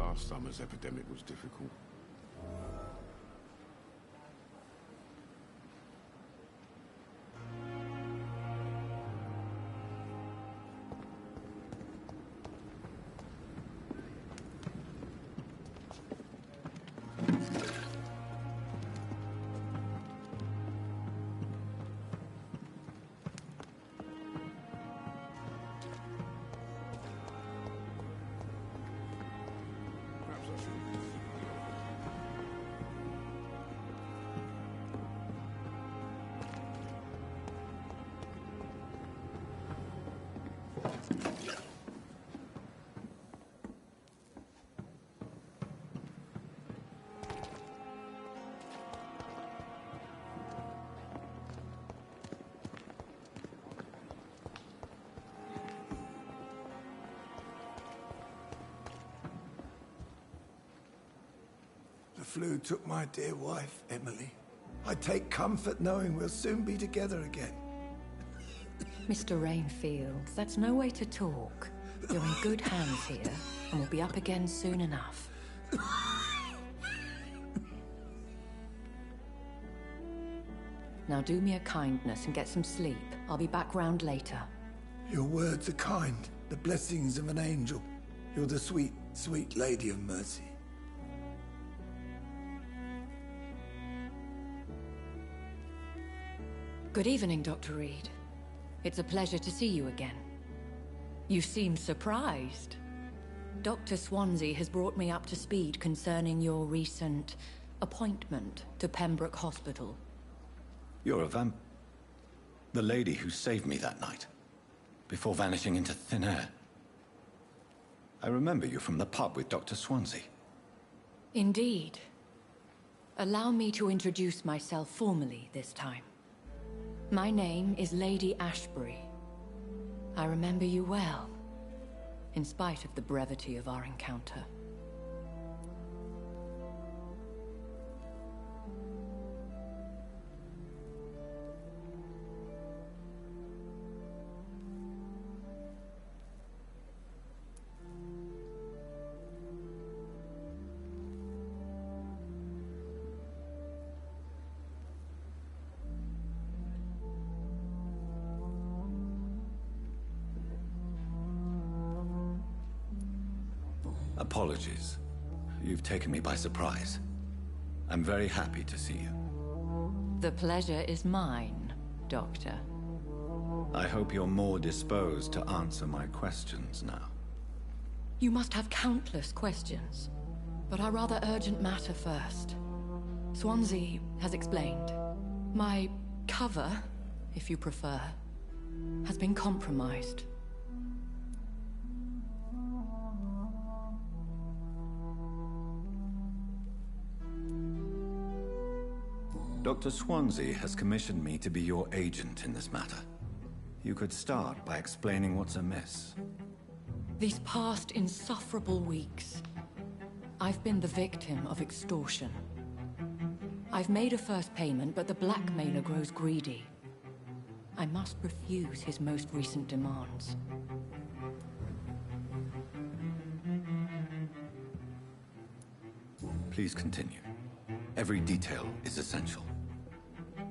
Last summer's epidemic was difficult. The flu took my dear wife, Emily. I take comfort knowing we'll soon be together again. Mr. Rainfield, that's no way to talk. You're in good hands here, and we'll be up again soon enough. Now do me a kindness and get some sleep. I'll be back round later. Your words are kind, the blessings of an angel. You're the sweet, sweet Lady of Mercy. Good evening, Dr. Reed. It's a pleasure to see you again. You seem surprised. Dr. Swansea has brought me up to speed concerning your recent appointment to Pembroke Hospital. You're a the lady who saved me that night, before vanishing into thin air. I remember you from the pub with Dr. Swansea. Indeed. Allow me to introduce myself formally this time. My name is Lady Ashbury. I remember you well, in spite of the brevity of our encounter. Apologies. You've taken me by surprise. I'm very happy to see you. The pleasure is mine, Doctor. I hope you're more disposed to answer my questions now. You must have countless questions, but our rather urgent matter first. Swansea has explained. My cover, if you prefer, has been compromised. Dr. Swansea has commissioned me to be your agent in this matter. You could start by explaining what's amiss. These past insufferable weeks, I've been the victim of extortion. I've made a first payment, but the blackmailer grows greedy. I must refuse his most recent demands. Please continue. Every detail is essential.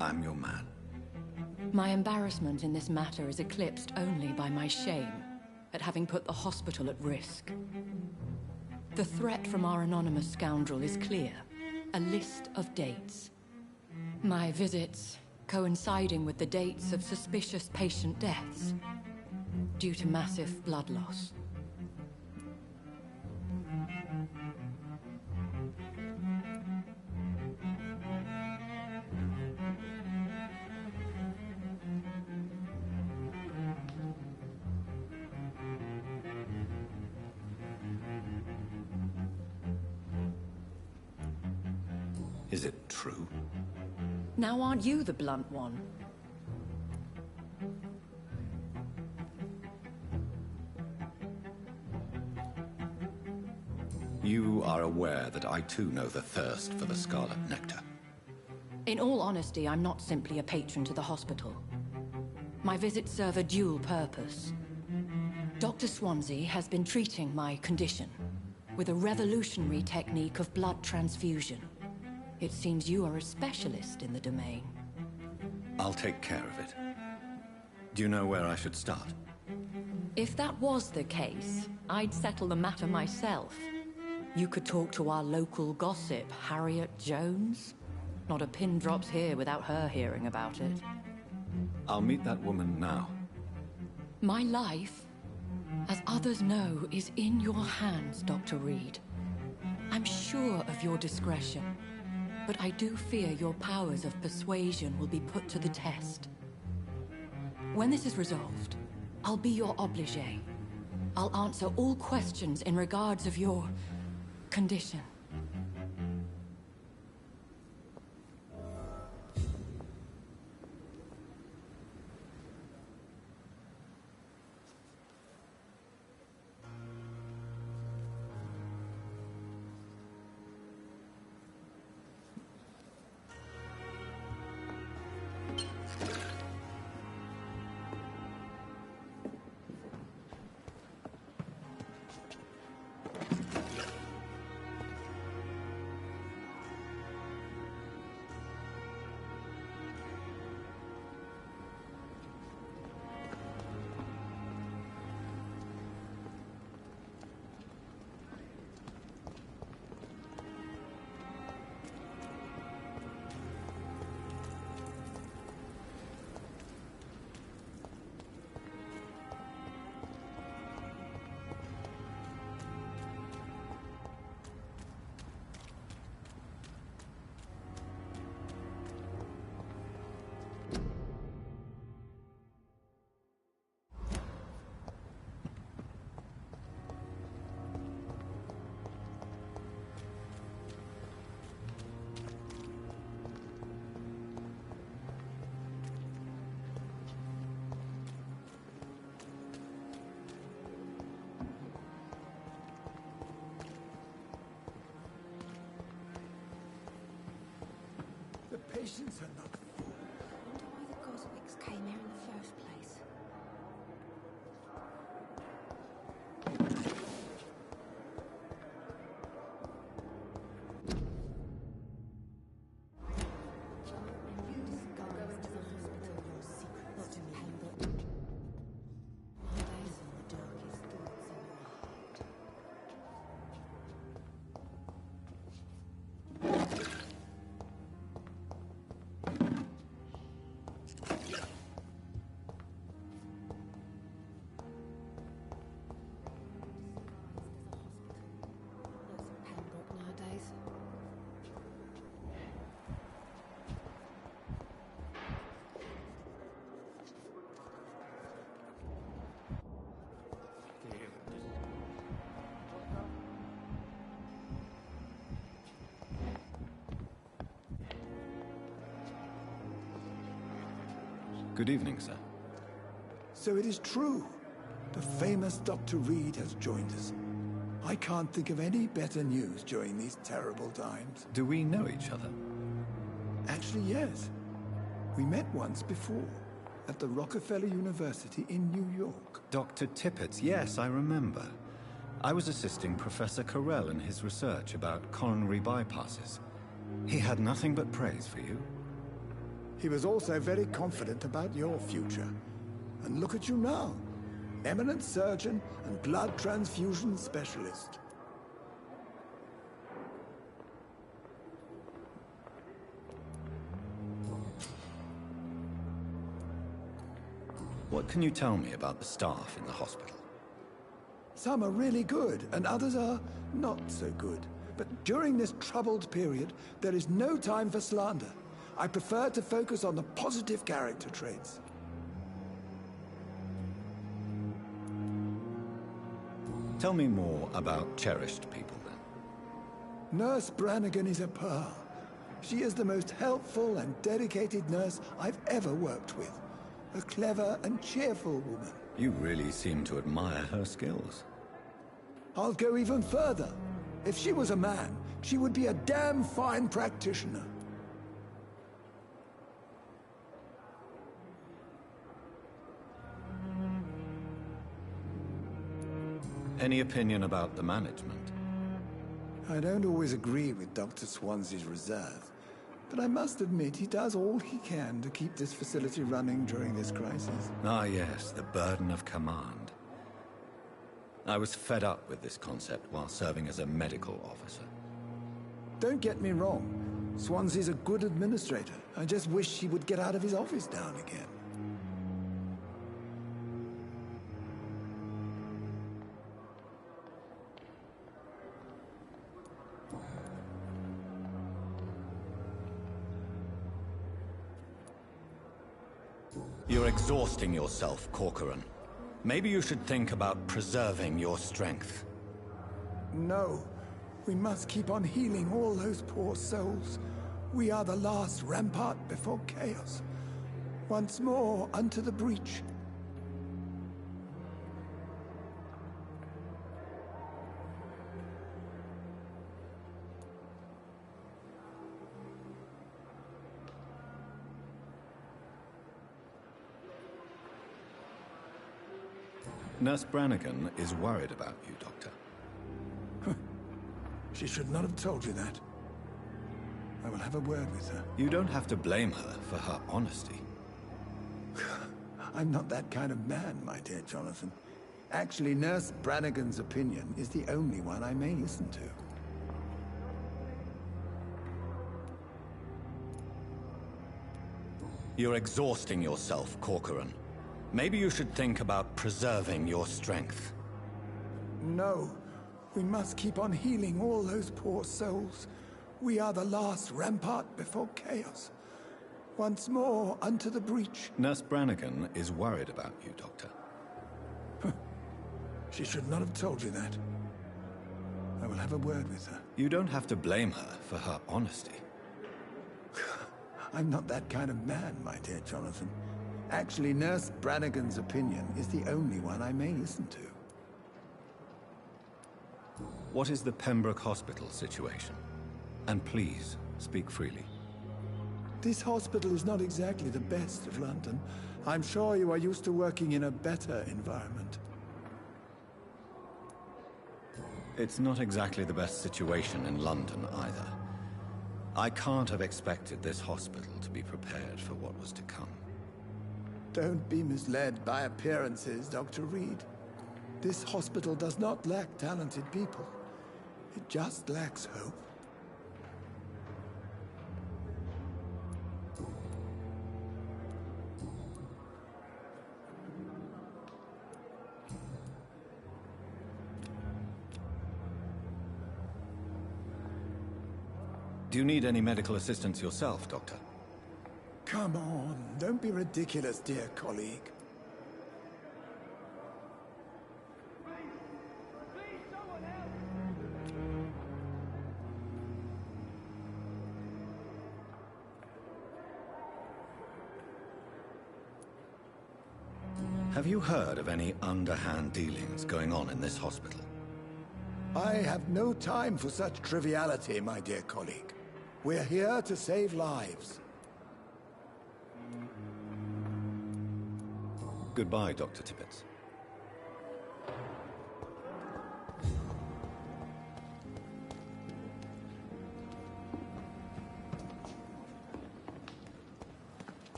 I'm your man. My embarrassment in this matter is eclipsed only by my shame at having put the hospital at risk. The threat from our anonymous scoundrel is clear. A list of dates. My visits coinciding with the dates of suspicious patient deaths due to massive blood loss. Is it true? Now aren't you the blunt one? You are aware that I too know the thirst for the scarlet nectar. In all honesty, I'm not simply a patron to the hospital. My visits serve a dual purpose. Dr. Swansea has been treating my condition, with a revolutionary technique of blood transfusion. It seems you are a specialist in the domain. I'll take care of it. Do you know where I should start? If that was the case, I'd settle the matter myself. You could talk to our local gossip, Harriet Jones. Not a pin drops here without her hearing about it. I'll meet that woman now. My life, as others know, is in your hands, Dr. Reed. I'm sure of your discretion, but I do fear your powers of persuasion will be put to the test. When this is resolved, I'll be your obligé. I'll answer all questions in regards of your condition. The patients are not. I wonder why the Goswicks came here in the first place. Good evening, sir. So it is true. The famous Dr. Reed has joined us. I can't think of any better news during these terrible times. Do we know each other? Actually, yes. We met once before, at the Rockefeller University in New York. Dr. Tippett's, yes, I remember. I was assisting Professor Carell in his research about coronary bypasses. He had nothing but praise for you. He was also very confident about your future. And look at you now. Eminent surgeon and blood transfusion specialist. What can you tell me about the staff in the hospital? Some are really good, and others are not so good. But during this troubled period, there is no time for slander. I prefer to focus on the positive character traits. Tell me more about cherished people, then. Nurse Brannigan is a pearl. She is the most helpful and dedicated nurse I've ever worked with. A clever and cheerful woman. You really seem to admire her skills. I'll go even further. If she was a man, she would be a damn fine practitioner. Any opinion about the management? I don't always agree with Dr. Swansea's reserve, but I must admit he does all he can to keep this facility running during this crisis. Ah, yes, the burden of command. I was fed up with this concept while serving as a medical officer. Don't get me wrong. Swansea's a good administrator. I just wish he would get out of his office down again. You're exhausting yourself, Corcoran. Maybe you should think about preserving your strength. No. We must keep on healing all those poor souls. We are the last rampart before chaos. Once more, unto the breach. Nurse Brannigan is worried about you, Doctor. She should not have told you that. I will have a word with her. You don't have to blame her for her honesty. I'm not that kind of man, my dear Jonathan. Actually, Nurse Brannigan's opinion is the only one I may listen to. You're exhausting yourself, Corcoran. Maybe you should think about preserving your strength. No. We must keep on healing all those poor souls. We are the last rampart before chaos. Once more, unto the breach. Nurse Brannigan is worried about you, Doctor. She should not have told you that. I will have a word with her. You don't have to blame her for her honesty. I'm not that kind of man, my dear Jonathan. Actually, Nurse Brannigan's opinion is the only one I may listen to. What is the Pembroke Hospital situation? And please, speak freely. This hospital is not exactly the best of London. I'm sure you are used to working in a better environment. It's not exactly the best situation in London either. I can't have expected this hospital to be prepared for what was to come. Don't be misled by appearances, Dr. Reed. This hospital does not lack talented people. It just lacks hope. Do you need any medical assistance yourself, Doctor? Come on, don't be ridiculous, dear colleague. Have you heard of any underhand dealings going on in this hospital? I have no time for such triviality, my dear colleague. We're here to save lives. Goodbye, Dr. Tippett.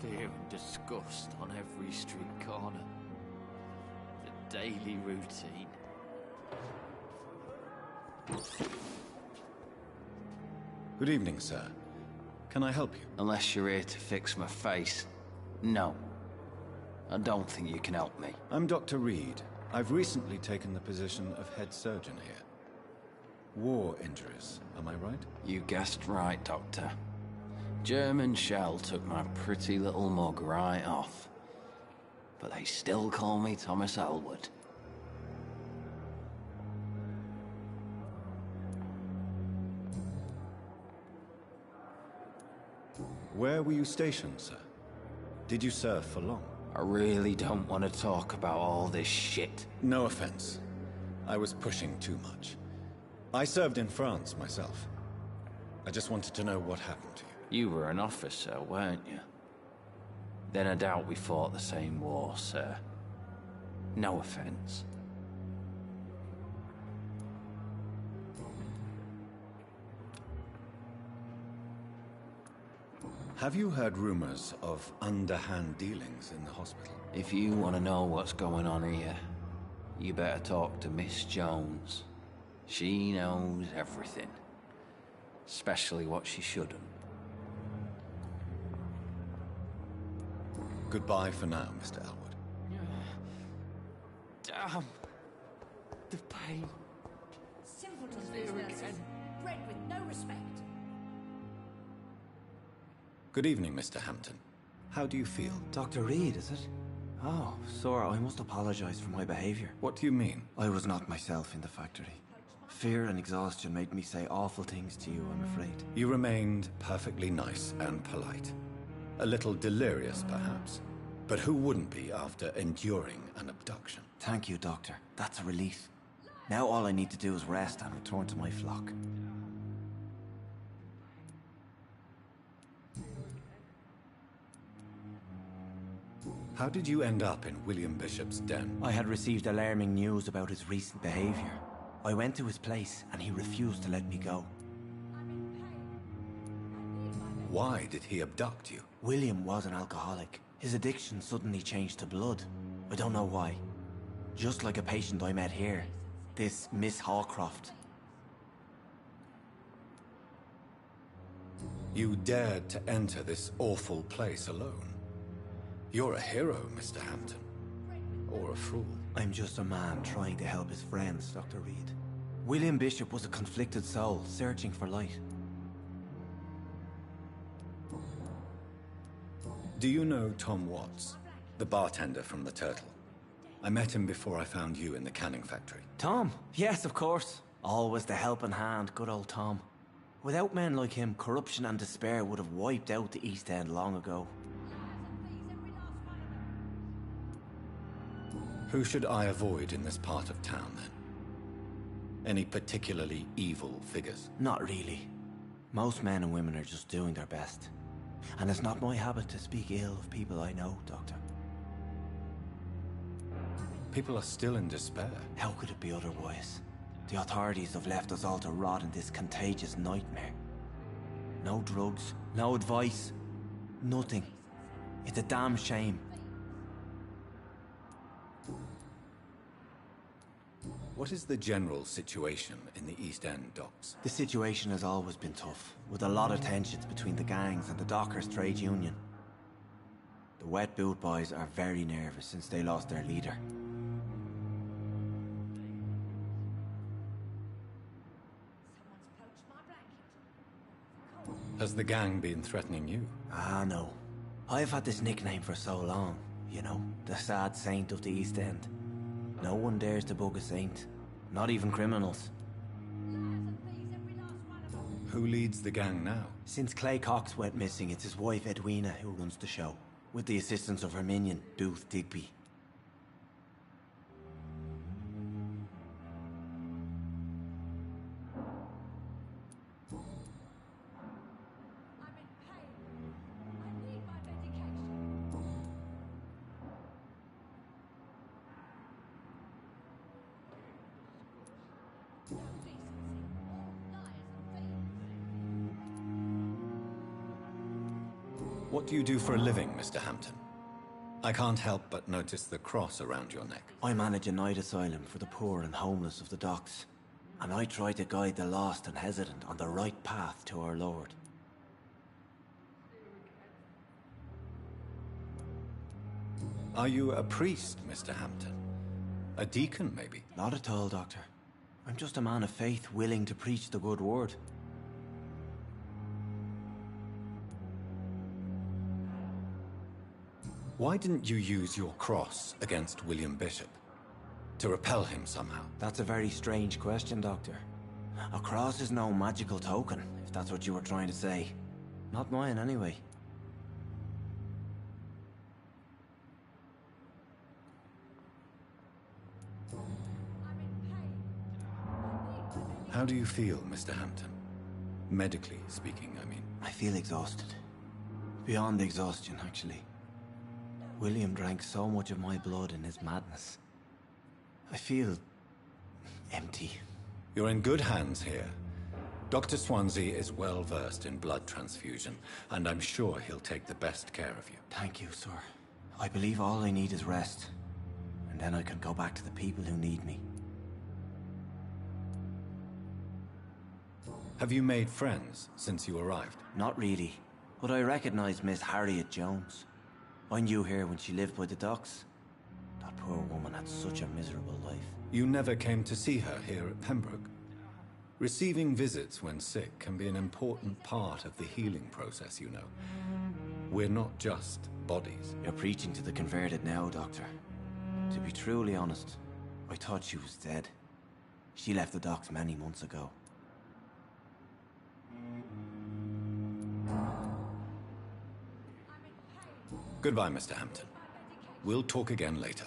Fear and disgust on every street corner. The daily routine. Good evening, sir. Can I help you? Unless you're here to fix my face. No. I don't think you can help me. I'm Dr. Reed. I've recently taken the position of head surgeon here. War injuries, am I right? You guessed right, Doctor. German shell took my pretty little mug right off. But they still call me Thomas Elwood. Where were you stationed, sir? Did you serve for long? I really don't want to talk about all this shit. No offense. I was pushing too much. I served in France myself. I just wanted to know what happened to you. You were an officer, weren't you? Then I doubt we fought the same war, sir. No offense. Have you heard rumors of underhand dealings in the hospital? If you want to know what's going on here, you better talk to Miss Jones. She knows everything. Especially what she shouldn't. Goodbye for now, Mr. Elwood. Damn. The pain. Simpletons, these nurses. Bred with no respect. Good evening, Mr. Hampton. How do you feel? Dr. Reed, is it? Oh, sir, I must apologize for my behavior. What do you mean? I was not myself in the factory. Fear and exhaustion made me say awful things to you, I'm afraid. You remained perfectly nice and polite. A little delirious, perhaps. But who wouldn't be after enduring an abduction? Thank you, Doctor. That's a relief. Now all I need to do is rest and return to my flock. How did you end up in William Bishop's den? I had received alarming news about his recent behavior. I went to his place and he refused to let me go. Why did he abduct you? William was an alcoholic. His addiction suddenly changed to blood. I don't know why. Just like a patient I met here. This Miss Hawcroft. You dared to enter this awful place alone. You're a hero, Mr. Hampton. Or a fool. I'm just a man trying to help his friends, Dr. Reed. William Bishop was a conflicted soul, searching for light. Do you know Tom Watts, the bartender from the Turtle? I met him before I found you in the canning factory. Tom? Yes, of course. Always the helping hand, good old Tom. Without men like him, corruption and despair would have wiped out the East End long ago. Who should I avoid in this part of town, then? Any particularly evil figures? Not really. Most men and women are just doing their best. And it's not my habit to speak ill of people I know, Doctor. People are still in despair. How could it be otherwise? The authorities have left us all to rot in this contagious nightmare. No drugs, no advice, nothing. It's a damn shame. What is the general situation in the East End docks? The situation has always been tough, with a lot of tensions between the gangs and the dockers' trade union. The wet boot boys are very nervous since they lost their leader. Has the gang been threatening you? Ah, no. I've had this nickname for so long, you know, the sad saint of the East End. No one dares to bug a saint, not even criminals. Who leads the gang now? Since Clay Cox went missing, it's his wife Edwina who runs the show, with the assistance of her minion, Booth Digby. What do you do for a living, Mr. Hampton? I can't help but notice the cross around your neck. I manage a night asylum for the poor and homeless of the docks, and I try to guide the lost and hesitant on the right path to our Lord. Are you a priest, Mr. Hampton? A deacon, maybe? Not at all, Doctor. I'm just a man of faith willing to preach the good word. Why didn't you use your cross against William Bishop? To repel him somehow? That's a very strange question, Doctor. A cross is no magical token, if that's what you were trying to say. Not mine, anyway. How do you feel, Mr. Hampton? Medically speaking, I mean. I feel exhausted. Beyond exhaustion, actually. William drank so much of my blood in his madness. I feel empty. You're in good hands here. Dr. Swansea is well versed in blood transfusion, and I'm sure he'll take the best care of you. Thank you, sir. I believe all I need is rest. And then I can go back to the people who need me. Have you made friends since you arrived? Not really, but I recognize Miss Harriet Jones. I knew her when she lived by the docks. That poor woman had such a miserable life. You never came to see her here at Pembroke? Receiving visits when sick can be an important part of the healing process, you know. We're not just bodies. You're preaching to the converted now, Doctor. To be truly honest, I thought she was dead. She left the docks many months ago. Goodbye, Mr. Hampton. We'll talk again later.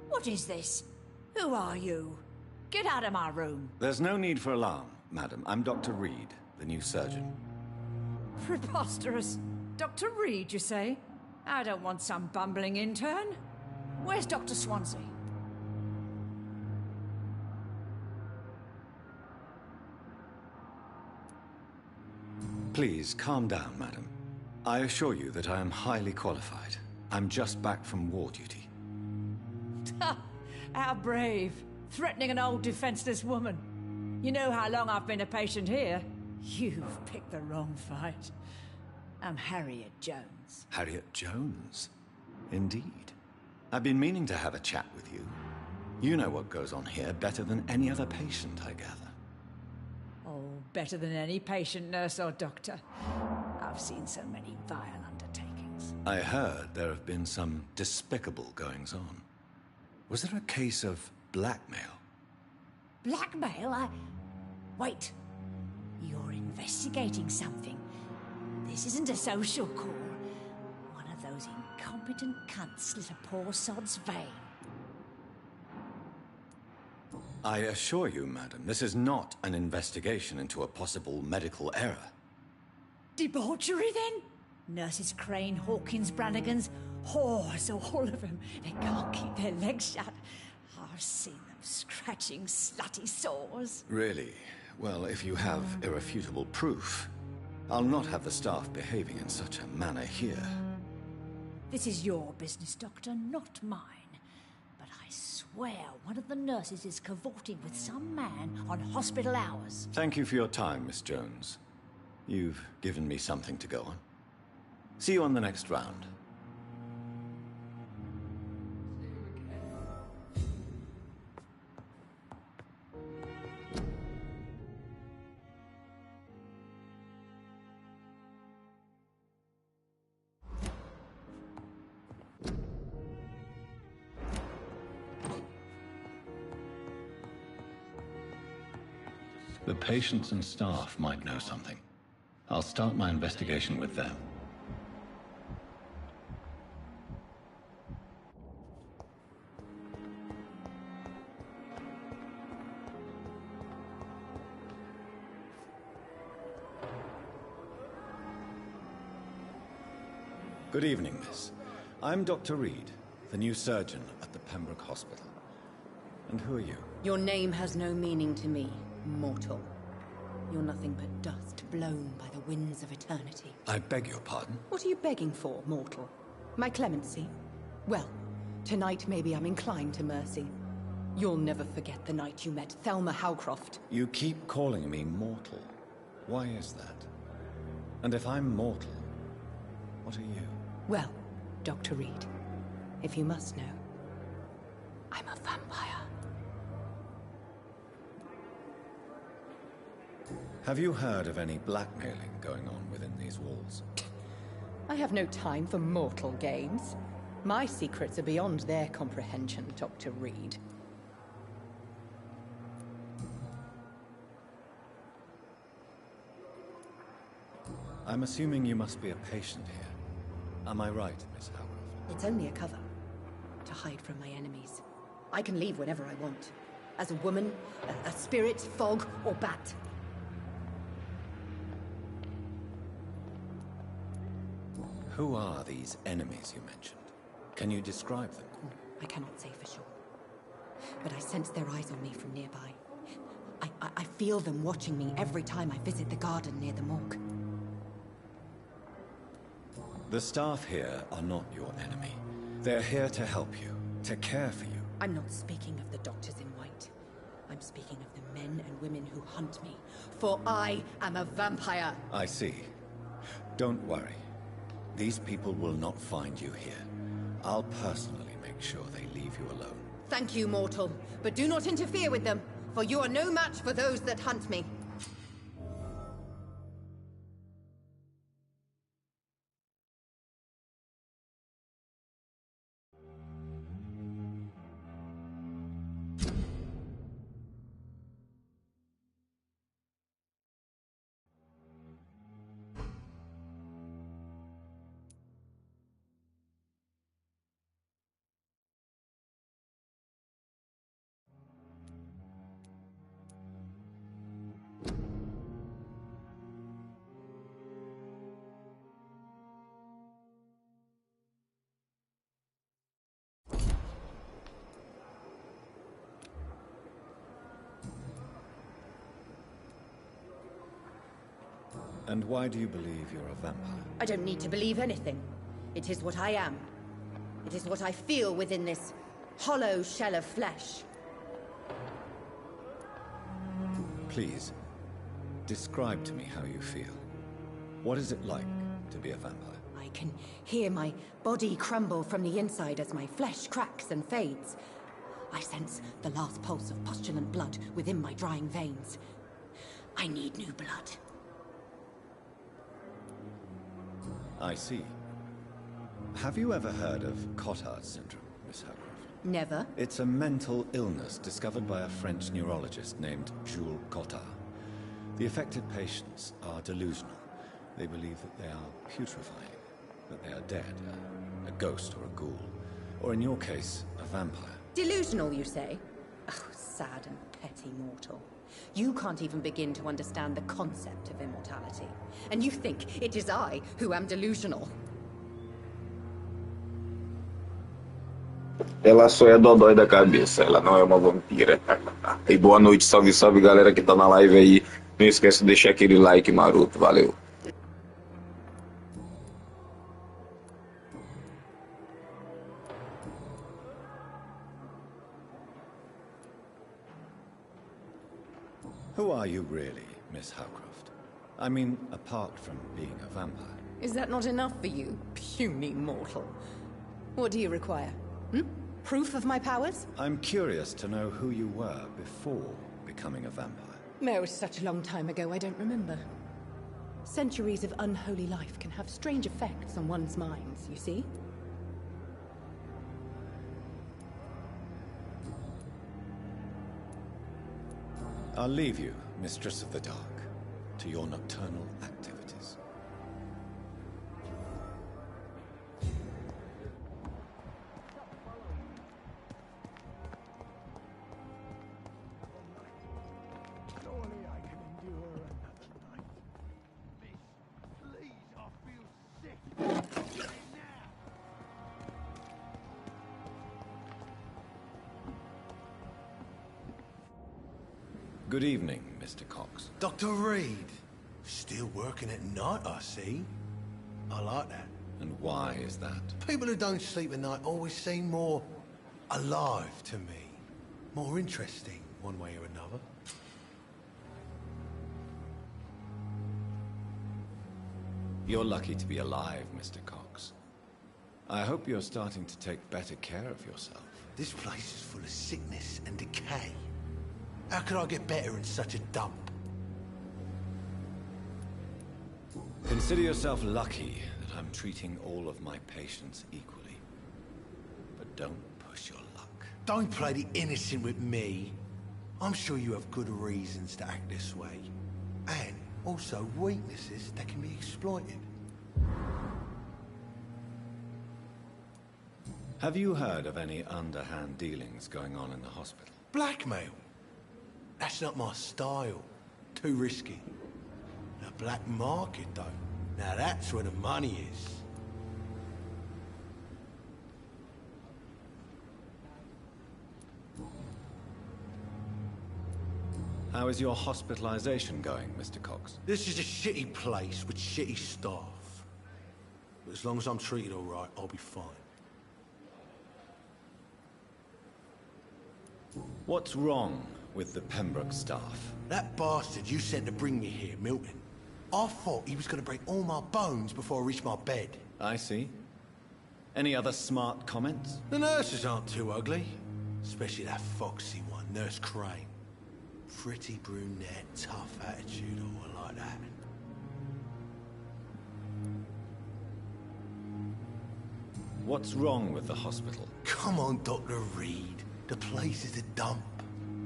What is this? Who are you? Get out of my room. There's no need for alarm, madam. I'm Dr. Reed, the new surgeon. Preposterous. Dr. Reed, you say? I don't want some bumbling intern. Where's Dr. Swansea? Please, calm down, madam. I assure you that I am highly qualified. I'm just back from war duty. How brave. Threatening an old defenseless woman. You know how long I've been a patient here? You've picked the wrong fight. I'm Harriet Jones. Harriet Jones? Indeed. I've been meaning to have a chat with you. You know what goes on here better than any other patient, I gather. Oh, better than any patient, nurse or doctor. I've seen so many vile undertakings. I heard there have been some despicable goings-on. Was there a case of blackmail? Blackmail? Wait. You're investigating something. This isn't a social call. One of those incompetent cunts slit a poor sod's vein. I assure you, madam, this is not an investigation into a possible medical error. Debauchery, then? Nurses Crane, Hawkins, Brannigans, whores, all of them. They can't keep their legs shut. I've seen them scratching slutty sores. Really? Well, if you have irrefutable proof, I'll not have the staff behaving in such a manner here. This is your business, Doctor, not mine. But I swear one of the nurses is cavorting with some man on hospital hours. Thank you for your time, Miss Jones. You've given me something to go on. See you on the next round. The patients and staff might know something. I'll start my investigation with them. Good evening, miss. I'm Dr. Reed, the new surgeon at the Pembroke Hospital. And who are you? Your name has no meaning to me, mortal. You're nothing but dust blown by the winds of eternity. I beg your pardon? What are you begging for, mortal? My clemency? Well, tonight maybe I'm inclined to mercy. You'll never forget the night you met Thelma Howcroft. You keep calling me mortal. Why is that? And if I'm mortal, what are you? Well, Dr. Reed, if you must know, I'm a vampire. Have you heard of any blackmailing going on within these walls? I have no time for mortal games. My secrets are beyond their comprehension, Dr. Reed. I'm assuming you must be a patient here. Am I right, Miss Howcroft? It's only a cover, to hide from my enemies. I can leave whenever I want. As a woman, a spirit, fog, or bat. Who are these enemies you mentioned? Can you describe them? I cannot say for sure. But I sense their eyes on me from nearby. I feel them watching me every time I visit the garden near the morgue. The staff here are not your enemy. They're here to help you, to care for you. I'm not speaking of the doctors in white. I'm speaking of the men and women who hunt me. For I am a vampire. I see. Don't worry. These people will not find you here. I'll personally make sure they leave you alone. Thank you, mortal. But do not interfere with them, for you are no match for those that hunt me. And why do you believe you're a vampire? I don't need to believe anything. It is what I am. It is what I feel within this hollow shell of flesh. Please, describe to me how you feel. What is it like to be a vampire? I can hear my body crumble from the inside as my flesh cracks and fades. I sense the last pulse of postulant blood within my drying veins. I need new blood. I see. Have you ever heard of Cotard syndrome, Miss Howcroft? Never. It's a mental illness discovered by a French neurologist named Jules Cotard. The affected patients are delusional. They believe that they are putrefying, that they are dead, a ghost or a ghoul, or in your case, a vampire. Delusional, you say? Oh, sad and petty mortal. You can't even begin to understand the concept of immortality. And you think it is I who am delusional. Ela só é dodói da cabeça, ela não é uma vampira. E boa noite, salve, salve galera que tá na live aí. Não esquece de deixar aquele like maroto, valeu. Who are you really, Miss Howcroft? I mean, apart from being a vampire. Is that not enough for you, puny mortal? What do you require? Proof of my powers? I'm curious to know who you were before becoming a vampire. No, it was such a long time ago, I don't remember. Centuries of unholy life can have strange effects on one's minds, you see? I'll leave you, Mistress of the Dark, to your nocturnal activities. Surely I can endure another night. Please, I feel sick. Good evening, Mr. Cox. Dr. Reed. Still working at night, I see. I like that. And why is that? People who don't sleep at night always seem more alive to me. More interesting, one way or another. You're lucky to be alive, Mr. Cox. I hope you're starting to take better care of yourself. This place is full of sickness and decay. How could I get better in such a dump? Consider yourself lucky that I'm treating all of my patients equally. But don't push your luck. Don't play the innocent with me. I'm sure you have good reasons to act this way. And also weaknesses that can be exploited. Have you heard of any underhand dealings going on in the hospital? Blackmail? That's not my style. Too risky. The black market, though. Now that's where the money is. How is your hospitalization going, Mr. Cox? This is a shitty place with shitty staff. But as long as I'm treated all right, I'll be fine. What's wrong with the Pembroke staff? That bastard you sent to bring me here, Milton. I thought he was going to break all my bones before I reached my bed. I see. Any other smart comments? The nurses aren't too ugly. Especially that foxy one, Nurse Crane. Pretty brunette, tough attitude, all like that. What's wrong with the hospital? Come on, Dr. Reed. The place is a dump.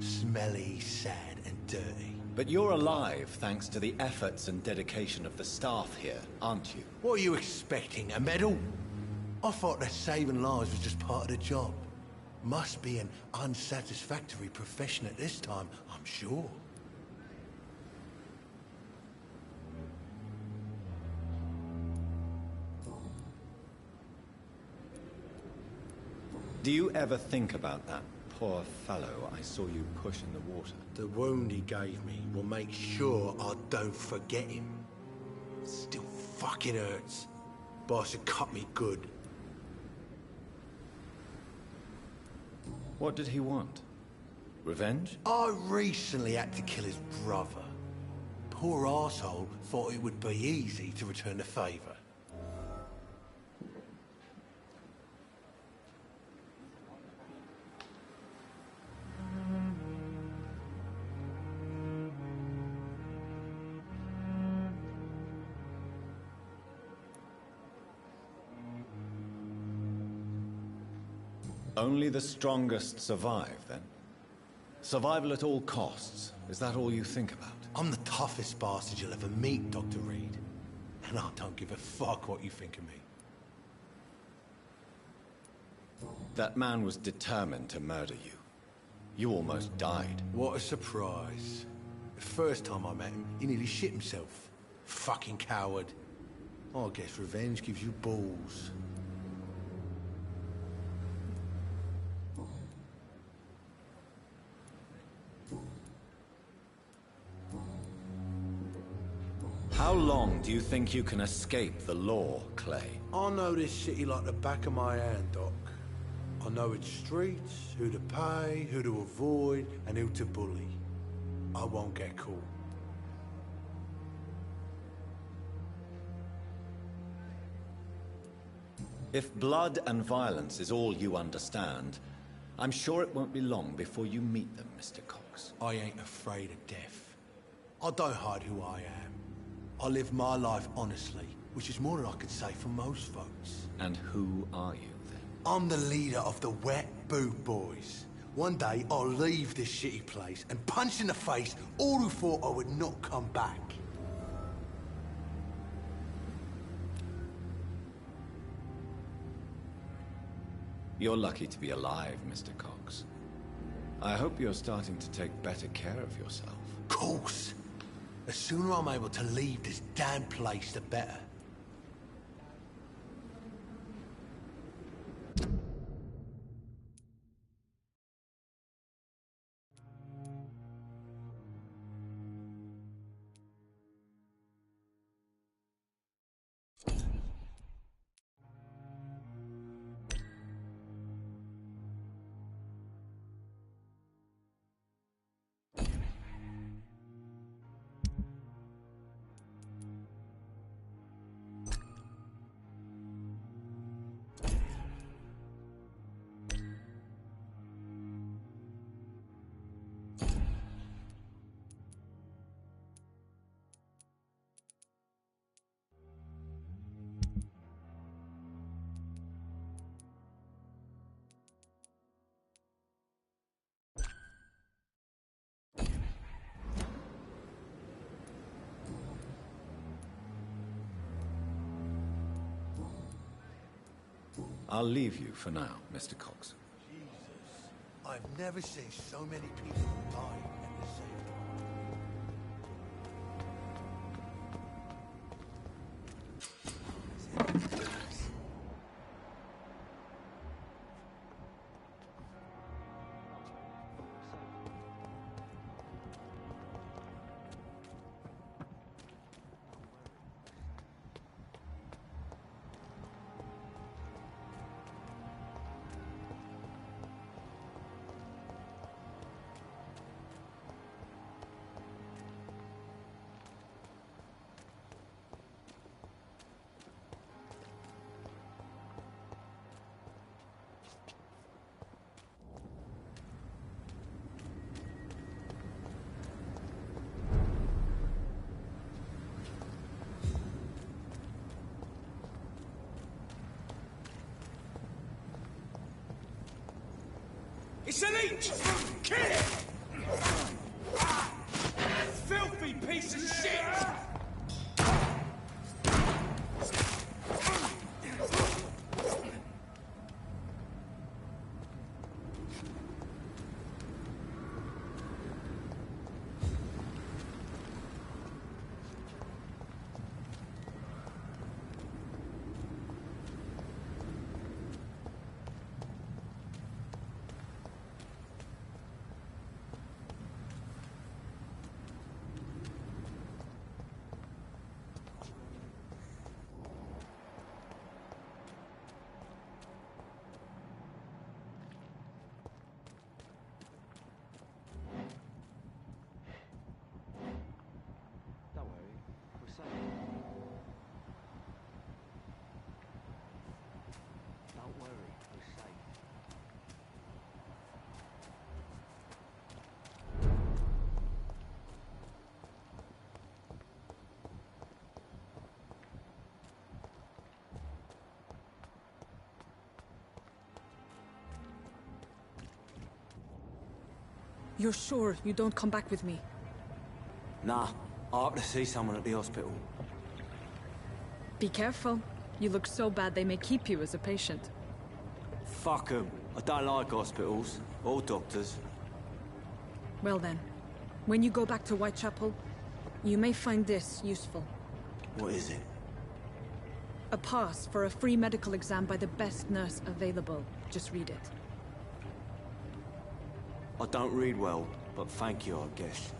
Smelly, sad, and dirty. But you're alive thanks to the efforts and dedication of the staff here, aren't you? What are you expecting, a medal? I thought that saving lives was just part of the job. Must be an unsatisfactory profession at this time, I'm sure. Do you ever think about that poor fellow I saw you push in the water? The wound he gave me will make sure I don't forget him. Still fucking hurts. Boss had cut me good. What did he want? Revenge? I recently had to kill his brother. Poor arsehole thought it would be easy to return the favor. Only the strongest survive, then? Survival at all costs. Is that all you think about? I'm the toughest bastard you'll ever meet, Dr. Reed. And I don't give a fuck what you think of me. That man was determined to murder you. You almost died. What a surprise. The first time I met him, he nearly shit himself. Fucking coward. I guess revenge gives you balls. How long do you think you can escape the law, Clay? I know this city like the back of my hand, Doc. I know its streets, who to pay, who to avoid, and who to bully. I won't get caught. If blood and violence is all you understand, I'm sure it won't be long before you meet them, Mr. Cox. I ain't afraid of death. I don't hide who I am. I live my life honestly, which is more than I could say for most folks. And who are you, then? I'm the leader of the Wet Boot Boys. One day, I'll leave this shitty place and punch in the face all who thought I would not come back. You're lucky to be alive, Mr. Cox. I hope you're starting to take better care of yourself. Of course. The sooner I'm able to leave this damn place, the better. I'll leave you for now, Mr. Cox. Jesus, I've never seen so many people die at the same time. It's an leech! Kill it! Filthy piece of shit! You're sure you don't come back with me? Nah, I have to see someone at the hospital. Be careful. You look so bad they may keep you as a patient. Fuck 'em. I don't like hospitals. Or doctors. Well then, when you go back to Whitechapel, you may find this useful. What is it? A pass for a free medical exam by the best nurse available. Just read it. I don't read well, but thank you, I guess.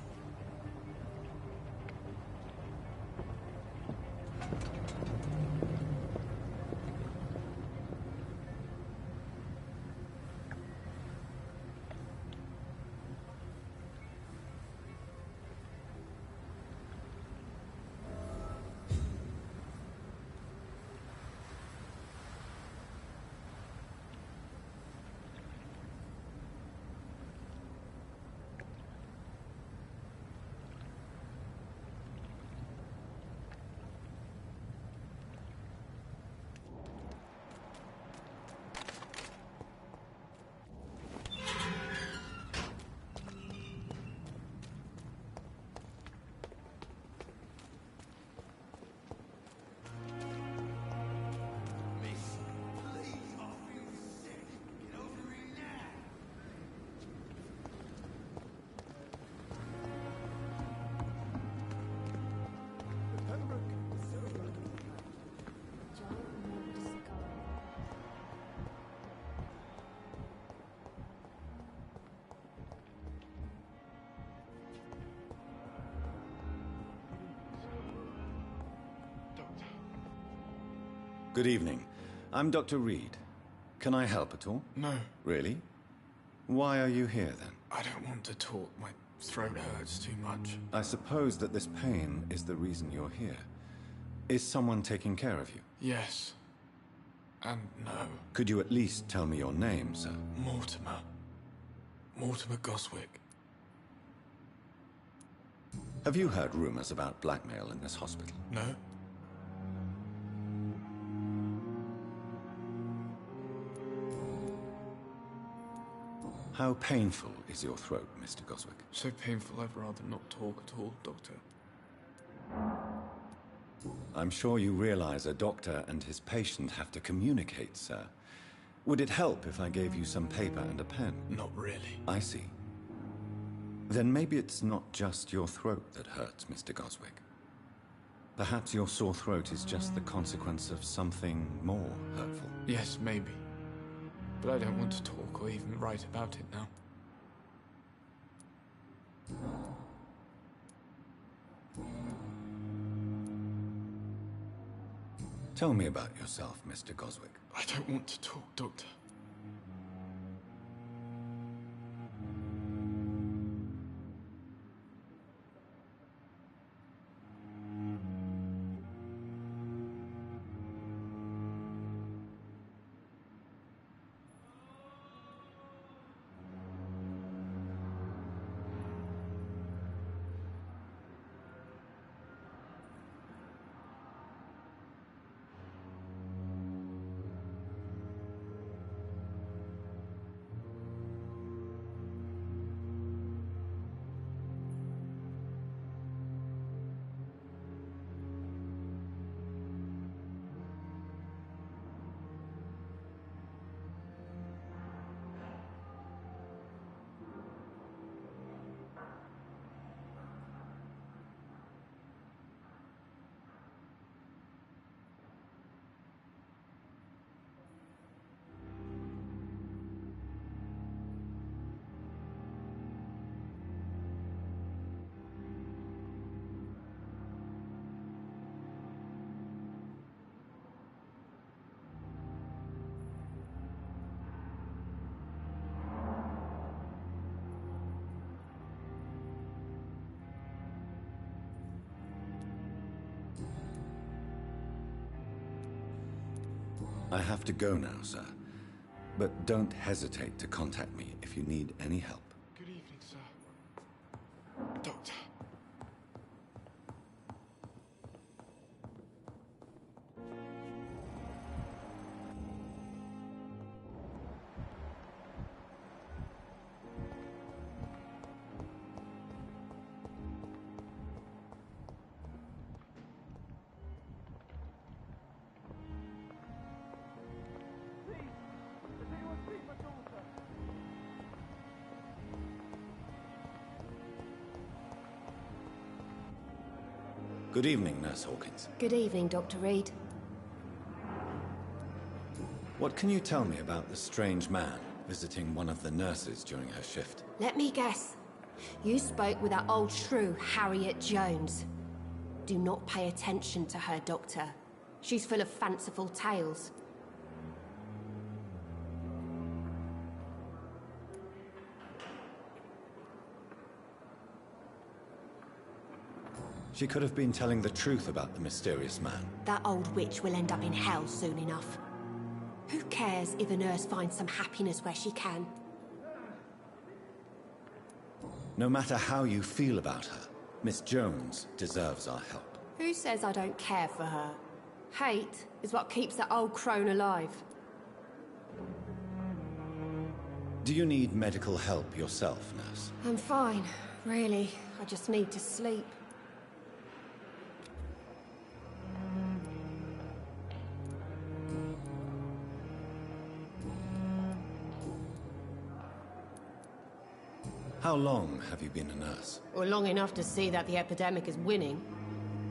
Good evening. I'm Dr. Reed. Can I help at all? No. Really? Why are you here, then? I don't want to talk. My throat hurts too much. I suppose that this pain is the reason you're here. Is someone taking care of you? Yes. And no. Could you at least tell me your name, sir? Mortimer. Mortimer Goswick. Have you heard rumors about blackmail in this hospital? No. How painful is your throat, Mr. Goswick? So painful I'd rather not talk at all, Doctor. I'm sure you realize a doctor and his patient have to communicate, sir. Would it help if I gave you some paper and a pen? Not really. I see. Then maybe it's not just your throat that hurts, Mr. Goswick. Perhaps your sore throat is just the consequence of something more hurtful. Yes, maybe. But I don't want to talk or even write about it now. Tell me about yourself, Mr. Goswick. I don't want to talk, Doctor. I have to go now, sir. But don't hesitate to contact me if you need any help. Good evening, sir. Doctor. Good evening, Nurse Hawkins. Good evening, Dr. Reed. What can you tell me about the strange man visiting one of the nurses during her shift? Let me guess. You spoke with that old shrew, Harriet Jones. Do not pay attention to her, Doctor. She's full of fanciful tales. She could have been telling the truth about the mysterious man. That old witch will end up in hell soon enough. Who cares if a nurse finds some happiness where she can? No matter how you feel about her, Miss Jones deserves our help. Who says I don't care for her? Hate is what keeps that old crone alive. Do you need medical help yourself, nurse? I'm fine, really. I just need to sleep. How long have you been a nurse? Well, long enough to see that the epidemic is winning.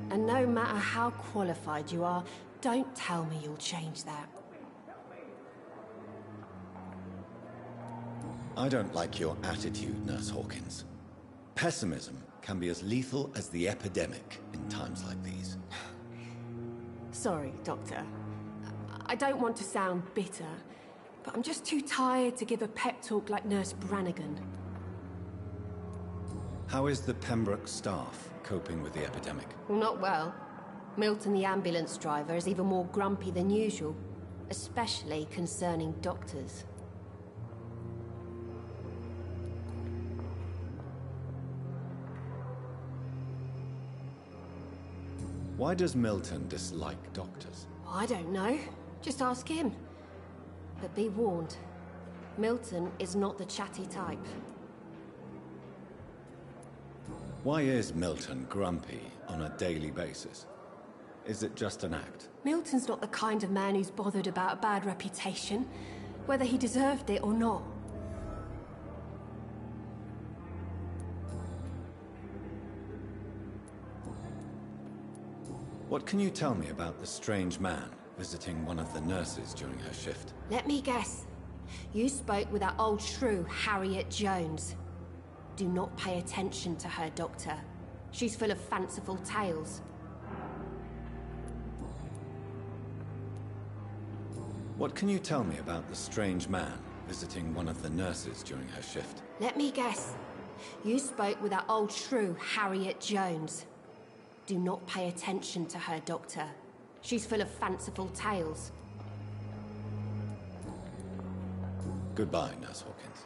And no matter how qualified you are, don't tell me you'll change that. I don't like your attitude, Nurse Hawkins. Pessimism can be as lethal as the epidemic in times like these. Sorry, Doctor. I don't want to sound bitter, but I'm just too tired to give a pep talk like Nurse Brannigan. How is the Pembroke staff coping with the epidemic? Well, not well. Milton, the ambulance driver, is even more grumpy than usual, especially concerning doctors. Why does Milton dislike doctors? I don't know. Just ask him. But be warned, Milton is not the chatty type. Why is Milton grumpy on a daily basis? Is it just an act? Milton's not the kind of man who's bothered about a bad reputation. whether he deserved it or not. What can you tell me about the strange man visiting one of the nurses during her shift? Let me guess. You spoke with that old shrew, Harriet Jones. Do not pay attention to her, Doctor. She's full of fanciful tales. What can you tell me about the strange man visiting one of the nurses during her shift? Let me guess. You spoke with that old shrew, Harriet Jones. Do not pay attention to her, Doctor. She's full of fanciful tales. Goodbye, Nurse Hawkins.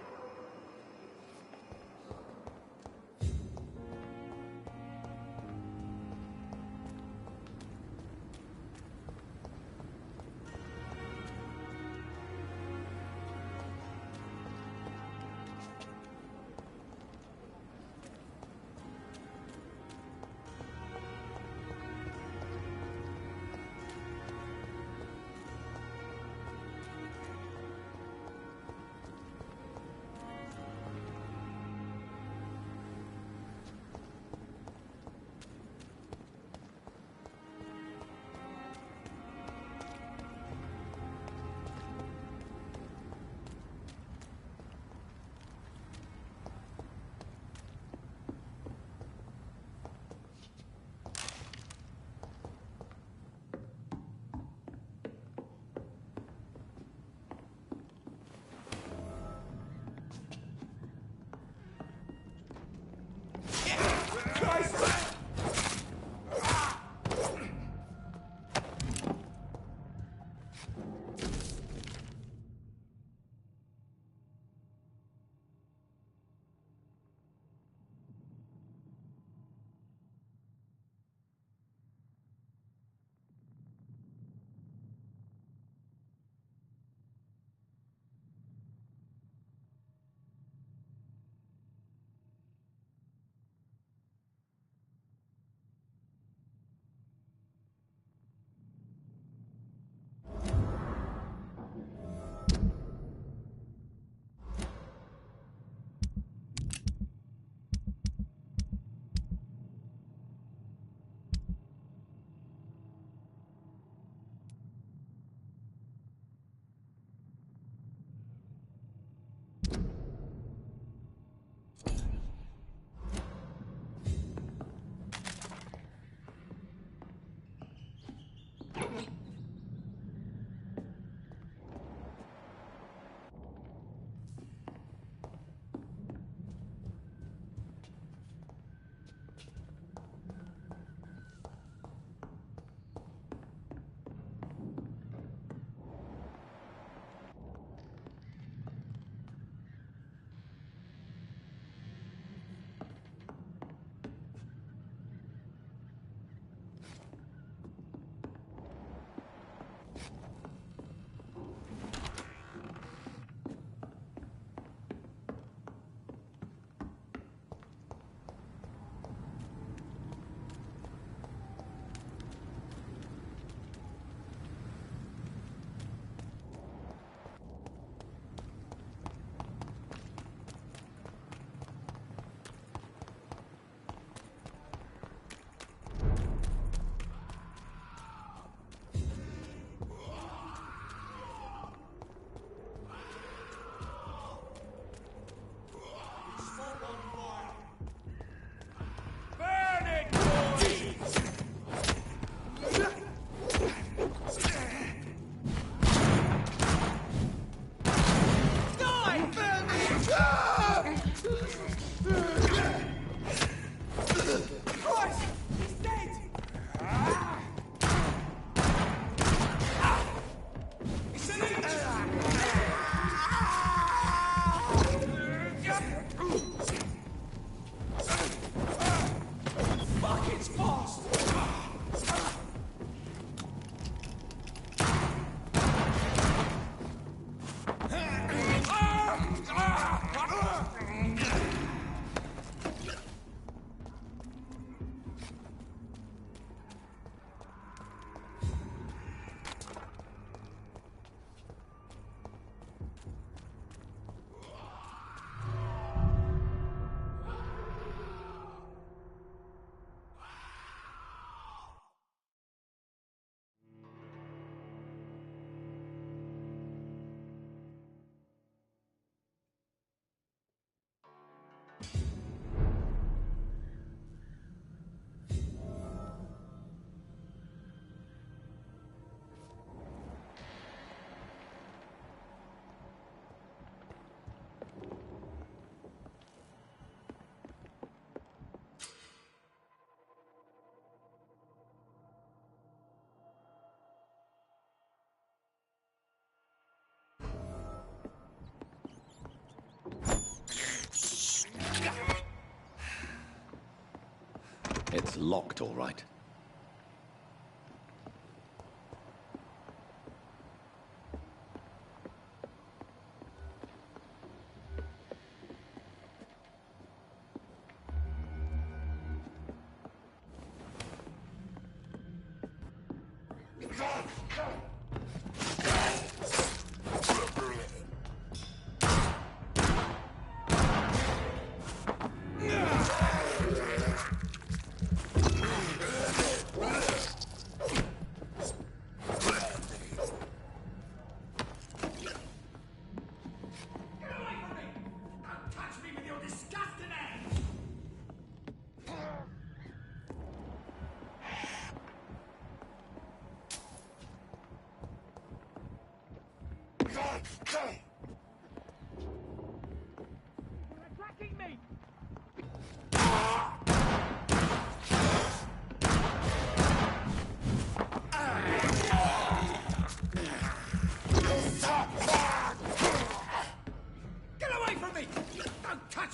It's locked, all right.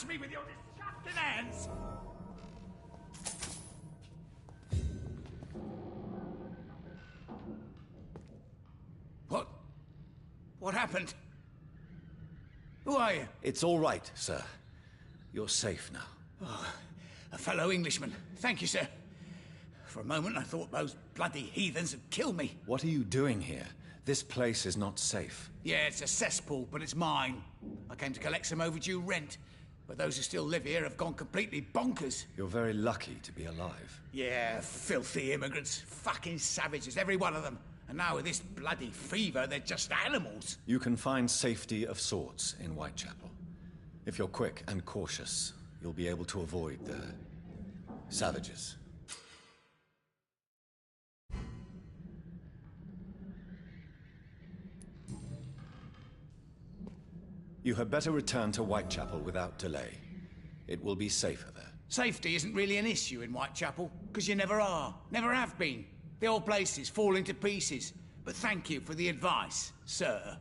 Me with your disgusting hands! What happened? Who are you? It's all right, sir. You're safe now. Oh, a fellow Englishman. Thank you, sir. For a moment, I thought those bloody heathens had killed me. What are you doing here? This place is not safe. Yeah, it's a cesspool, but it's mine. I came to collect some overdue rent. But those who still live here have gone completely bonkers. You're very lucky to be alive. Yeah, filthy immigrants. Fucking savages, every one of them. And now with this bloody fever, they're just animals. You can find safety of sorts in Whitechapel. If you're quick and cautious, you'll be able to avoid the savages. You had better return to Whitechapel without delay. It will be safer there. Safety isn't really an issue in Whitechapel, because you never are. Never have been. The old place is falling to pieces. But thank you for the advice, sir.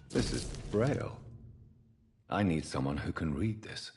This is Braille. I need someone who can read this.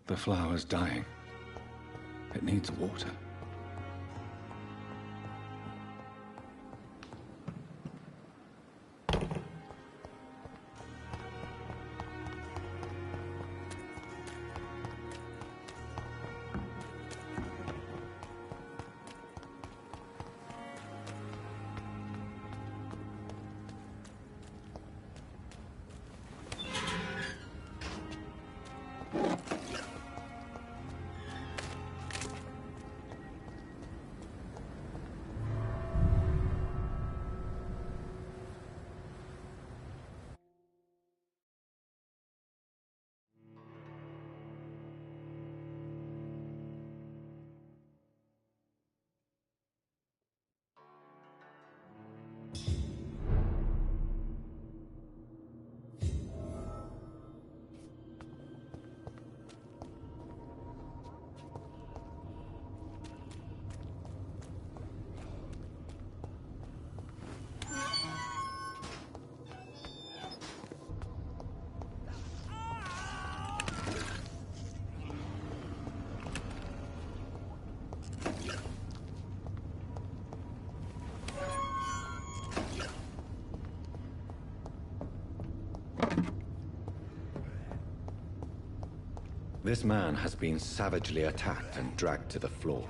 The flower's dying. It needs water. This man has been savagely attacked and dragged to the floor.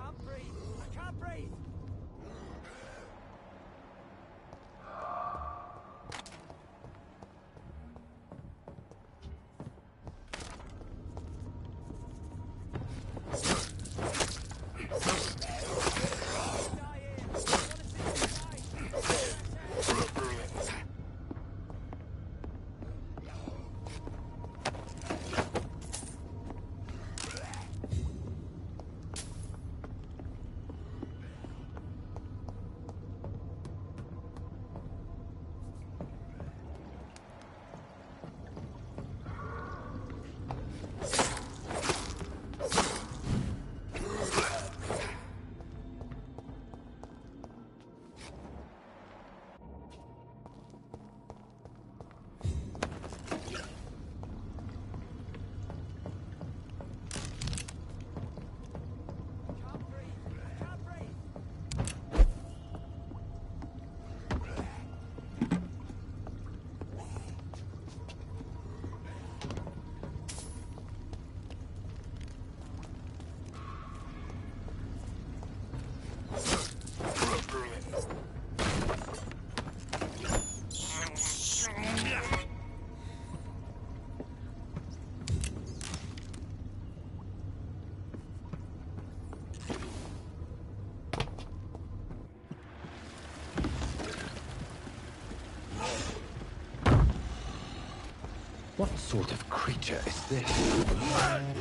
What sort of creature is this?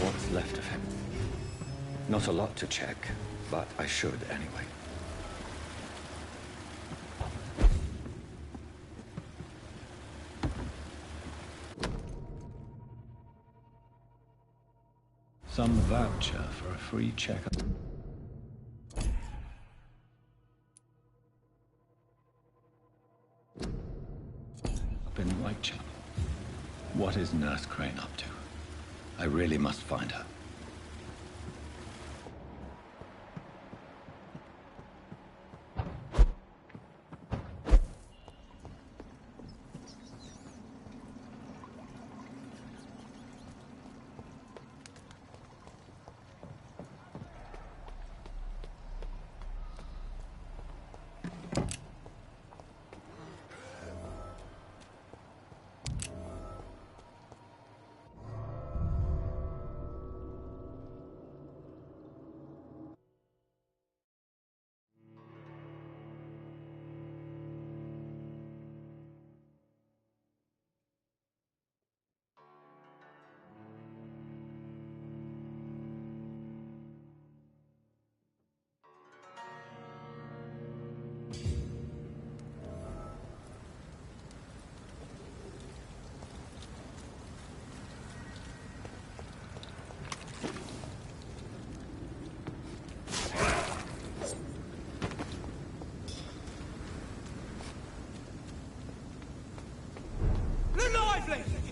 What's left of him. Not a lot to check, but I should anyway. Some voucher for a free checkup. Up in Whitechapel. What is Nurse Crane up to? I really must find her.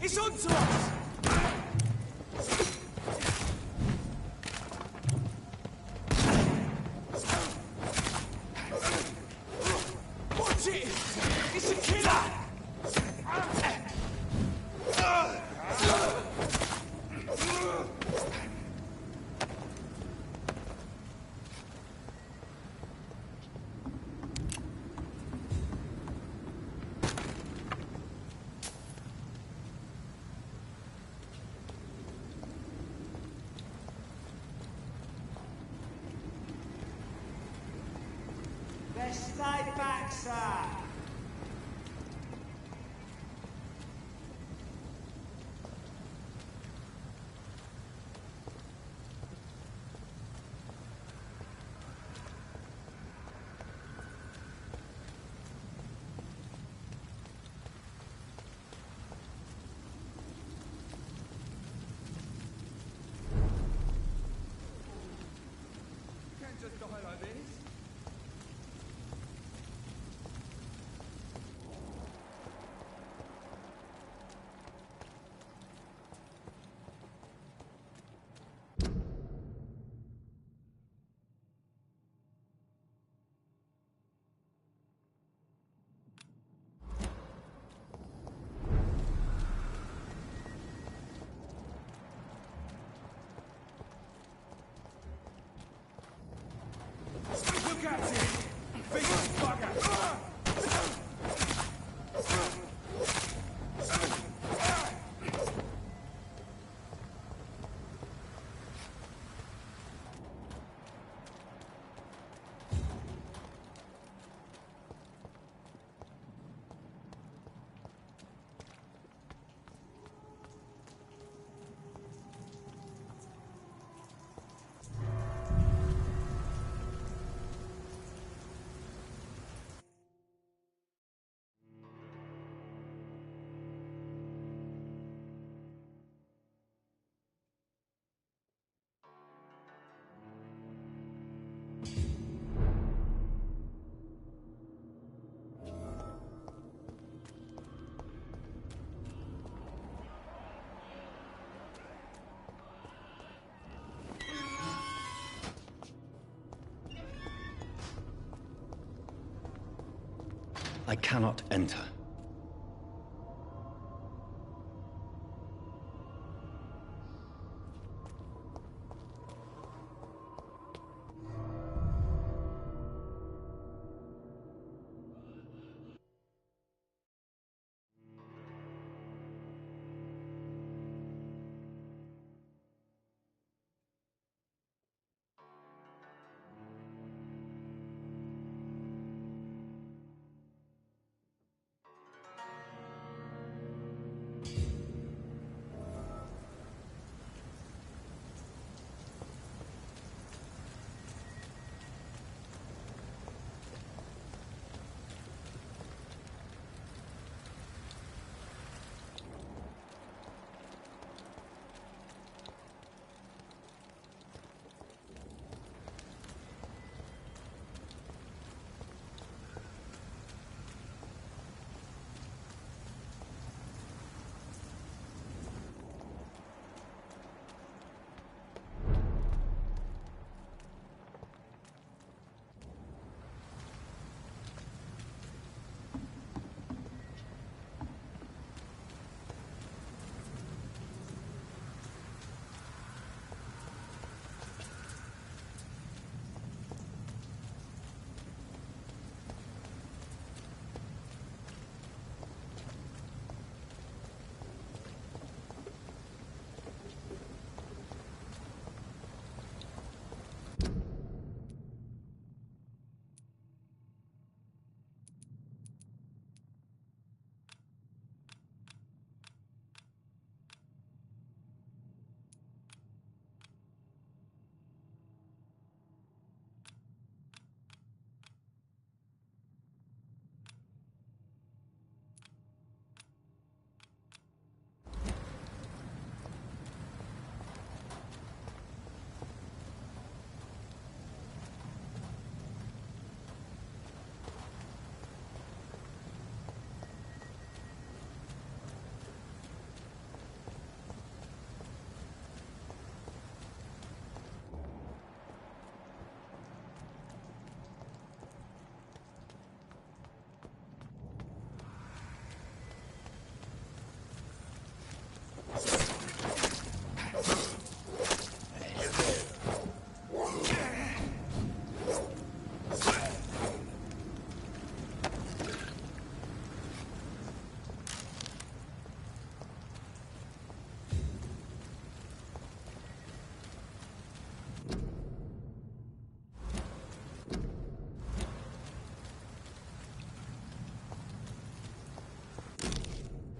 It's onto us! Watch it! It's a killer! Stay back, sir! Can't just die like this. Look at it! Big bugger! I cannot enter.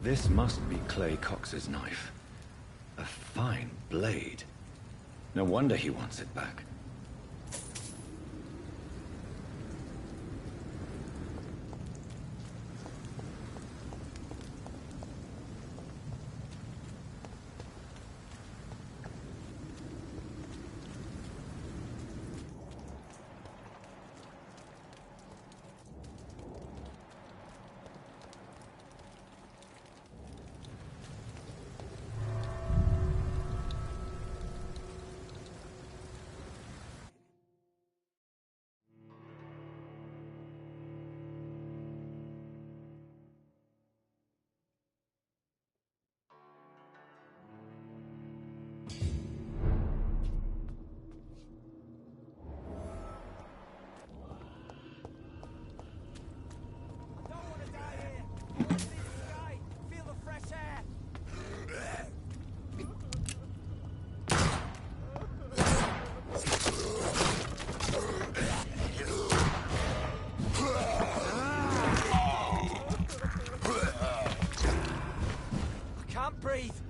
This must be Clay Cox's knife. A fine blade. No wonder he wants it back.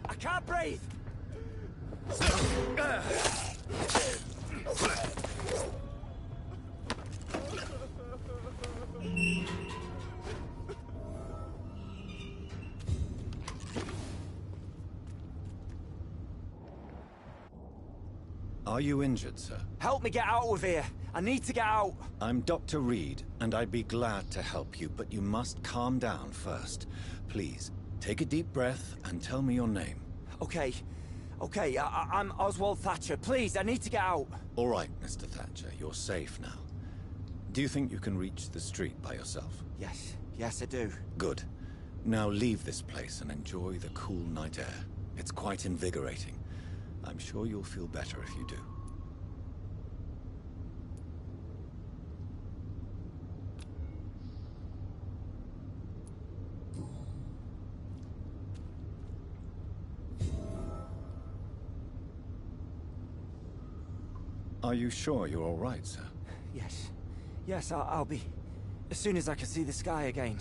I can't breathe! Are you injured, sir? Help me get out of here! I need to get out! I'm Dr. Reed, and I'd be glad to help you, but you must calm down first. Please, take a deep breath and tell me your name. Okay. I'm Oswald Thatcher. Please, I need to get out. All right, Mr. Thatcher, you're safe now. Do you think you can reach the street by yourself? Yes, I do. Good. Now leave this place and enjoy the cool night air. It's quite invigorating. I'm sure you'll feel better if you do. Are you sure you're all right, sir? Yes, I'll be... as soon as I can see the sky again.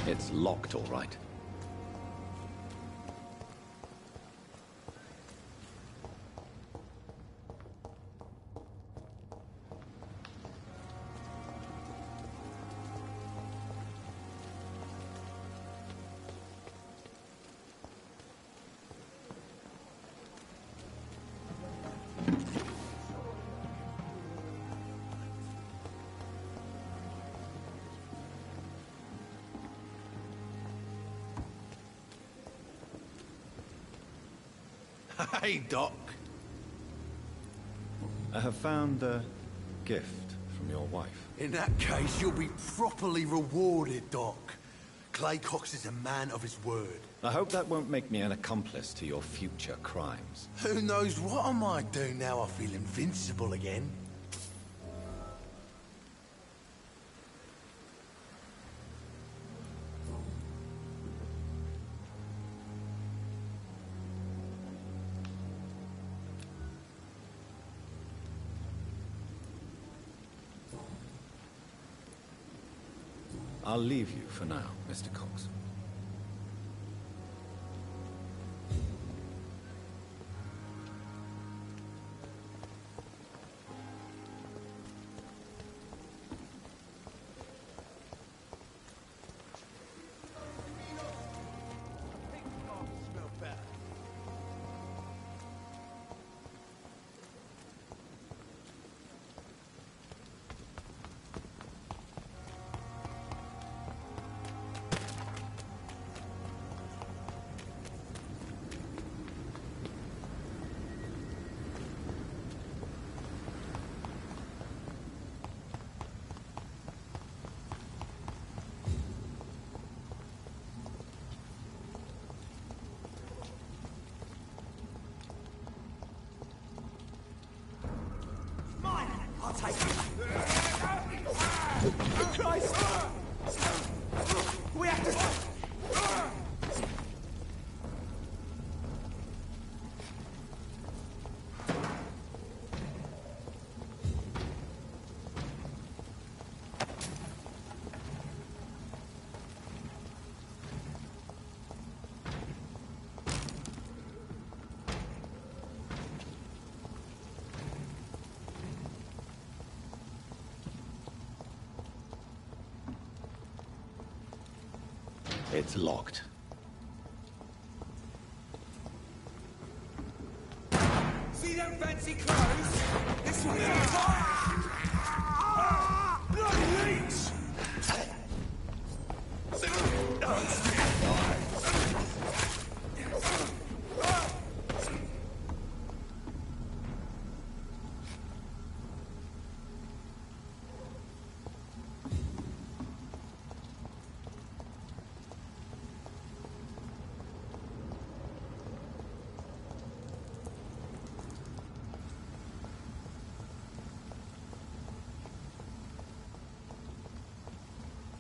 It's locked, all right. Hey, Doc. I have found a gift from your wife. In that case, you'll be properly rewarded, Doc. Clay Cox is a man of his word. I hope that won't make me an accomplice to your future crimes. Who knows what I might do now I feel invincible again? I'll leave you for now, Mr. Cox. I'll take it. Christ! We have to... It's locked. See them fancy clothes? This will be a bloody leech!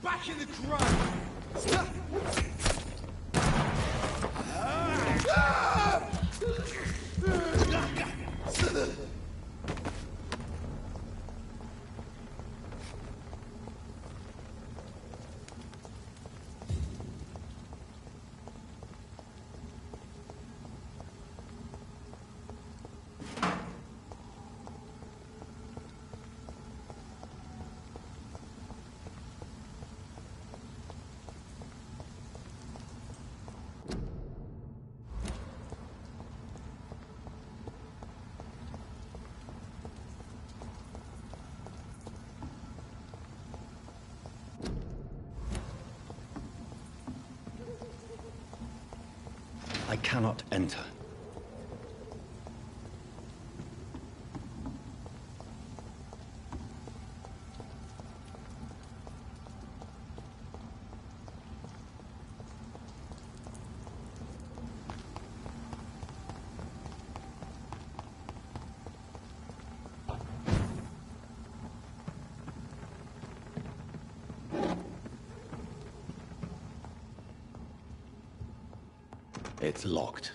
Back in the crowd! I cannot enter. It's locked.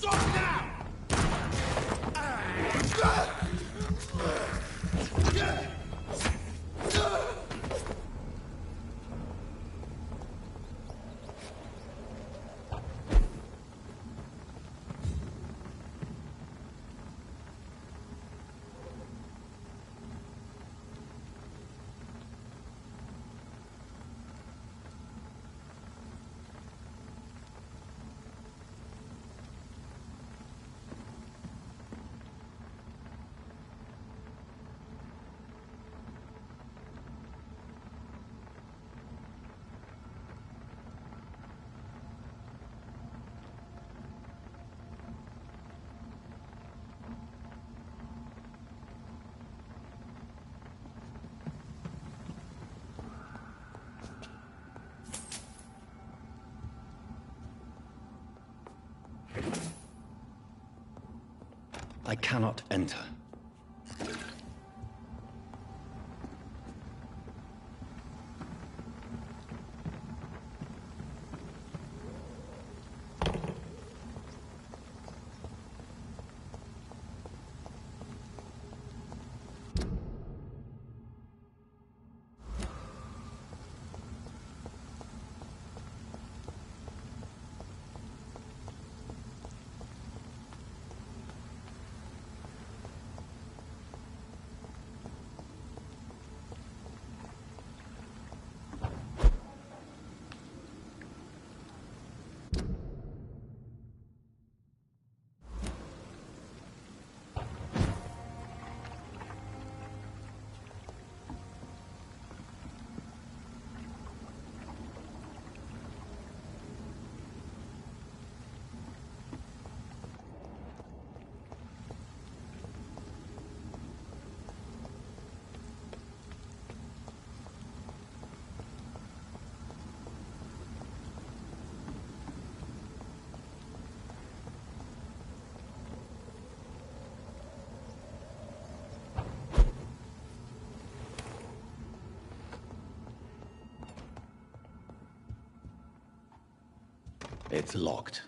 Stop now! I cannot enter. It's locked.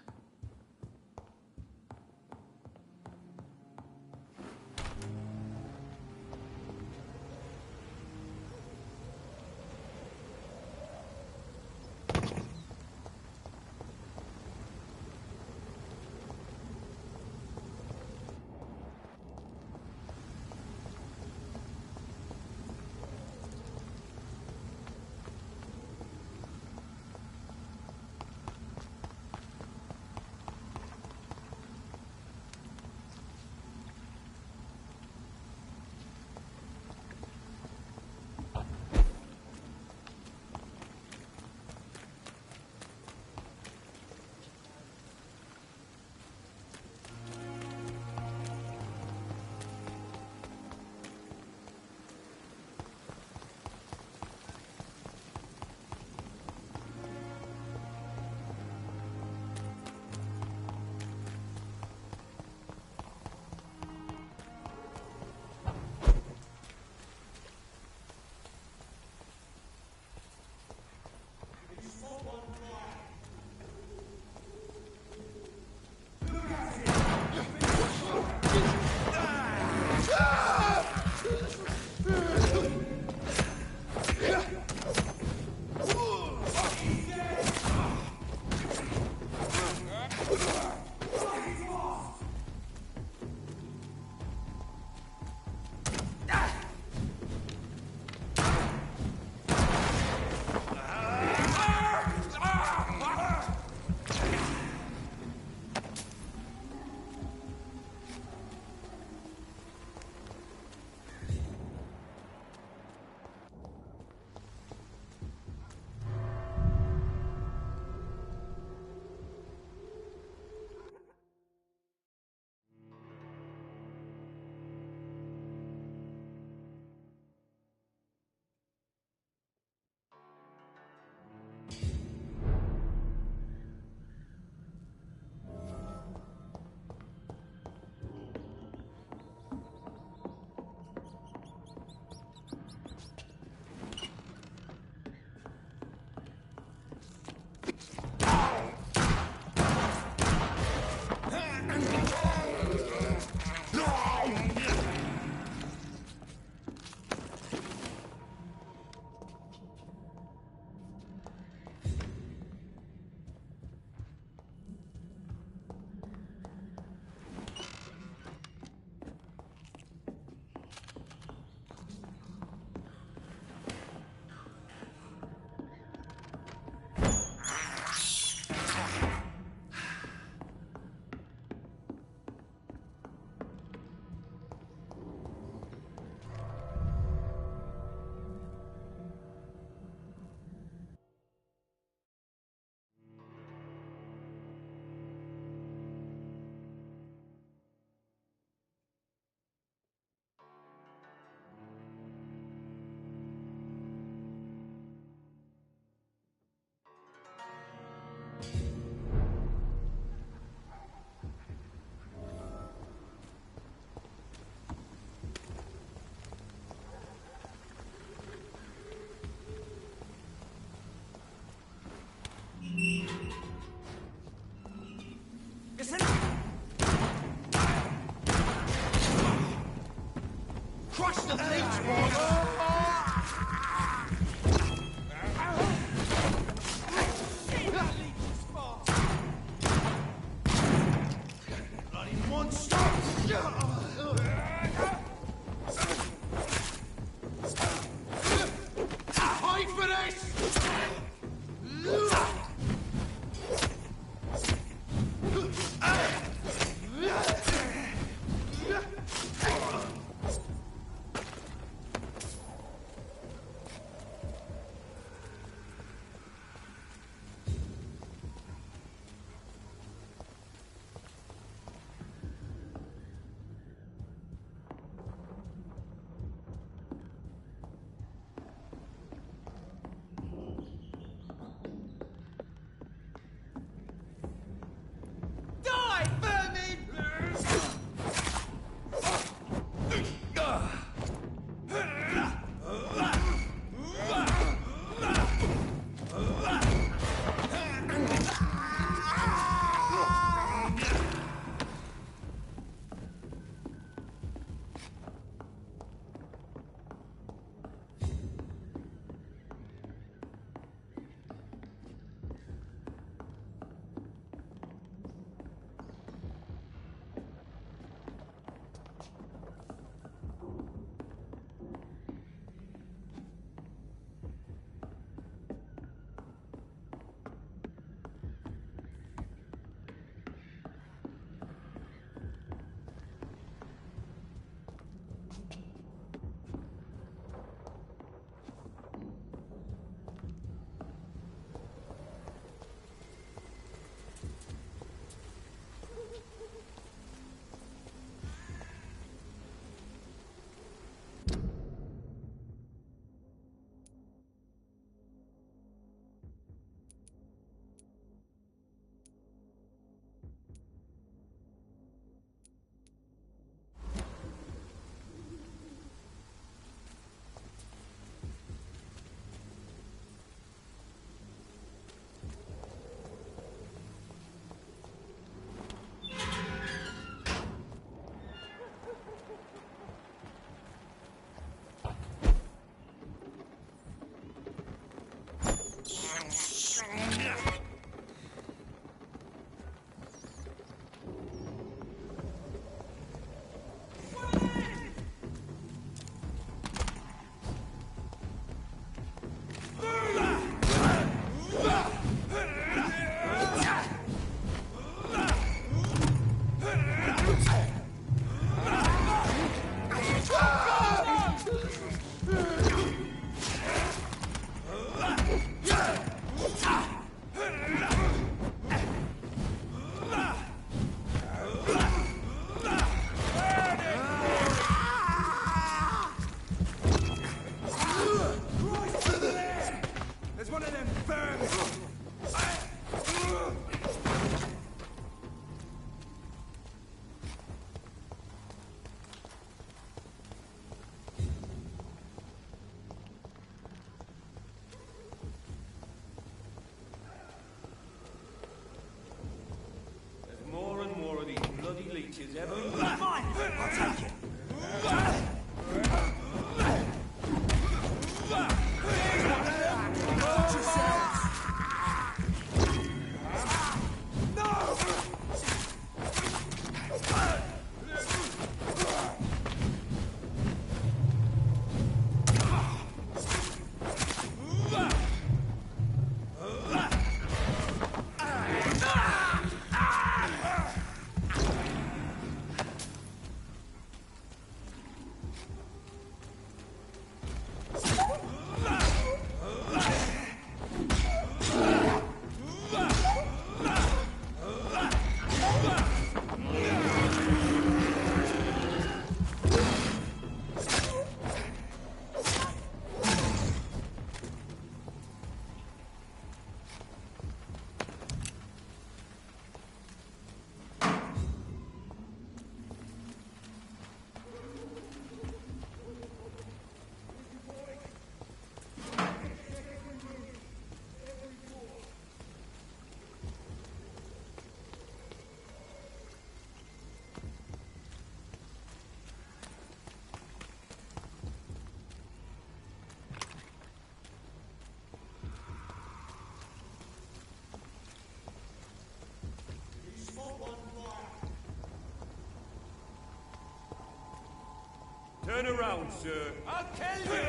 Turn around, sir. I'll kill you!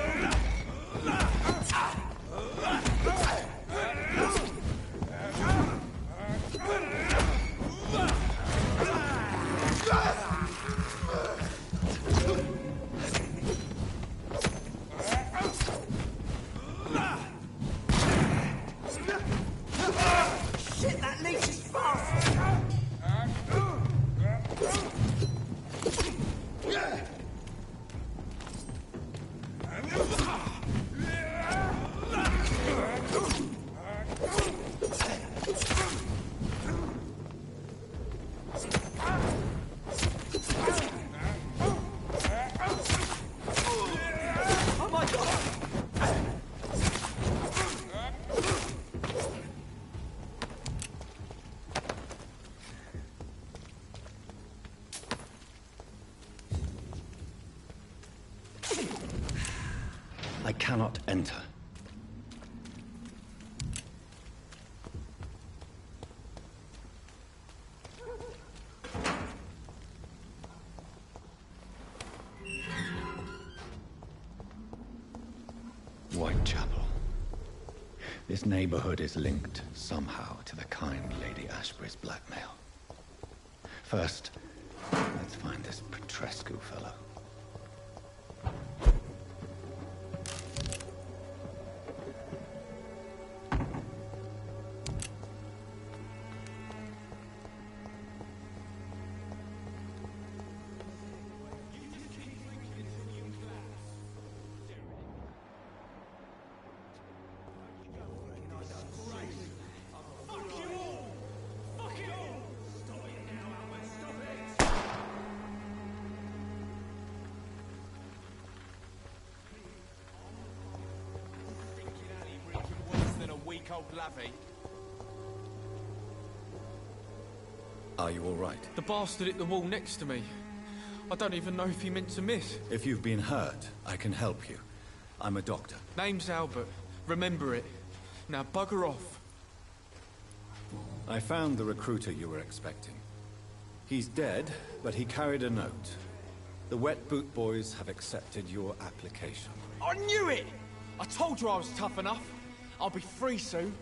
Shit, that leech is fast! I cannot enter. Whitechapel. This neighborhood is linked somehow to the kind Lady Ashbury's blackmail. First, let's find this Petrescu fellow. Are you all right? The bastard hit the wall next to me. I don't even know if he meant to miss. If you've been hurt, I can help you. I'm a doctor. Name's Albert. Remember it. Now bugger off. I found the recruiter you were expecting. He's dead, but he carried a note. The Wet Boot Boys have accepted your application. I knew it! I told you I was tough enough. I'll be free soon.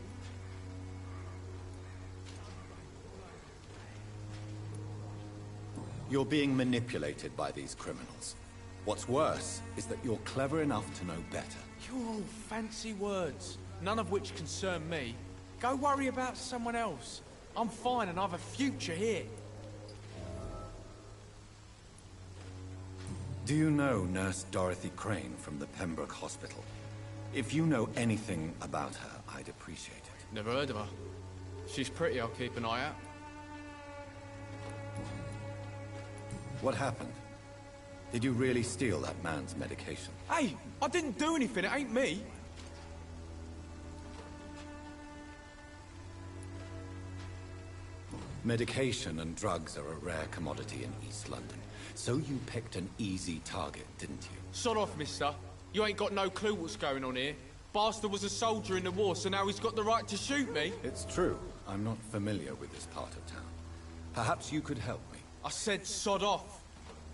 You're being manipulated by these criminals. What's worse is that you're clever enough to know better. You're all fancy words, none of which concern me. Go worry about someone else. I'm fine and I have a future here. Do you know Nurse Dorothy Crane from the Pembroke Hospital? If you know anything about her, I'd appreciate it. Never heard of her. She's pretty, I'll keep an eye out. What happened? Did you really steal that man's medication? Hey, I didn't do anything, it ain't me. Medication and drugs are a rare commodity in East London. So you picked an easy target, didn't you? Sod off, mister. You ain't got no clue what's going on here. Bastard was a soldier in the war, so now he's got the right to shoot me. It's true. I'm not familiar with this part of town. Perhaps you could help me. I said sod off.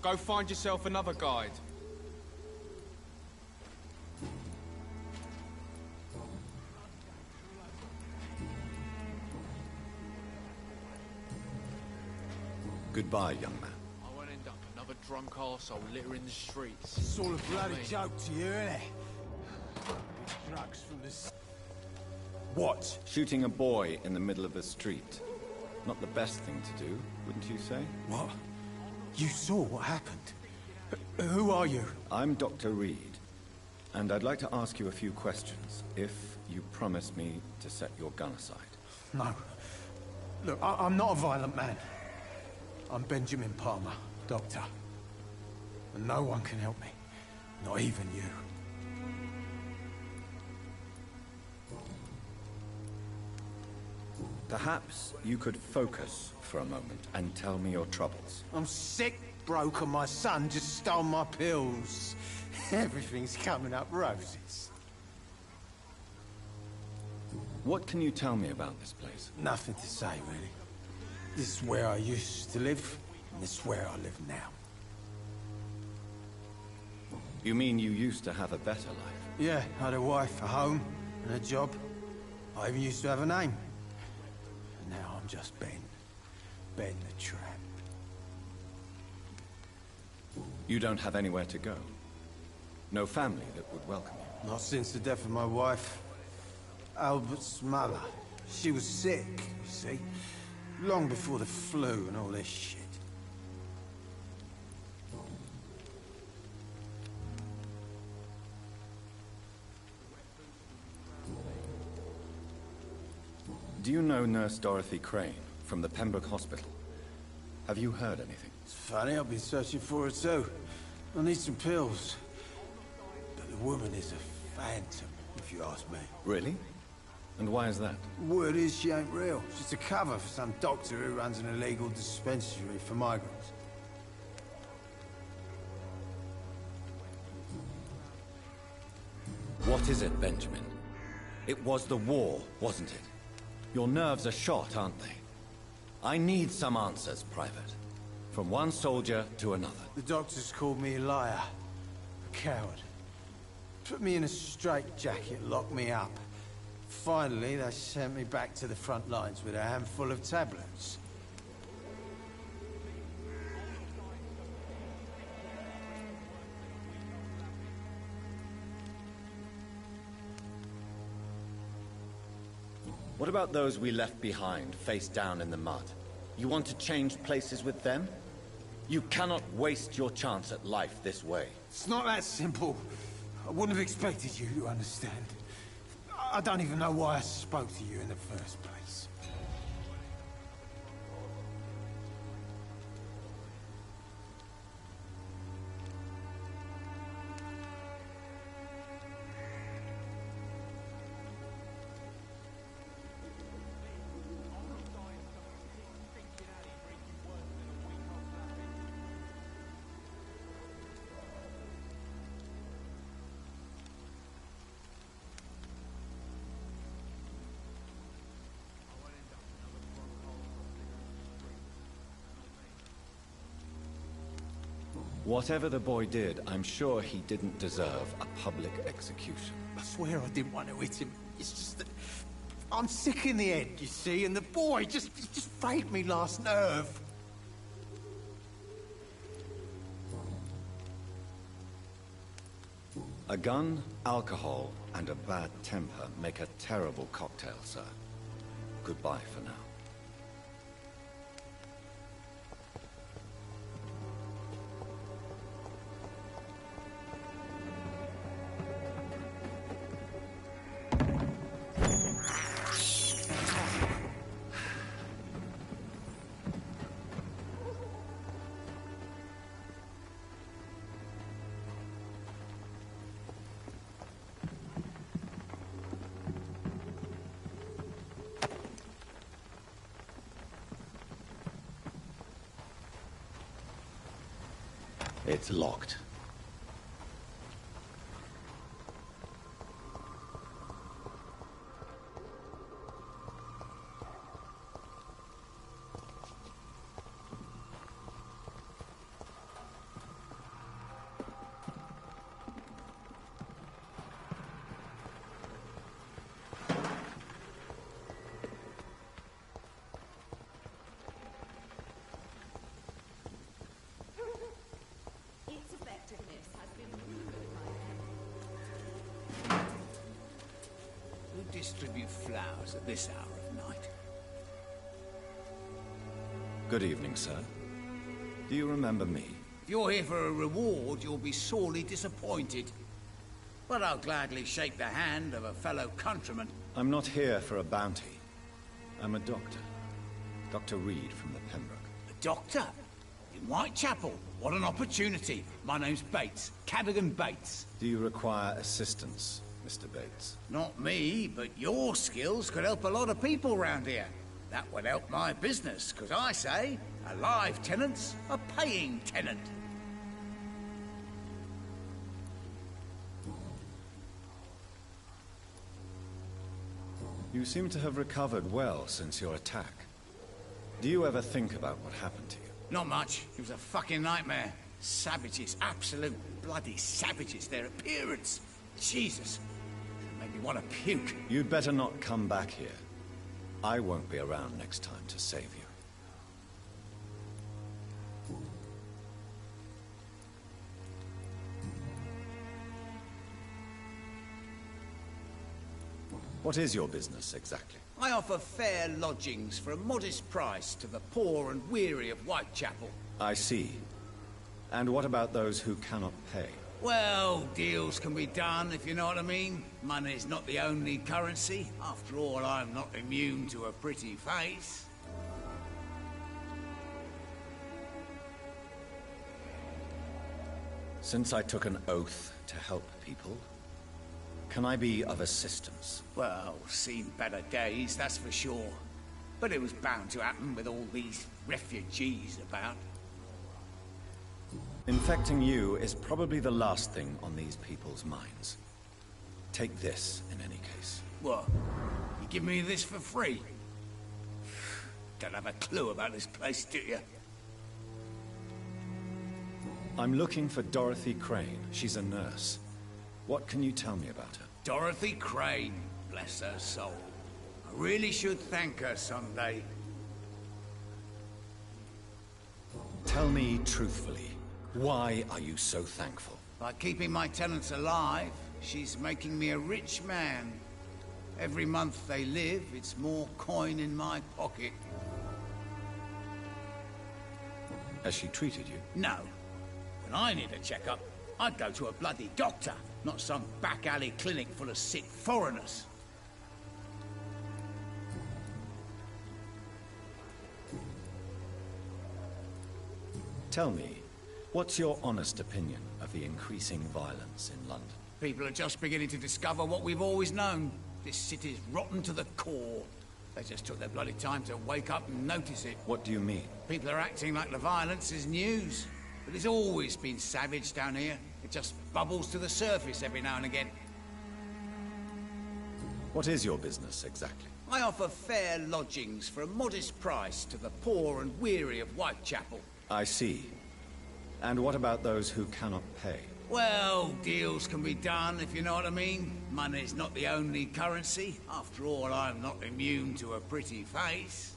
Go find yourself another guide. Goodbye, young man. I won't end up another drunk arsehole littering the streets. It's all a bloody joke to you, isn't it? Drugs from the... What? Shooting a boy in the middle of the street. Not the best thing to do, wouldn't you say? What? You saw what happened? Who are you? I'm Dr. Reed, and I'd like to ask you a few questions, if you promise me to set your gun aside. No. Look, I'm not a violent man. I'm Benjamin Palmer, doctor. And no one can help me. Not even you. Perhaps you could focus for a moment and tell me your troubles. I'm sick, broke, and my son just stole my pills. Everything's coming up roses. What can you tell me about this place? Nothing to say, really. This is where I used to live, and this is where I live now. You mean you used to have a better life? Yeah, I had a wife, a home, and a job. I even used to have a name. And now I'm just Ben. Ben the Tramp. You don't have anywhere to go? No family that would welcome you? Not since the death of my wife, Albert's mother. She was sick, you see. Long before the flu and all this shit. Do you know Nurse Dorothy Crane from the Pembroke Hospital? Have you heard anything? It's funny, I've been searching for her too. I need some pills. But the woman is a phantom, if you ask me. Really? And why is that? Word is she ain't real. She's a cover for some doctor who runs an illegal dispensary for migrants. What is it, Benjamin? It was the war, wasn't it? Your nerves are shot, aren't they? I need some answers, Private. From one soldier to another. The doctors called me a liar. A coward. Put me in a straitjacket, locked me up. Finally, they sent me back to the front lines with a handful of tablets. What about those we left behind, face down in the mud? You want to change places with them? You cannot waste your chance at life this way. It's not that simple. I wouldn't have expected you to understand. I don't even know why I spoke to you in the first place. Whatever the boy did, I'm sure he didn't deserve a public execution. I swear I didn't want to hit him. It's just that I'm sick in the head, you see, and the boy just frayed me last nerve. A gun, alcohol, and a bad temper make a terrible cocktail, sir. Goodbye for now. It's locked. Distribute flowers at this hour of night. Good evening, sir. Do you remember me? If you're here for a reward, you'll be sorely disappointed. But I'll gladly shake the hand of a fellow countryman. I'm not here for a bounty. I'm a doctor. Dr. Reed from the Pembroke. A doctor? In Whitechapel? What an opportunity. My name's Bates. Cadogan Bates. Do you require assistance, Mr. Bates? Not me, but your skills could help a lot of people round here. That would help my business, because I say, a live tenant's a paying tenant. You seem to have recovered well since your attack. Do you ever think about what happened to you? Not much. It was a fucking nightmare. Savages, absolute bloody savages. Their appearance. Jesus. Made me want to puke. You'd better not come back here. I won't be around next time to save you. What is your business, exactly? I offer fair lodgings for a modest price to the poor and weary of Whitechapel. I see. And what about those who cannot pay? Well, deals can be done, if you know what I mean. Money's not the only currency. After all, I'm not immune to a pretty face. Since I took an oath to help people, can I be of assistance? Well, seen better days, that's for sure. But it was bound to happen with all these refugees about. Infecting you is probably the last thing on these people's minds. Take this, in any case. What? You give me this for free? Don't have a clue about this place, do you? I'm looking for Dorothy Crane. She's a nurse. What can you tell me about her? Dorothy Crane, bless her soul. I really should thank her someday. Tell me truthfully, why are you so thankful? By keeping my tenants alive, she's making me a rich man. Every month they live, it's more coin in my pocket. Has she treated you? No. When I need a checkup, I'd go to a bloody doctor, not some back-alley clinic full of sick foreigners. Tell me, what's your honest opinion of the increasing violence in London? People are just beginning to discover what we've always known. This city's rotten to the core. They just took their bloody time to wake up and notice it. What do you mean? People are acting like the violence is news. But it's always been savage down here. It just bubbles to the surface every now and again. What is your business, exactly? I offer fair lodgings for a modest price to the poor and weary of Whitechapel. I see. And what about those who cannot pay? Well, deals can be done, if you know what I mean. Money's not the only currency. After all, I'm not immune to a pretty face.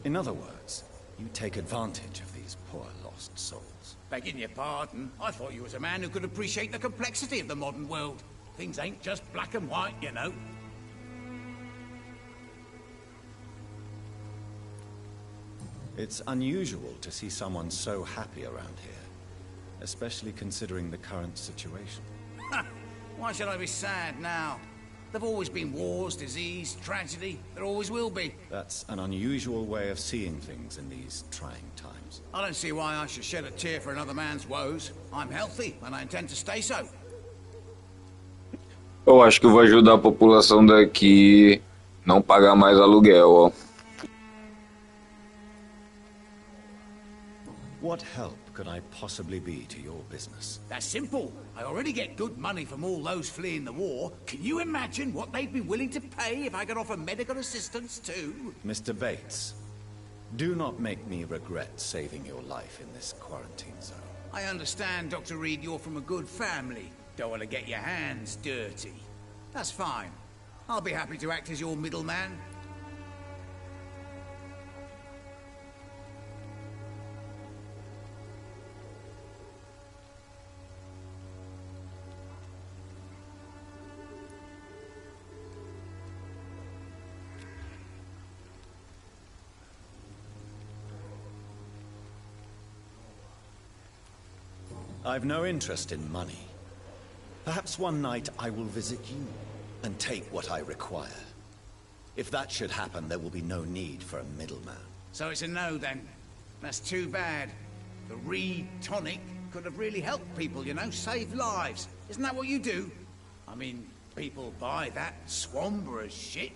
In other words, you take advantage of these poor lost souls. Begging your pardon, I thought you was a man who could appreciate the complexity of the modern world. Things ain't just black and white, you know. It's unusual to see someone so happy around here, especially considering the current situation. Why should I be sad now? There've always been wars, disease, tragedy. There always will be. That's an unusual way of seeing things in these trying times. I don't see why I should shed a tear for another man's woes. I'm healthy, and I intend to stay so. Eu acho que eu vou ajudar a população daqui não pagar mais aluguel, ó. What help could I possibly be to your business? That's simple. I already get good money from all those fleeing the war. Can you imagine what they'd be willing to pay if I could offer medical assistance too? Mr. Bates, do not make me regret saving your life in this quarantine zone. I understand, Dr. Reed, you're from a good family. Don't want to get your hands dirty. That's fine. I'll be happy to act as your middleman. I've no interest in money. Perhaps one night I will visit you and take what I require. If that should happen, there will be no need for a middleman. So it's a no then. That's too bad. The Reed tonic could have really helped people, you know, save lives. Isn't that what you do? I mean, people buy that Swamborous shit.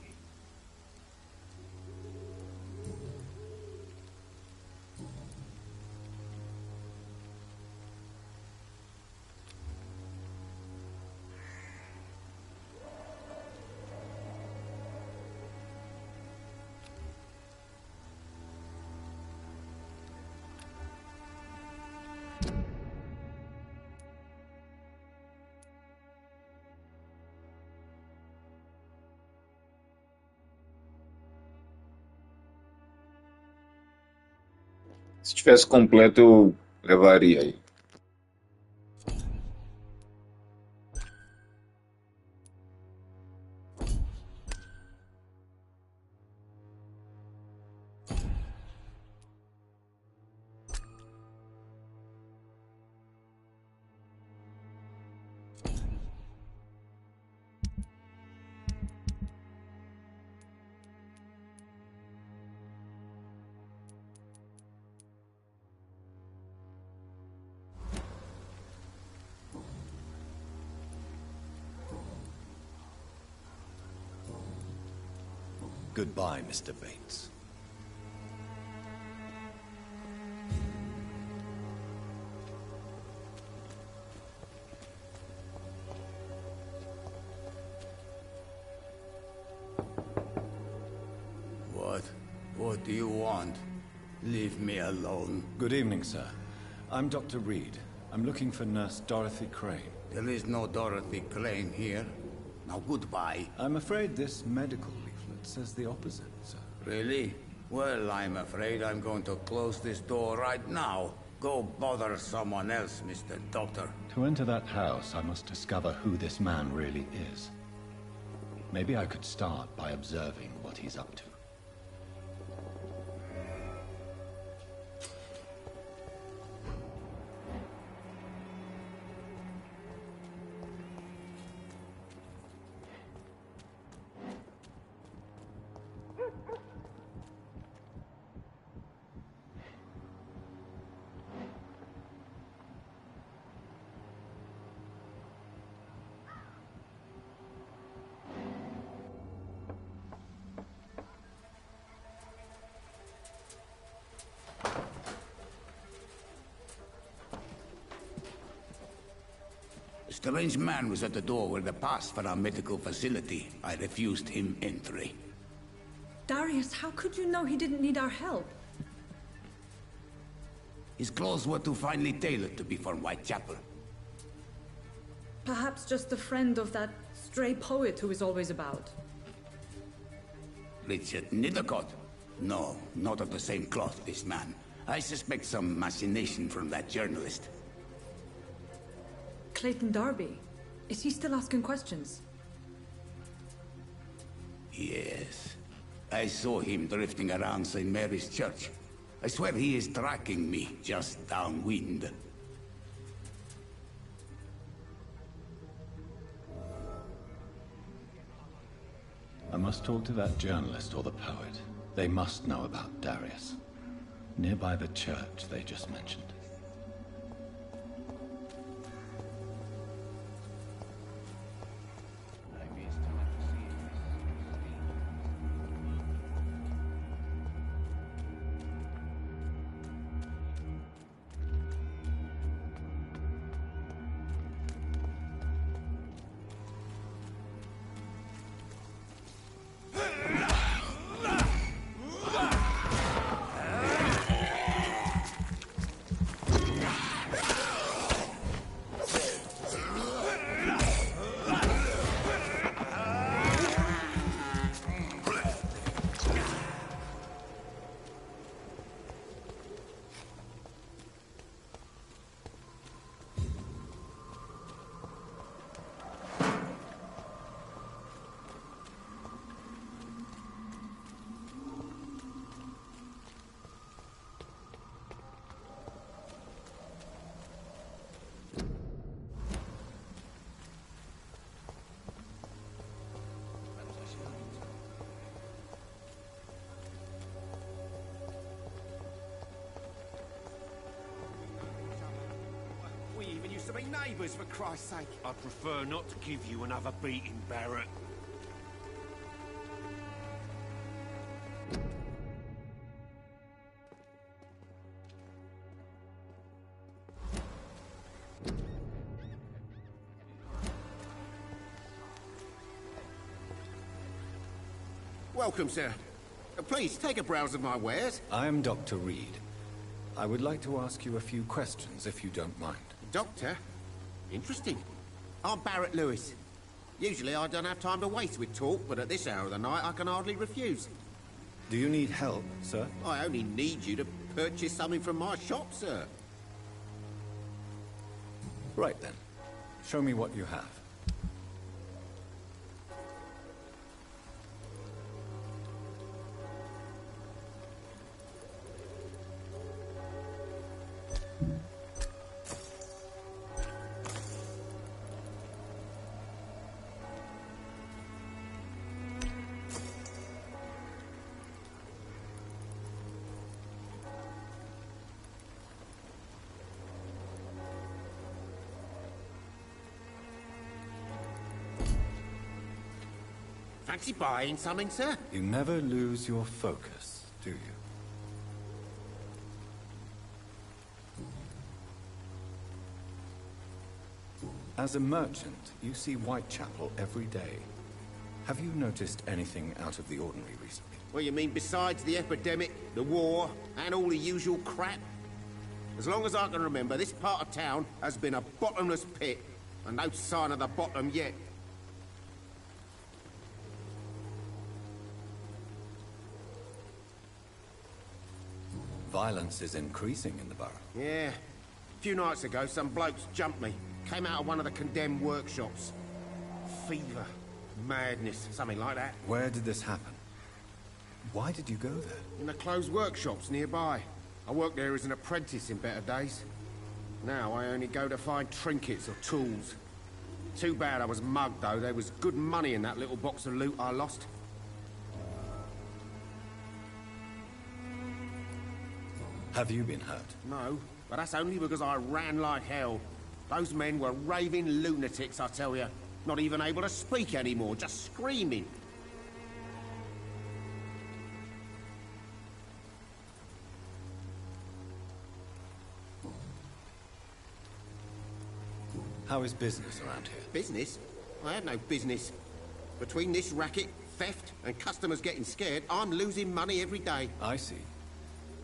Se tivesse completo, eu levaria aí. Goodbye, Mr. Bates. What do you want? Leave me alone. Good evening, sir. I'm Dr. Reed. I'm looking for Nurse Dorothy Crane. There is no Dorothy Crane here. Now goodbye. I'm afraid this medical leaflet says the opposite, sir. Really? Well, I'm afraid I'm going to close this door right now. Go bother someone else, Mr. Doctor. To enter that house, I must discover who this man really is. Maybe I could start by observing what he's up to. A strange man was at the door with a pass for our medical facility. I refused him entry. Darius, how could you know he didn't need our help? His clothes were too finely tailored to be from Whitechapel. Perhaps just a friend of that stray poet who is always about. Richard Nithercott? No, not of the same cloth, this man. I suspect some machination from that journalist. Clayton Darby. Is he still asking questions? Yes. I saw him drifting around St. Mary's Church. I swear he is tracking me just downwind. I must talk to that journalist or the poet. They must know about Darius. Nearby the church they just mentioned. To be neighbours, for Christ's sake. I prefer not to give you another beating, Barrett. Welcome, sir. Please, take a browse of my wares. I am Dr. Reed. I would like to ask you a few questions, if you don't mind. Doctor? Interesting. I'm Barrett Lewis. Usually I don't have time to waste with talk, but at this hour of the night I can hardly refuse. Do you need help, sir? I only need you to purchase something from my shop, sir. Right then. Show me what you have. Fancy buying something, sir? You never lose your focus, do you? As a merchant, you see Whitechapel every day. Have you noticed anything out of the ordinary recently? Well, you mean besides the epidemic, the war, and all the usual crap? As long as I can remember, this part of town has been a bottomless pit, and no sign of the bottom yet. Violence is increasing in the borough. Yeah. A few nights ago, some blokes jumped me. Came out of one of the condemned workshops. Fever, madness, something like that. Where did this happen? Why did you go there? In the closed workshops nearby. I worked there as an apprentice in better days. Now I only go to find trinkets or tools. Too bad I was mugged, though. There was good money in that little box of loot I lost. Have you been hurt? No, but that's only because I ran like hell. Those men were raving lunatics, I tell you. Not even able to speak anymore, just screaming. How is business around here? Business? I have no business. Between this racket, theft and customers getting scared, I'm losing money every day. I see.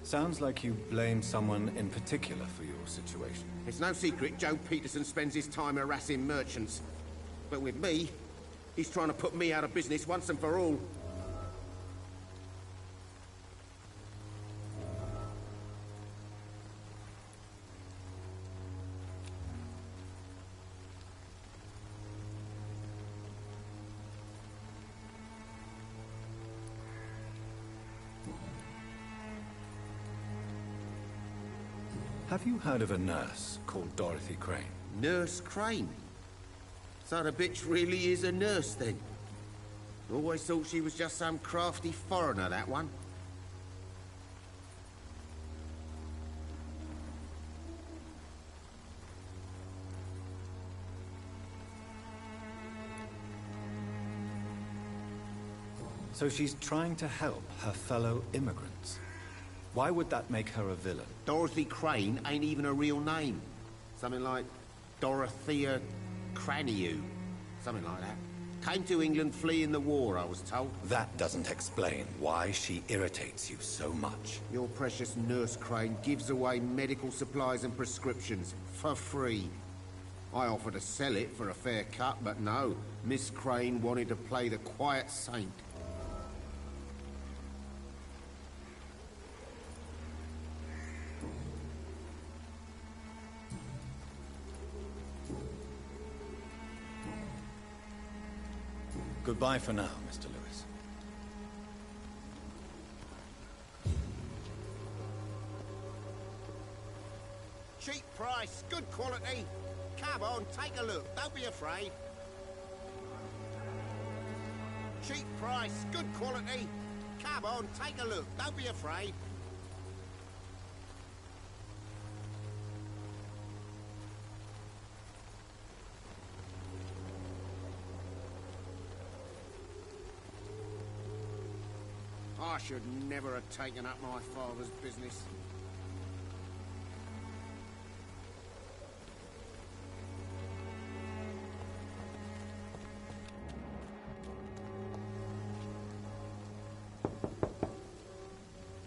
Sounds like you blame someone in particular for your situation. It's no secret Joe Peterson spends his time harassing merchants. But with me, he's trying to put me out of business once and for all. Have you heard of a nurse called Dorothy Crane? Nurse Crane? So the bitch really is a nurse, then? Always thought she was just some crafty foreigner, that one. So she's trying to help her fellow immigrants. Why would that make her a villain? Dorothy Crane ain't even a real name. Something like Dorothea Craniu. Something like that. Came to England fleeing the war, I was told. That doesn't explain why she irritates you so much. Your precious Nurse Crane gives away medical supplies and prescriptions for free. I offered to sell it for a fair cut, but no. Miss Crane wanted to play the quiet saint. Goodbye for now, Mr. Lewis. Cheap price, good quality. Come on, take a look. Don't be afraid. Cheap price, good quality. Come on, take a look. Don't be afraid. I should never have taken up my father's business.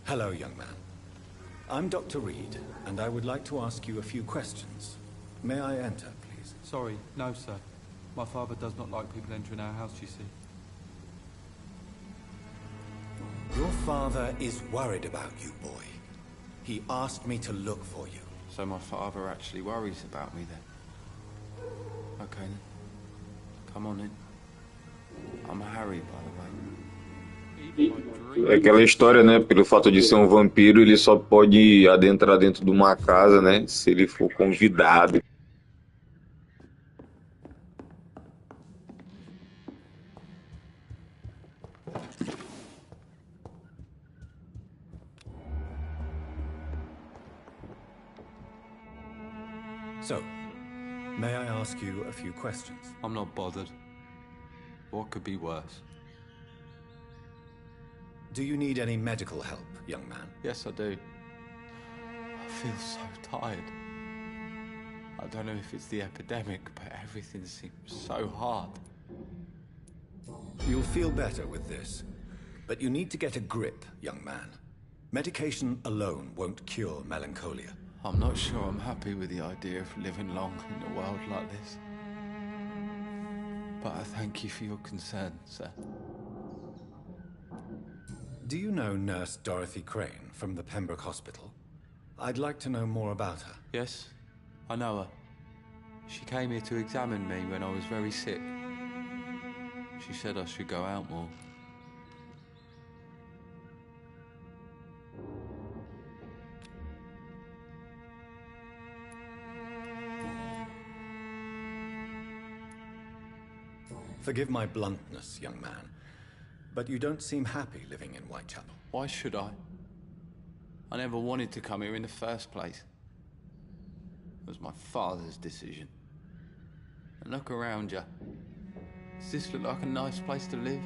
Hello, young man. I'm Dr. Reed, and I would like to ask you a few questions. May I enter, please? Sorry, no, sir. My father does not like people entering our house, you see. Your father is worried about you, boy. He asked me to look for you. So my father actually worries about me then? Okay then. Come on in. I'm Harry, by the way. É aquela história, né? Pelo fato de ser um vampiro, ele só pode adentrar dentro de uma casa, né? Se ele for convidado. So, may I ask you a few questions? I'm not bothered. What could be worse? Do you need any medical help, young man? Yes, I do. I feel so tired. I don't know if it's the epidemic, but everything seems so hard. You'll feel better with this. But you need to get a grip, young man. Medication alone won't cure melancholia. I'm not sure I'm happy with the idea of living long in a world like this. But I thank you for your concern, sir. Do you know Nurse Dorothy Crane from the Pembroke Hospital? I'd like to know more about her. Yes, I know her. She came here to examine me when I was very sick. She said I should go out more. Forgive my bluntness, young man, but you don't seem happy living in Whitechapel. Why should I? I never wanted to come here in the first place. It was my father's decision. And look around you. Does this look like a nice place to live?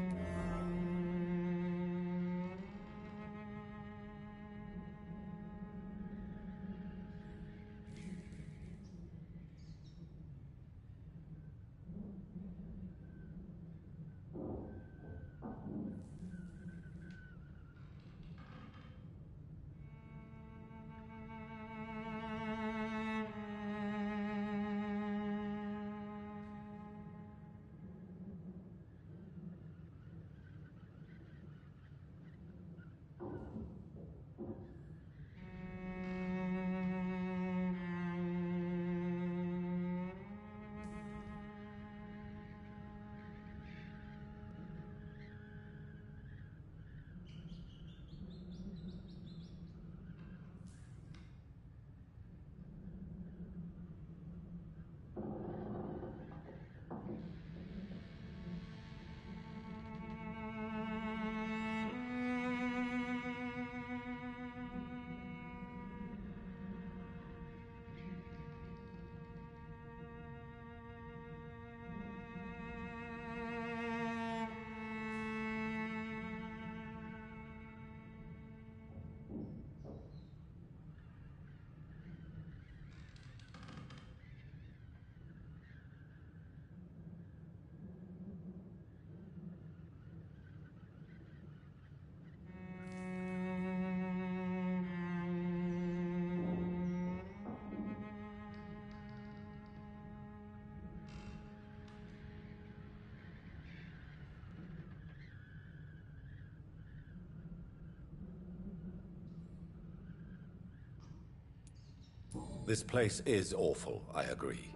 This place is awful, I agree.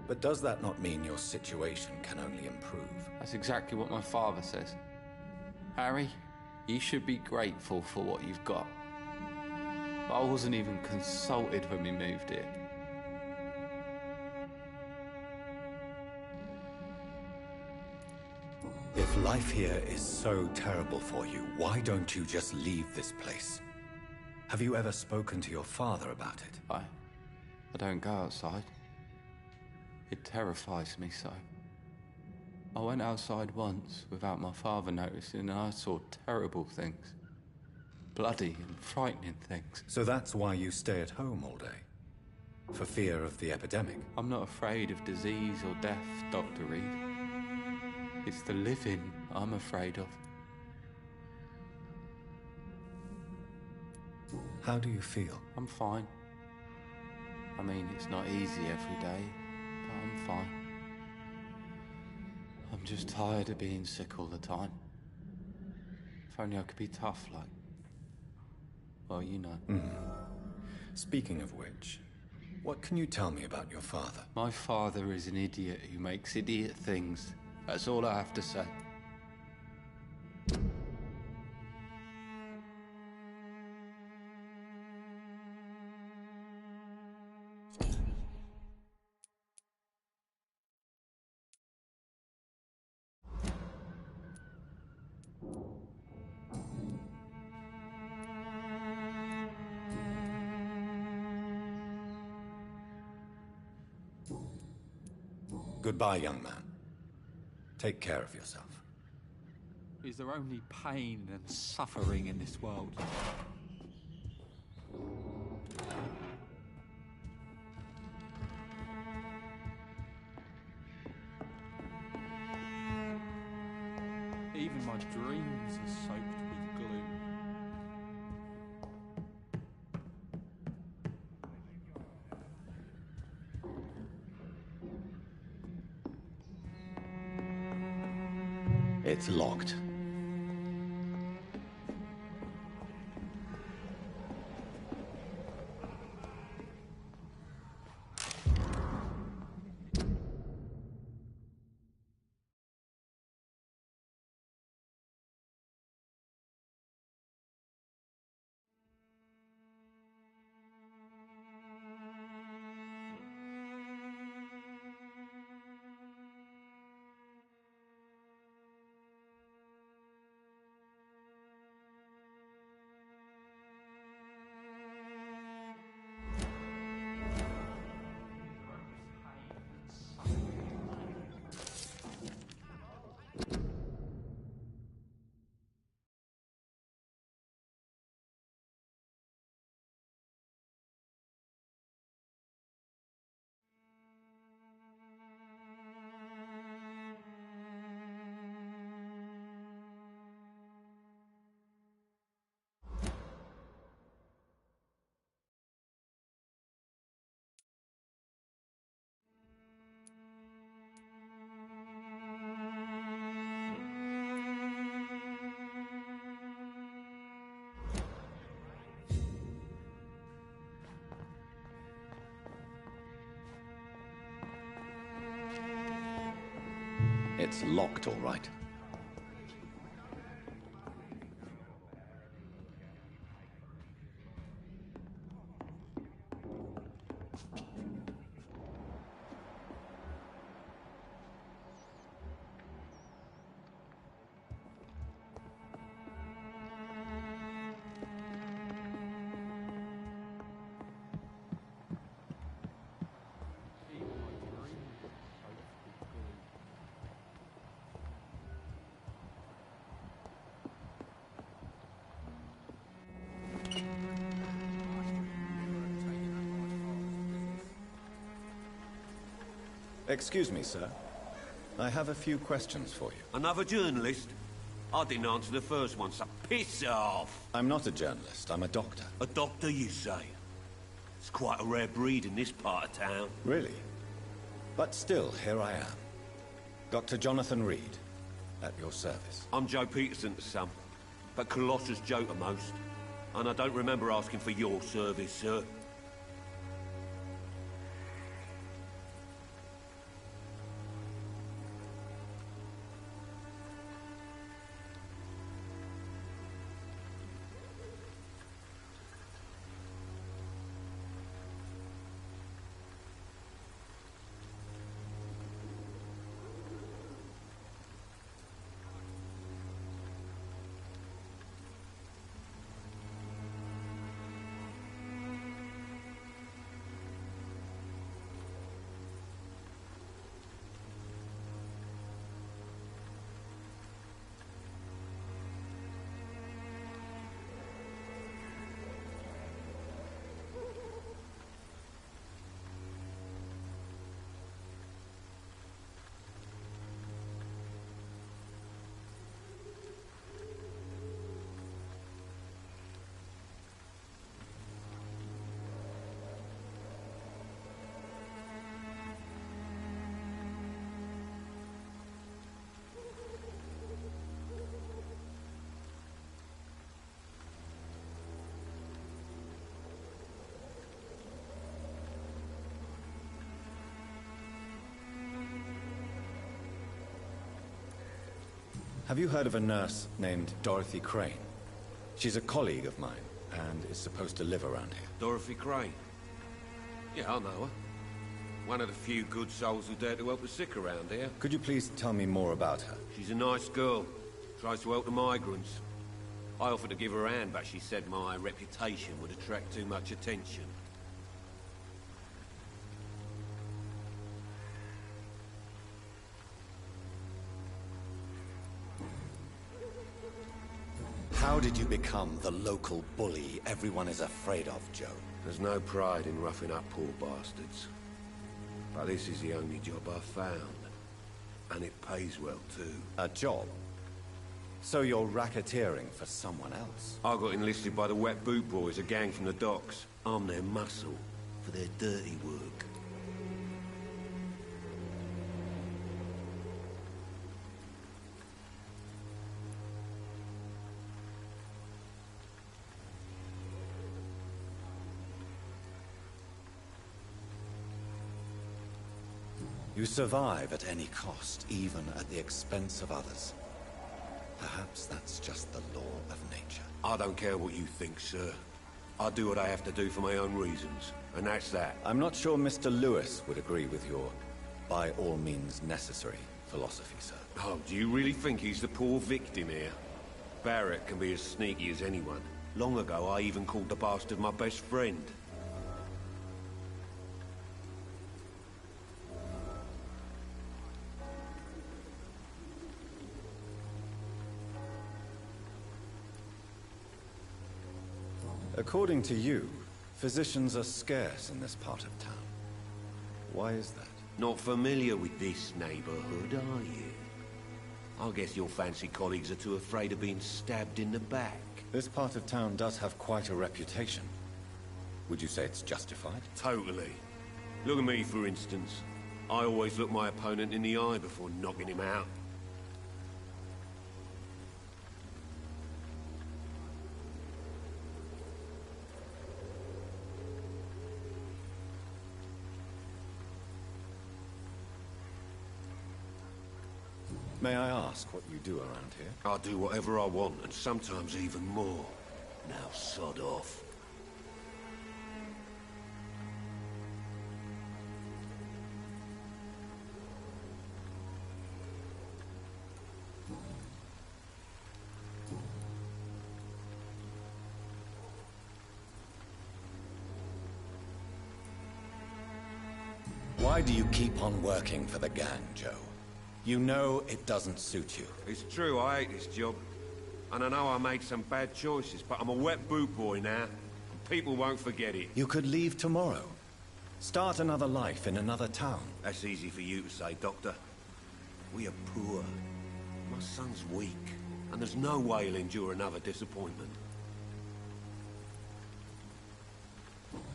But does that not mean your situation can only improve? That's exactly what my father says. Harry, you should be grateful for what you've got. I wasn't even consulted when we moved here. If life here is so terrible for you, why don't you just leave this place? Have you ever spoken to your father about it? I don't go outside. It terrifies me so. I went outside once without my father noticing and I saw terrible things. Bloody and frightening things. So that's why you stay at home all day? For fear of the epidemic? I'm not afraid of disease or death, Dr. Reed. It's the living I'm afraid of. How do you feel? I'm fine. I mean, it's not easy every day, but I'm fine. I'm just tired of being sick all the time. If only I could be tough like... well, you know. Speaking of which, what can you tell me about your father? My father is an idiot who makes idiot things. That's all I have to say. Goodbye, young man. Take care of yourself. Is there only pain and suffering in this world? Even my dreams are soaked with gloom. It's locked. It's locked, all right. Excuse me, sir. I have a few questions for you. Another journalist? I didn't answer the first one, so piss off! I'm not a journalist, I'm a doctor. A doctor, you say? It's quite a rare breed in this part of town. Really? But still, here I am. Dr. Jonathan Reed, at your service. I'm Joe Peterson to some, but Colossus Joe to most. And I don't remember asking for your service, sir. Have you heard of a nurse named Dorothy Crane? She's a colleague of mine, and is supposed to live around here. Dorothy Crane? Yeah, I know her. One of the few good souls who dare to help the sick around here. Could you please tell me more about her? She's a nice girl. Tries to help the migrants. I offered to give her a hand, but she said my reputation would attract too much attention. How did you become the local bully everyone is afraid of, Joe? There's no pride in roughing up poor bastards. But this is the only job I've found. And it pays well, too. A job? So you're racketeering for someone else? I got enlisted by the Wet Boot Boys, a gang from the docks. I'm their muscle for their dirty work. You survive at any cost, even at the expense of others. Perhaps that's just the law of nature. I don't care what you think, sir. I do what I have to do for my own reasons, and that's that. I'm not sure Mr. Lewis would agree with your by all means necessary philosophy, sir. Oh, do you really think he's the poor victim here? Barrett can be as sneaky as anyone. Long ago, I even called the bastard my best friend. According to you, physicians are scarce in this part of town. Why is that? Not familiar with this neighborhood, are you? I guess your fancy colleagues are too afraid of being stabbed in the back. This part of town does have quite a reputation. Would you say it's justified? Totally. Look at me, for instance. I always look my opponent in the eye before knocking him out. May I ask what you do around here? I do whatever I want, and sometimes even more. Now sod off. Why do you keep on working for the gang, Joe? You know it doesn't suit you. It's true, I hate this job. And I know I made some bad choices, but I'm a wet boot boy now. And people won't forget it. You could leave tomorrow. Start another life in another town. That's easy for you to say, Doctor. We are poor. My son's weak. And there's no way he'll endure another disappointment.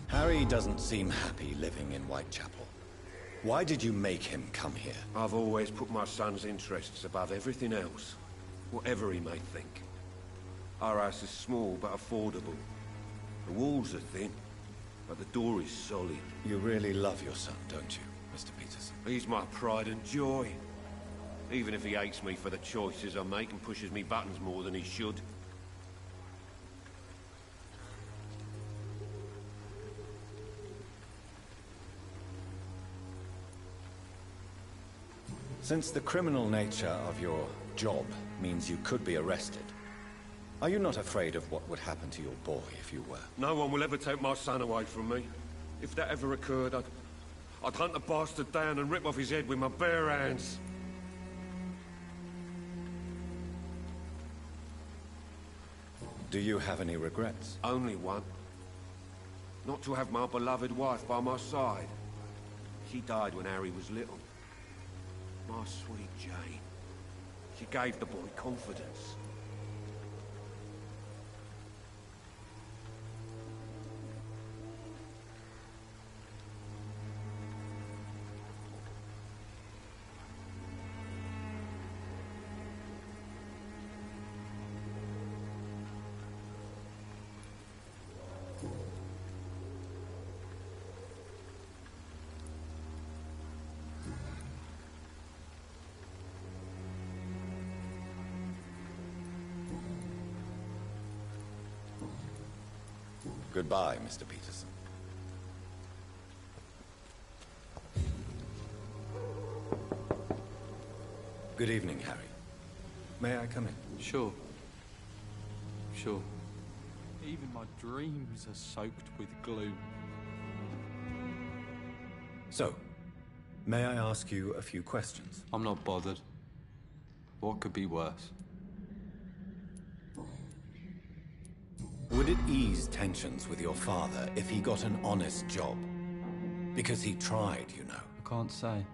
Harry doesn't seem happy living in Whitechapel. Why did you make him come here? I've always put my son's interests above everything else. Whatever he may think. Our house is small but affordable. The walls are thin, but the door is solid. You really love your son, don't you, Mr. Peterson? He's my pride and joy. Even if he hates me for the choices I make and pushes me buttons more than he should. Since the criminal nature of your job means you could be arrested, are you not afraid of what would happen to your boy if you were? No one will ever take my son away from me. If that ever occurred, I'd hunt the bastard down and rip off his head with my bare hands. Do you have any regrets? Only one. Not to have my beloved wife by my side. She died when Harry was little. My sweet Jane. She gave the boy confidence. Goodbye, Mr. Peterson. Good evening, Harry. May I come in? Sure. Sure. Even my dreams are soaked with gloom. So, may I ask you a few questions? I'm not bothered. What could be worse? Would it ease tensions with your father if he got an honest job? Because he tried, you know. I can't say.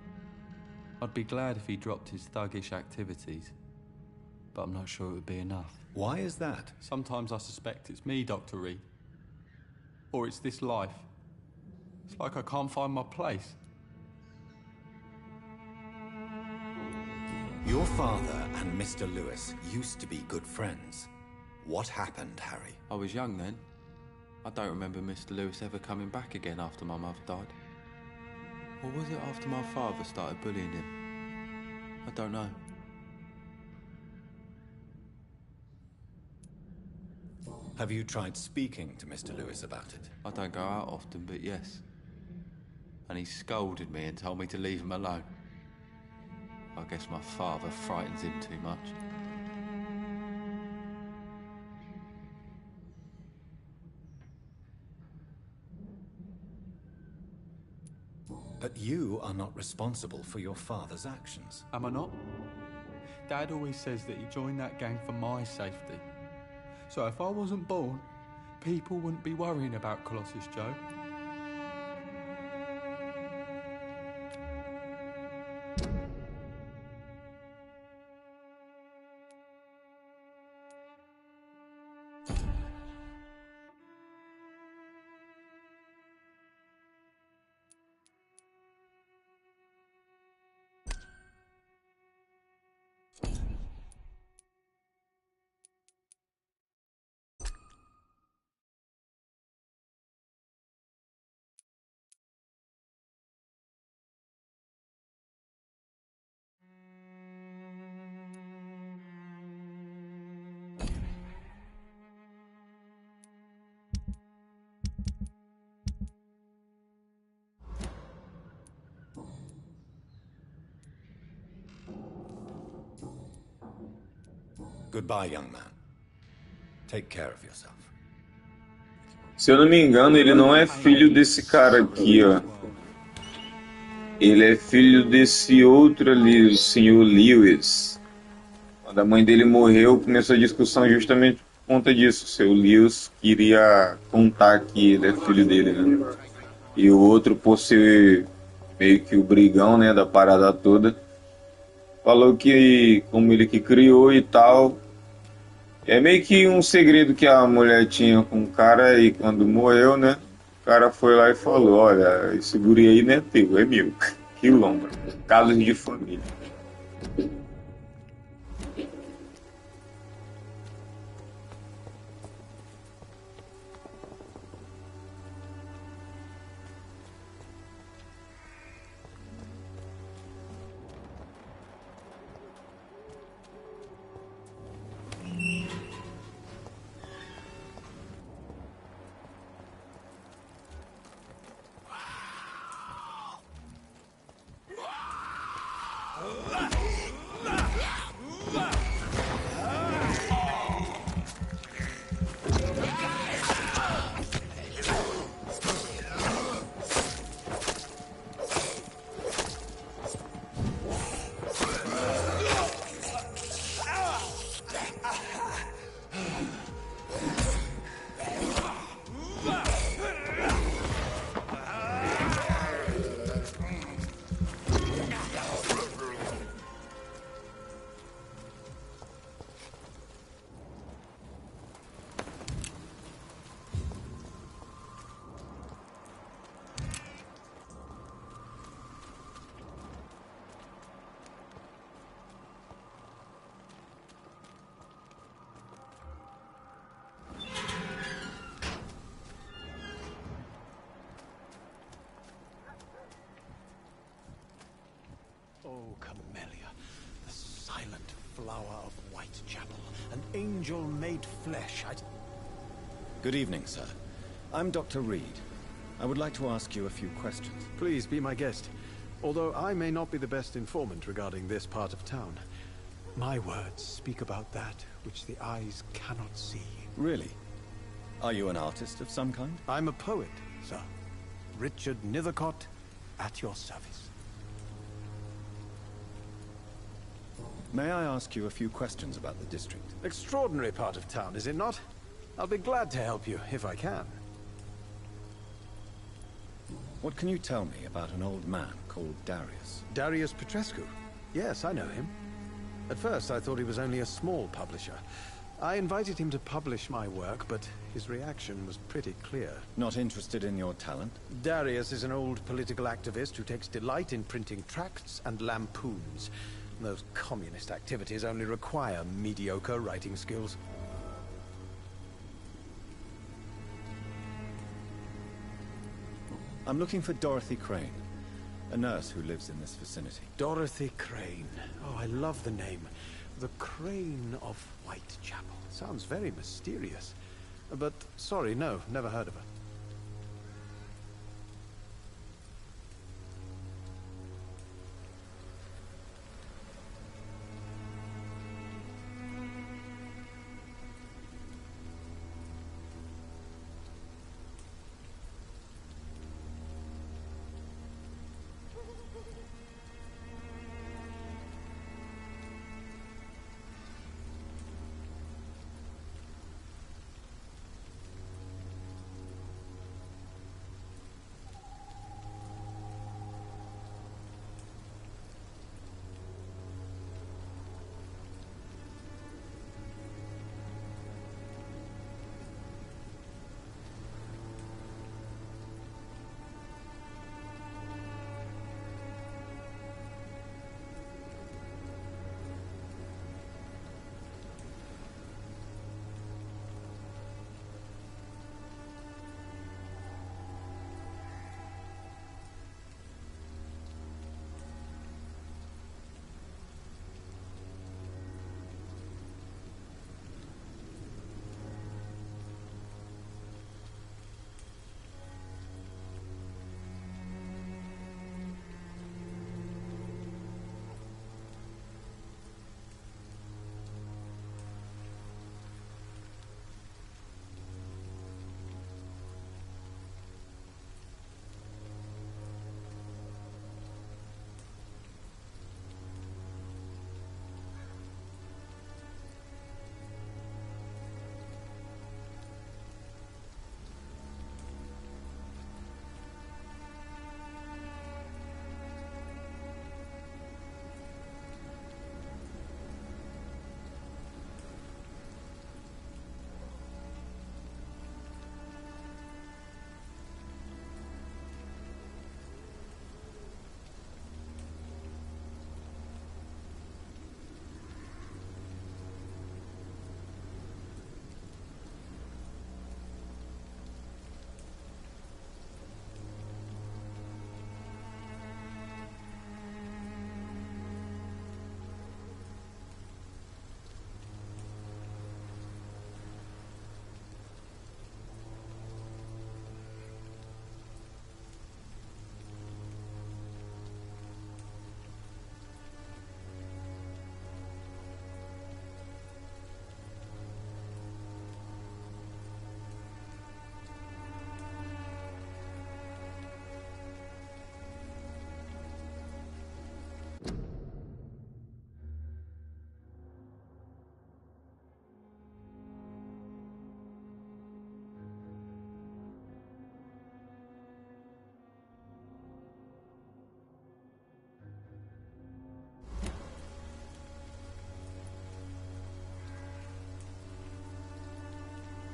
I'd be glad if he dropped his thuggish activities. But I'm not sure it would be enough. Why is that? Sometimes I suspect it's me, Dr. Reed. Or it's this life. It's like I can't find my place. Your father and Mr. Lewis used to be good friends. What happened, Harry? I was young then. I don't remember Mr. Lewis ever coming back again after my mother died. Or was it after my father started bullying him? I don't know. Have you tried speaking to Mr. Lewis about it? I don't go out often, but yes. And he scolded me and told me to leave him alone. I guess my father frightens him too much. But you are not responsible for your father's actions. Am I not? Dad always says that he joined that gang for my safety. So if I wasn't born, people wouldn't be worrying about Colossus Joe. Goodbye, young man. Take care of yourself. Se eu não me engano, ele não é filho desse cara aqui, ó. Ele é filho desse outro ali, o Sr. Lewis. Quando a mãe dele morreu, começou a discussão justamente por conta disso. O Sr. Lewis queria contar que ele é filho dele, né? E o outro, por ser meio que o brigão, né, da parada toda, falou que como ele que criou e tal. É meio que um segredo que a mulher tinha com o cara e quando morreu, né? O cara foi lá e falou, olha, esse guri aí não é teu, é meu. Que lombra. Casos de família. Oh, Camellia, the silent flower of Whitechapel, an angel made flesh. Good evening, sir. I'm Dr. Reed. I would like to ask you a few questions. Please be my guest. Although I may not be the best informant regarding this part of town, my words speak about that which the eyes cannot see. Really? Are you an artist of some kind? I'm a poet, sir. Richard Nethercott, at your service. May I ask you a few questions about the district? Extraordinary part of town, is it not? I'll be glad to help you, if I can. What can you tell me about an old man called Darius? Darius Petrescu? Yes, I know him. At first, I thought he was only a small publisher. I invited him to publish my work, but his reaction was pretty clear. Not interested in your talent? Darius is an old political activist who takes delight in printing tracts and lampoons. Those communist activities only require mediocre writing skills. I'm looking for Dorothy Crane, a nurse who lives in this vicinity. Dorothy Crane. Oh, I love the name. The Crane of Whitechapel. Sounds very mysterious. But, sorry, no, never heard of her.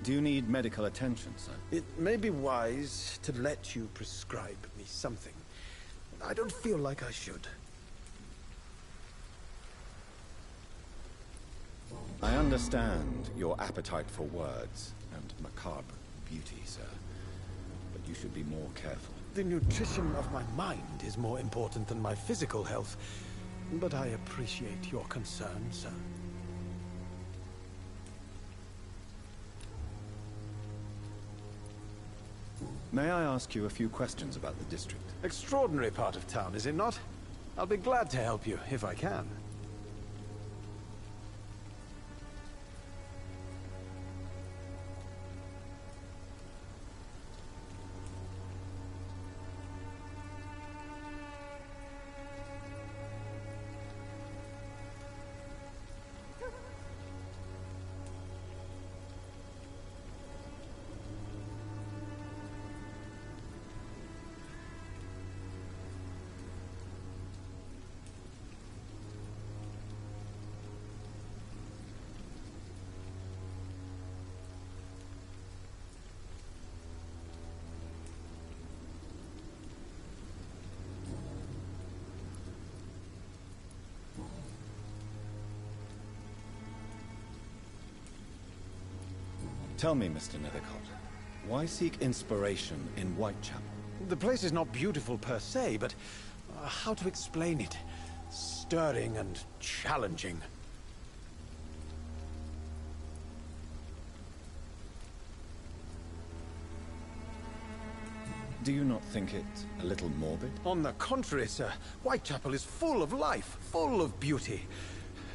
Do you need medical attention, sir? It may be wise to let you prescribe me something. I don't feel like I should. I understand your appetite for words and macabre beauty, sir. But you should be more careful. The nutrition of my mind is more important than my physical health. But I appreciate your concern, sir. May I ask you a few questions about the district? Extraordinary part of town, is it not? I'll be glad to help you, if I can. Tell me, Mr. Nethercott, why seek inspiration in Whitechapel? The place is not beautiful per se, but how to explain it? Stirring and challenging. Do you not think it a little morbid? On the contrary, sir. Whitechapel is full of life, full of beauty.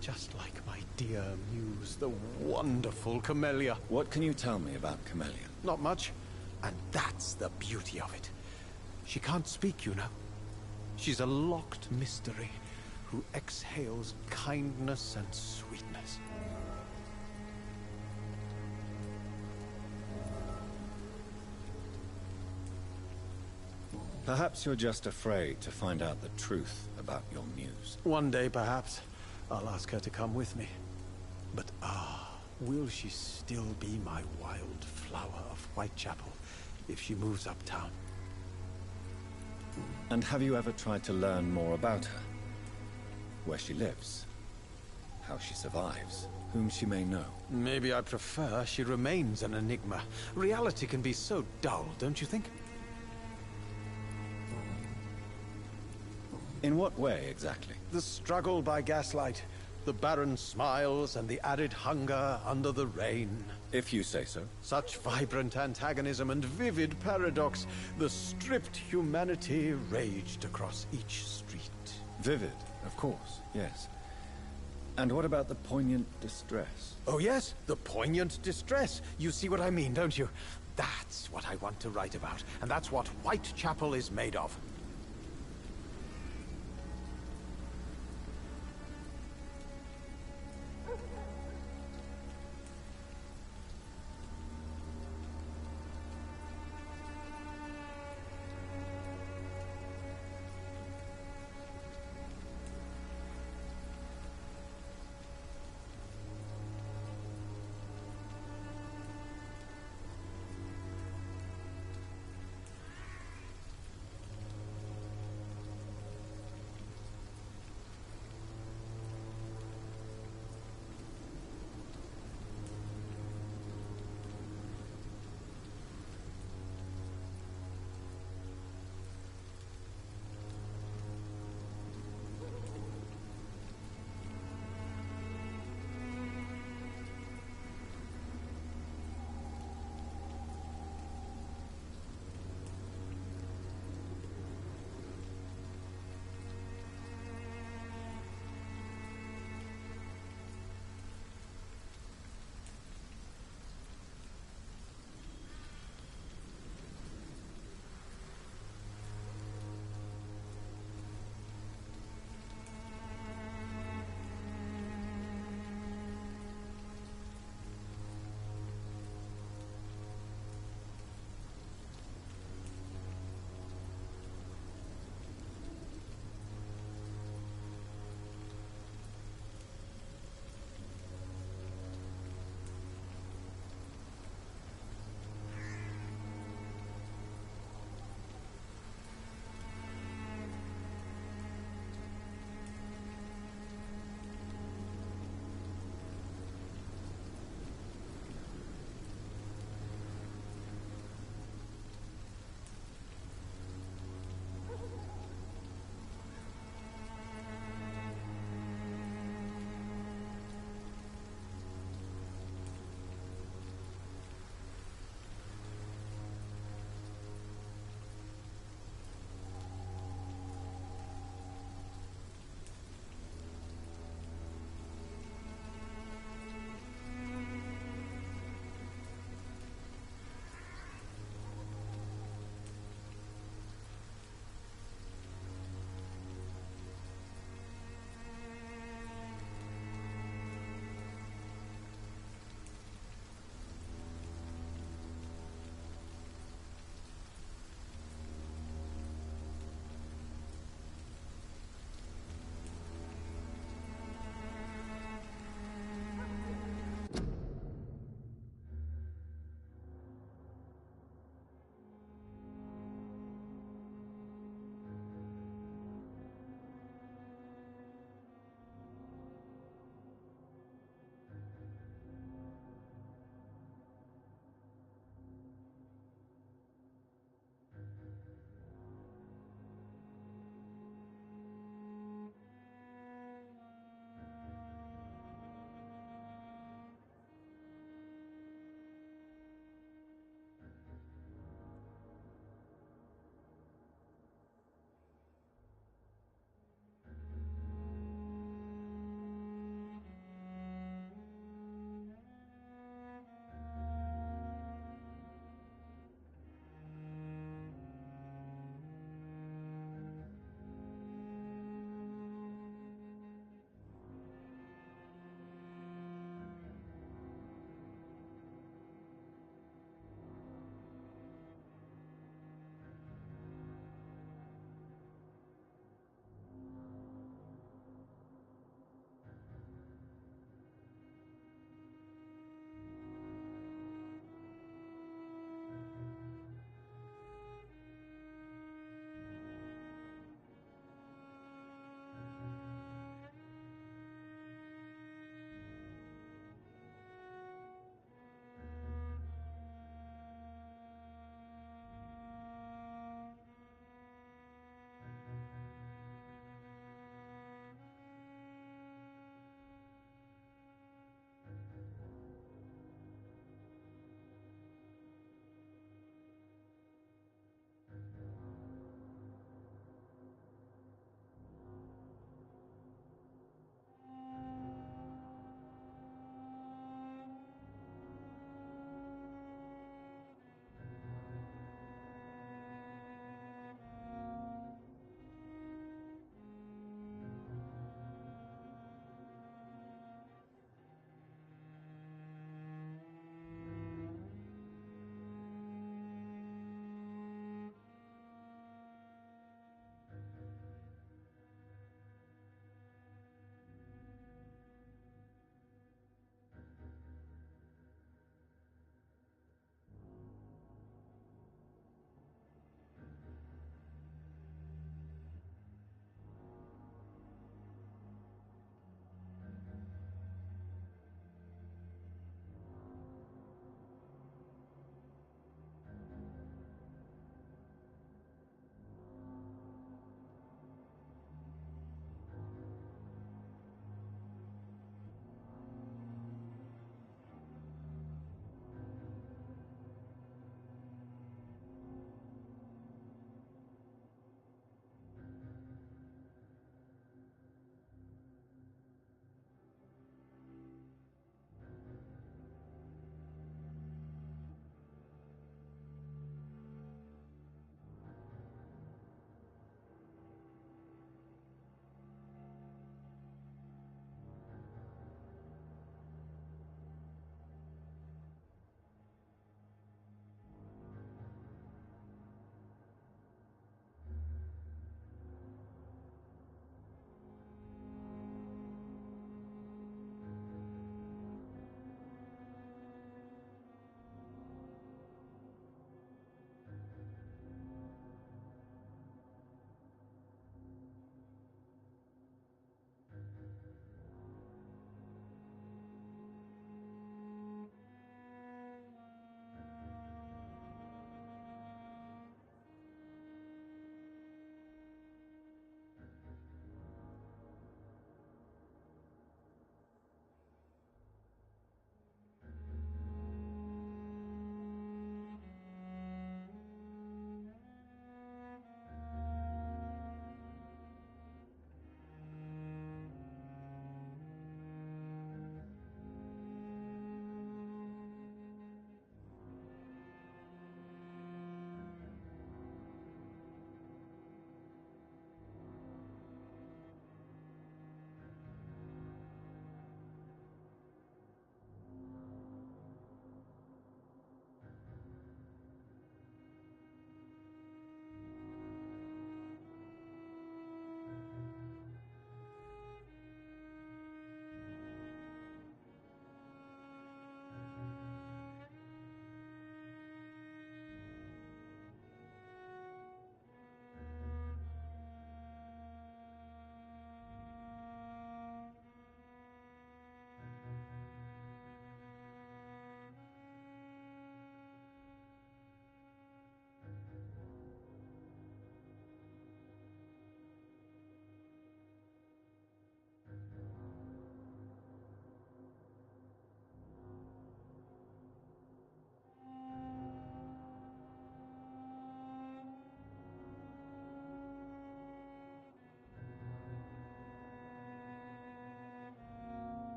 Just like my dear muse, the wonderful Camellia. What can you tell me about Camellia? Not much. And that's the beauty of it. She can't speak, you know. She's a locked mystery who exhales kindness and sweetness. Perhaps you're just afraid to find out the truth about your muse. One day, perhaps, I'll ask her to come with me. But will she still be my wild flower of Whitechapel if she moves uptown? And have you ever tried to learn more about her? Where she lives? How she survives? Whom she may know? Maybe I prefer she remains an enigma. Reality can be so dull, don't you think? In what way, exactly? The struggle by gaslight, the barren smiles, and the added hunger under the rain. If you say so. Such vibrant antagonism and vivid paradox. The stripped humanity raged across each street. Vivid, of course, yes. And what about the poignant distress? Oh yes, the poignant distress. You see what I mean, don't you? That's what I want to write about, and that's what Whitechapel is made of.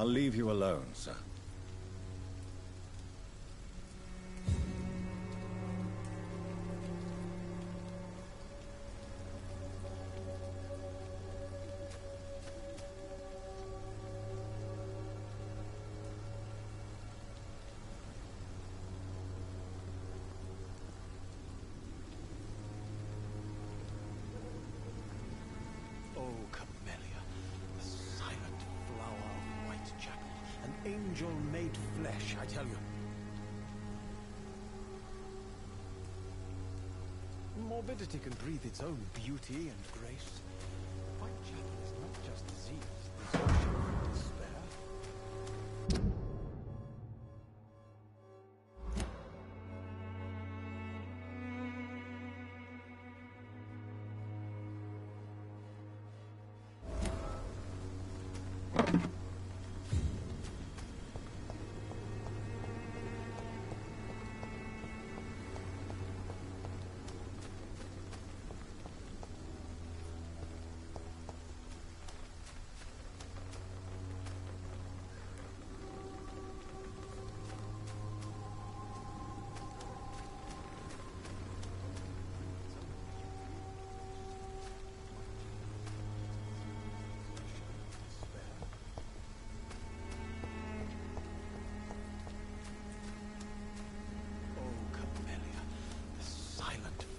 I'll leave you alone, sir. Angel made flesh, I tell you. Morbidity can breathe its own beauty and grace. Whitechapel is not just disease, there's also despair.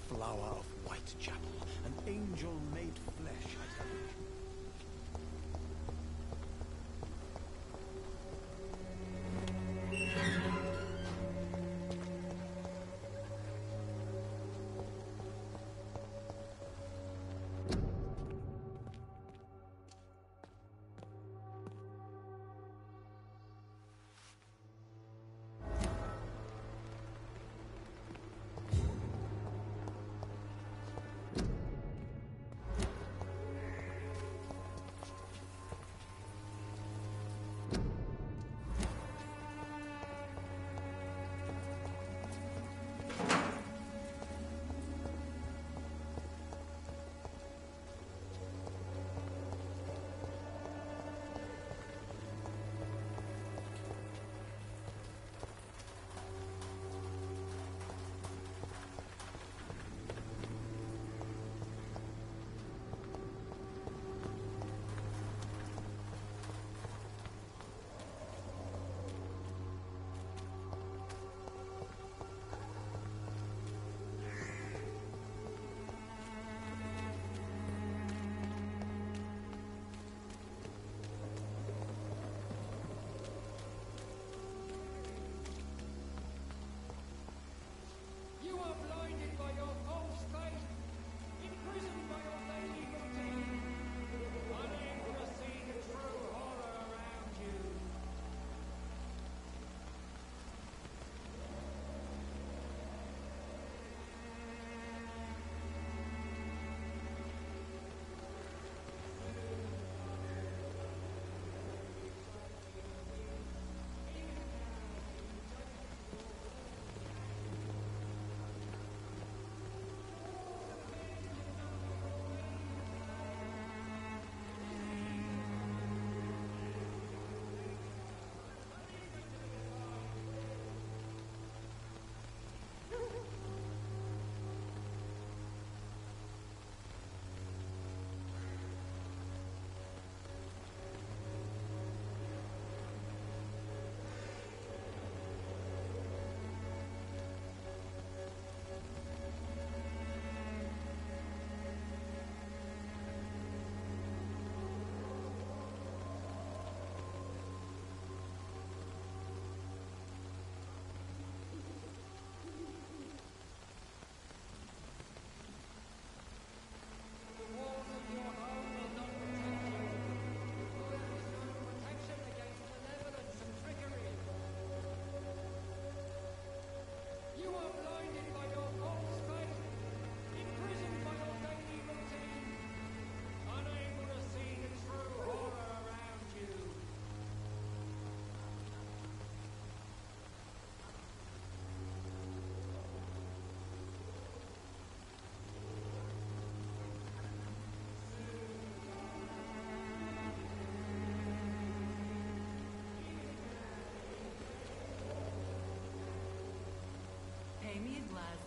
Flower of Whitechapel, an angel made flesh, I tell you.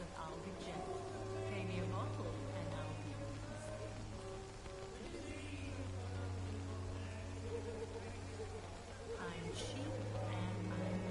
but I'll be gentle. Pay me a bottle, and I'll be easy. I'm cheap, and I'm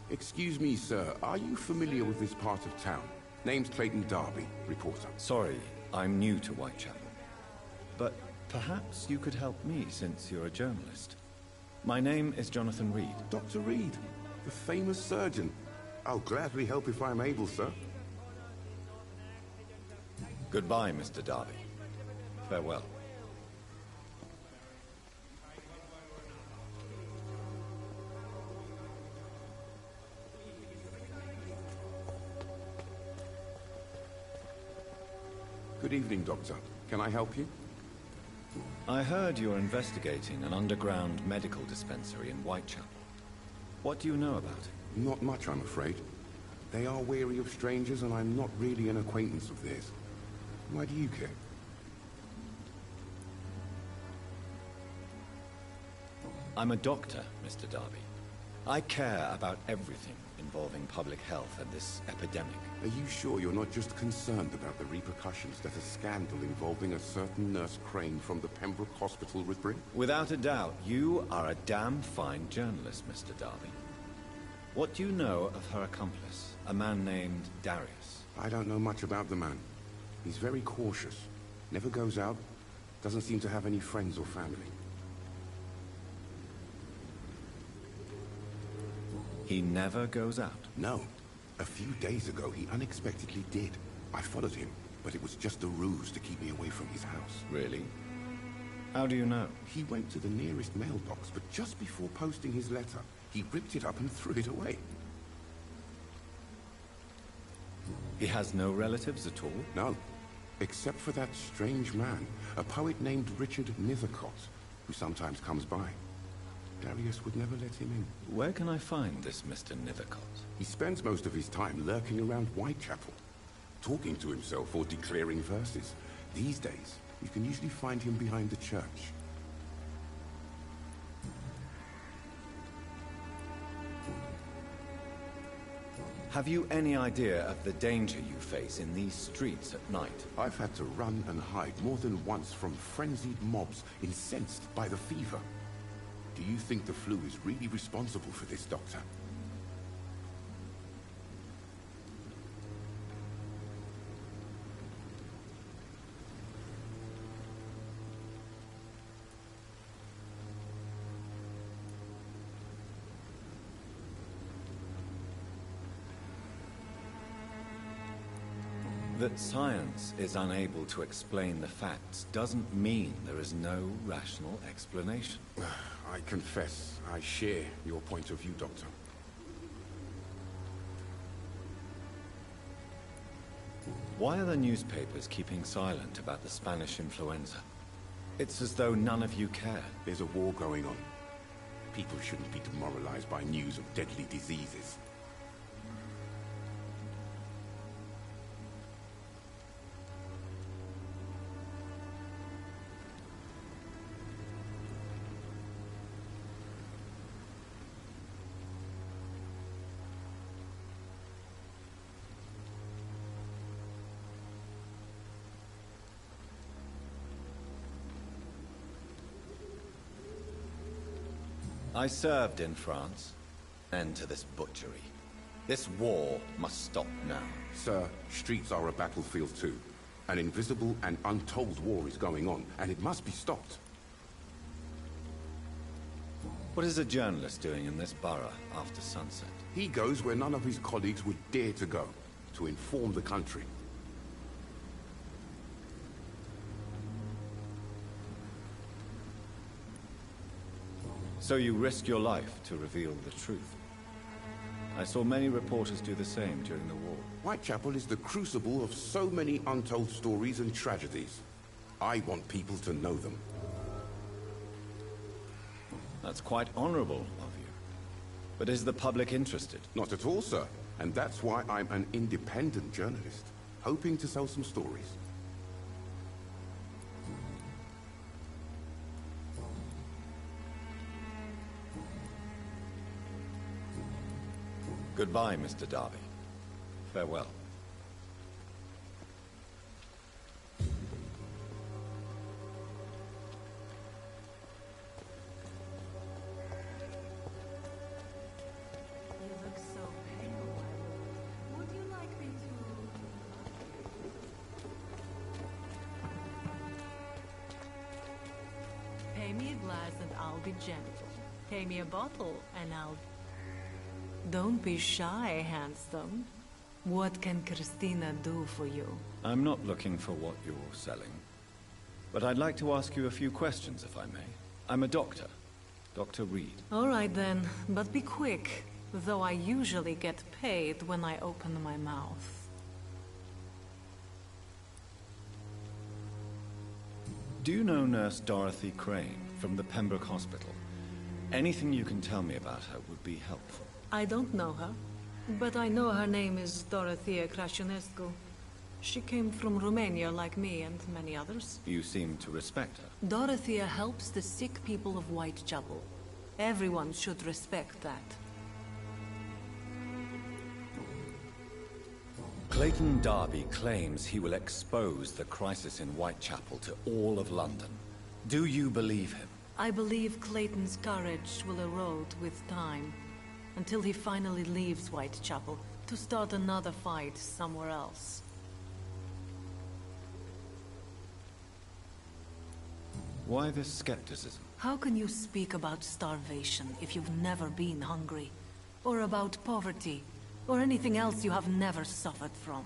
Excuse me, sir. Are you familiar with this part of town? Name's Clayton Darby, reporter. Sorry, I'm new to Whitechapel. But perhaps you could help me since you're a journalist. My name is Jonathan Reed. Dr. Reed, the famous surgeon. I'll gladly help if I'm able, sir. Goodbye, Mr. Darby. Farewell. Good evening, Doctor. Can I help you? I heard you're investigating an underground medical dispensary in Whitechapel. What do you know about it? Not much, I'm afraid. They are wary of strangers, and I'm not really an acquaintance of theirs. Why do you care? I'm a doctor, Mr. Darby. I care about everything involving public health and this epidemic. Are you sure you're not just concerned about the repercussions that a scandal involving a certain Nurse Crane from the Pembroke Hospital would bring? Without a doubt, you are a damn fine journalist, Mr. Darby. What do you know of her accomplice, a man named Darius? I don't know much about the man. He's very cautious. Never goes out. Doesn't seem to have any friends or family. He never goes out? No. A few days ago, he unexpectedly did. I followed him, but it was just a ruse to keep me away from his house. Really? How do you know? He went to the nearest mailbox, but just before posting his letter, he ripped it up and threw it away. He has no relatives at all? No. Except for that strange man, a poet named Richard Nethercott, who sometimes comes by. Darius would never let him in. Where can I find this Mr. Nethercott? He spends most of his time lurking around Whitechapel, talking to himself or declaring verses. These days, you can usually find him behind the church. Have you any idea of the danger you face in these streets at night? I've had to run and hide more than once from frenzied mobs incensed by the fever. Do you think the flu is really responsible for this, Doctor? That science is unable to explain the facts doesn't mean there is no rational explanation. I confess, I share your point of view, Doctor. Why are the newspapers keeping silent about the Spanish influenza? It's as though none of you care. There's a war going on. People shouldn't be demoralized by news of deadly diseases. I served in France. End to this butchery. This war must stop now. Sir, streets are a battlefield too. An invisible and untold war is going on, and it must be stopped. What is a journalist doing in this borough after sunset? He goes where none of his colleagues would dare to go, to inform the country. So you risk your life to reveal the truth. I saw many reporters do the same during the war. Whitechapel is the crucible of so many untold stories and tragedies. I want people to know them. That's quite honorable of you. But is the public interested? Not at all, sir. And that's why I'm an independent journalist, hoping to sell some stories. Goodbye, Mr. Darby. Farewell. You look so pale. Would you like me to... Pay me a glass and I'll be gentle. Pay me a bottle and I'll... Don't be shy, handsome. What can Christina do for you? I'm not looking for what you're selling. But I'd like to ask you a few questions, if I may. I'm a doctor. Dr. Reed. All right then, but be quick. Though I usually get paid when I open my mouth. Do you know Nurse Dorothy Crane from the Pembroke Hospital? Anything you can tell me about her would be helpful. I don't know her, but I know her name is Dorothea Crasionescu. She came from Romania like me and many others. You seem to respect her. Dorothea helps the sick people of Whitechapel. Everyone should respect that. Clayton Darby claims he will expose the crisis in Whitechapel to all of London. Do you believe him? I believe Clayton's courage will erode with time, until he finally leaves Whitechapel to start another fight somewhere else. Why this skepticism? How can you speak about starvation if you've never been hungry? Or about poverty? Or anything else you have never suffered from?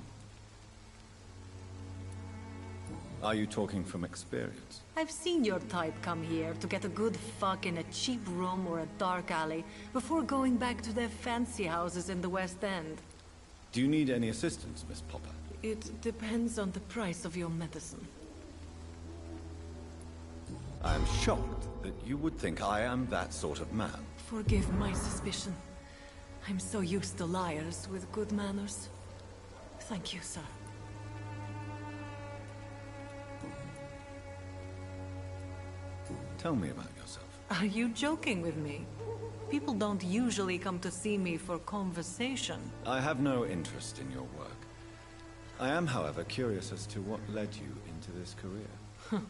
Are you talking from experience? I've seen your type come here to get a good fuck in a cheap room or a dark alley before going back to their fancy houses in the West End. Do you need any assistance, Miss Popper? It depends on the price of your medicine. I am shocked that you would think I am that sort of man. Forgive my suspicion. I'm so used to liars with good manners. Thank you, sir. Tell me about yourself. Are you joking with me? People don't usually come to see me for conversation. I have no interest in your work. I am, however, curious as to what led you into this career.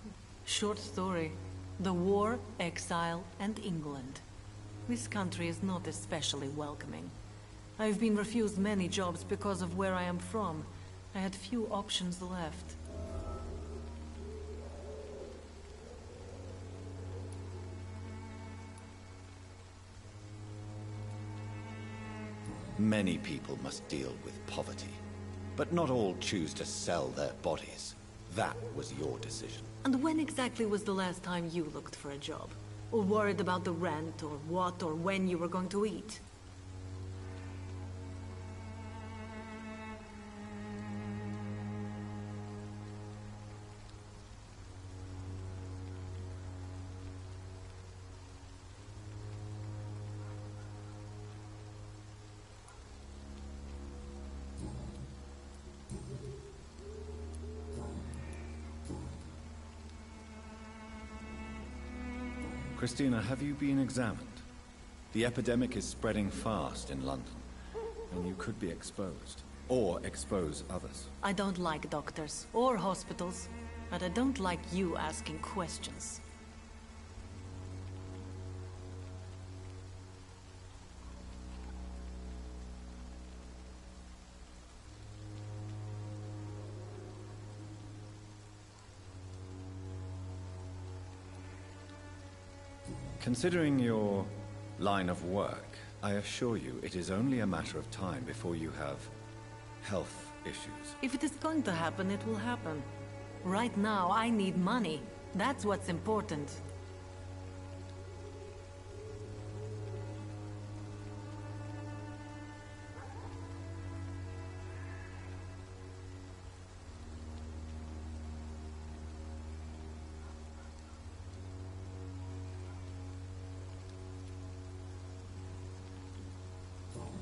Short story. The war, exile, and England. This country is not especially welcoming. I've been refused many jobs because of where I am from. I had few options left. Many people must deal with poverty, but not all choose to sell their bodies. That was your decision. And when exactly was the last time you looked for a job? Or worried about the rent, or what or when you were going to eat? Christina, have you been examined? The epidemic is spreading fast in London, and you could be exposed, or expose others. I don't like doctors, or hospitals, but I don't like you asking questions. Considering your line of work, I assure you it is only a matter of time before you have health issues. If it is going to happen, it will happen. Right now, I need money. That's what's important.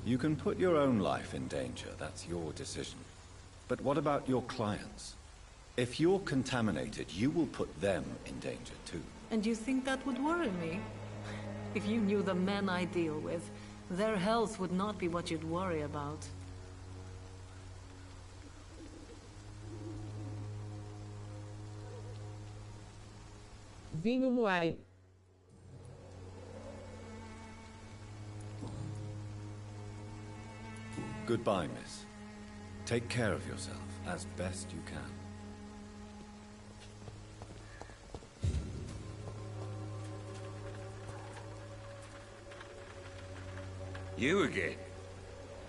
You can put your own life in danger, that's your decision. But what about your clients? If you're contaminated, you will put them in danger too. And you think that would worry me? If you knew the men I deal with, their health would not be what you'd worry about. Vinho Moai. Goodbye, miss. Take care of yourself as best you can. You again?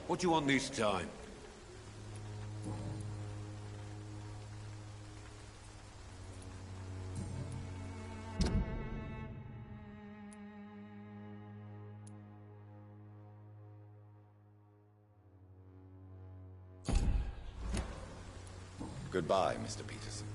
What do you want this time? Goodbye, Mr. Peterson.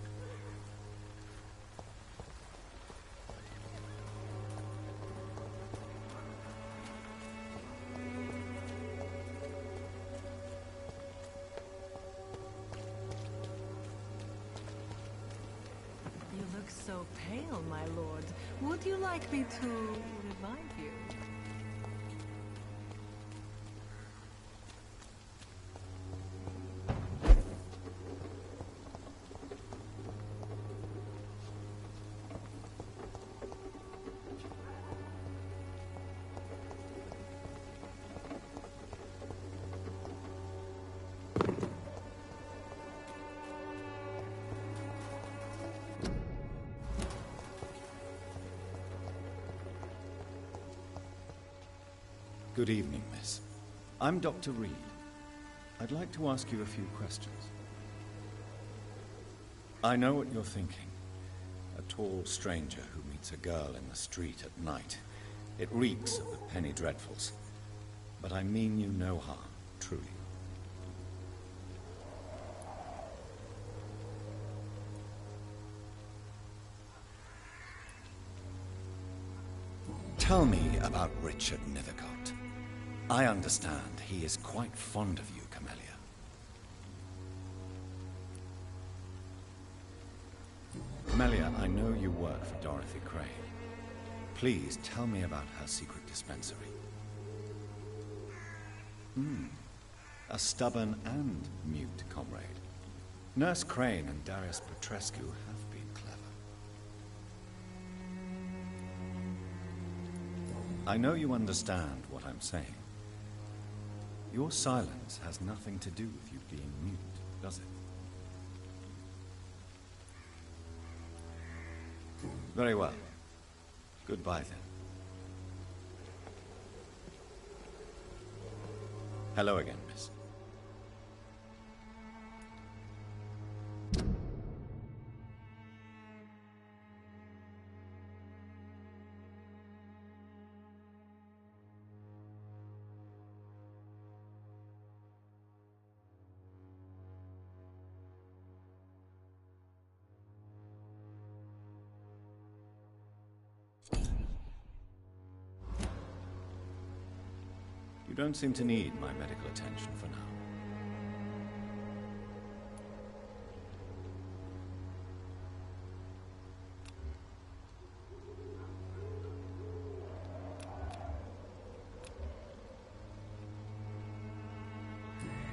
so pale, my lord. Would you like me to revive you? Good evening, miss. I'm Dr. Reed. I'd like to ask you a few questions. I know what you're thinking. A tall stranger who meets a girl in the street at night. It reeks of the penny dreadfuls. But I mean you no harm, truly. Tell me about Richard Nethercott. I understand he is quite fond of you, Camellia. Camellia, I know you work for Dorothy Crane. Please tell me about her secret dispensary. A stubborn and mute comrade. Nurse Crane and Darius Petrescu have been clever. I know you understand what I'm saying. Your silence has nothing to do with you being mute, does it? Very well. Goodbye, then. Hello again, miss. You don't seem to need my medical attention for now.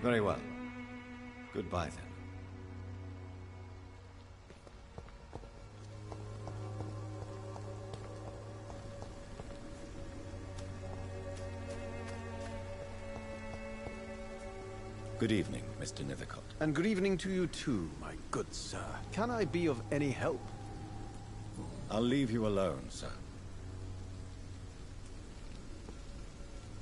Very well. Goodbye, then. Good evening, Mr. Nethercott. And good evening to you too, my good sir. Can I be of any help? I'll leave you alone, sir.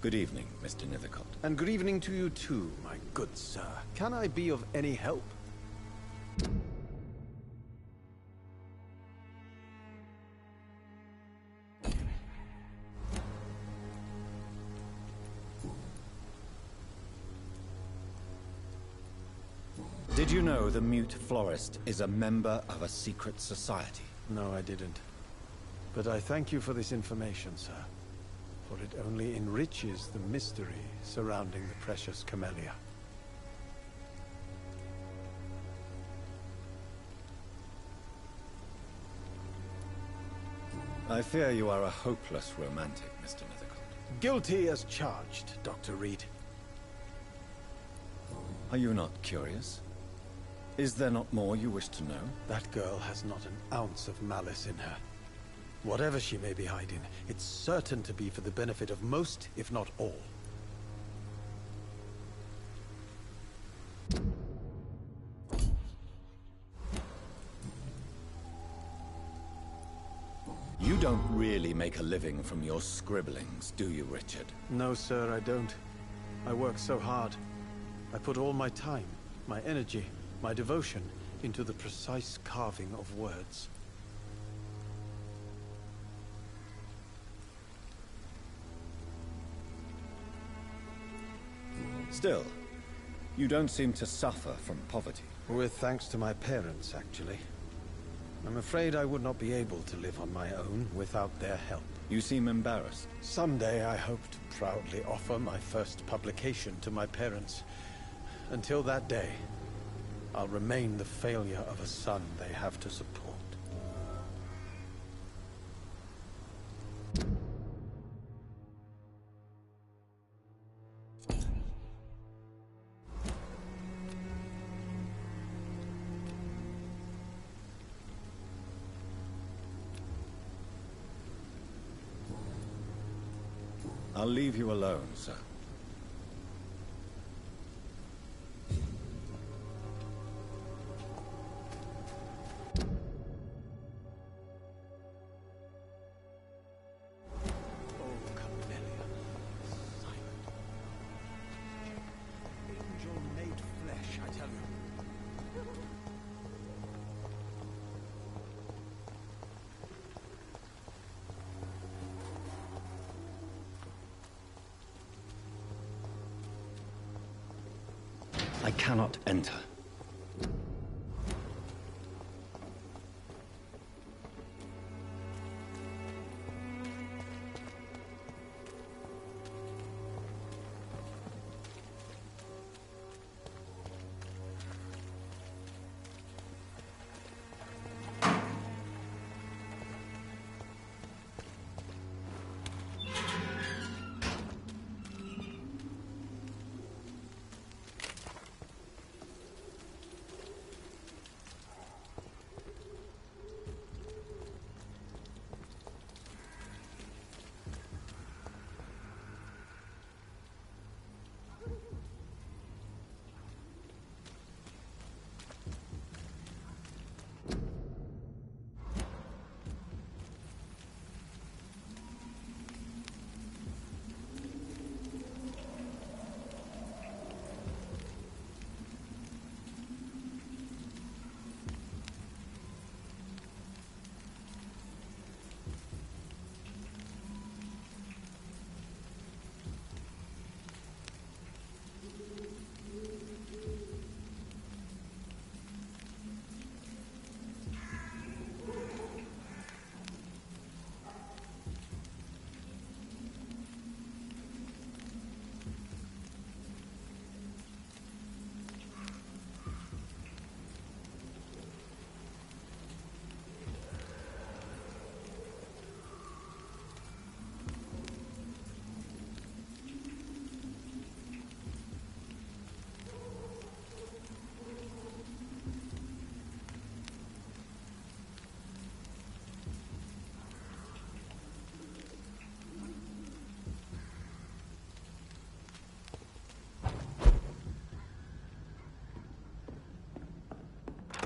Good evening, Mr. Nethercott. And good evening to you too, my good sir. Can I be of any help? Did you know the Mute Florist is a member of a secret society? No, I didn't. But I thank you for this information, sir. For it only enriches the mystery surrounding the precious Camellia. I fear you are a hopeless romantic, Mr. Nethercott. Guilty as charged, Dr. Reed. Are you not curious? Is there not more you wish to know? That girl has not an ounce of malice in her. Whatever she may be hiding, it's certain to be for the benefit of most, if not all. You don't really make a living from your scribblings, do you, Richard? No, sir, I don't. I work so hard. I put all my time, my energy, my devotion into the precise carving of words. Still, you don't seem to suffer from poverty. With thanks to my parents, actually. I'm afraid I would not be able to live on my own without their help. You seem embarrassed. Someday I hope to proudly offer my first publication to my parents. Until that day, I'll remain the failure of a son they have to support. I'll leave you alone, sir. I cannot enter.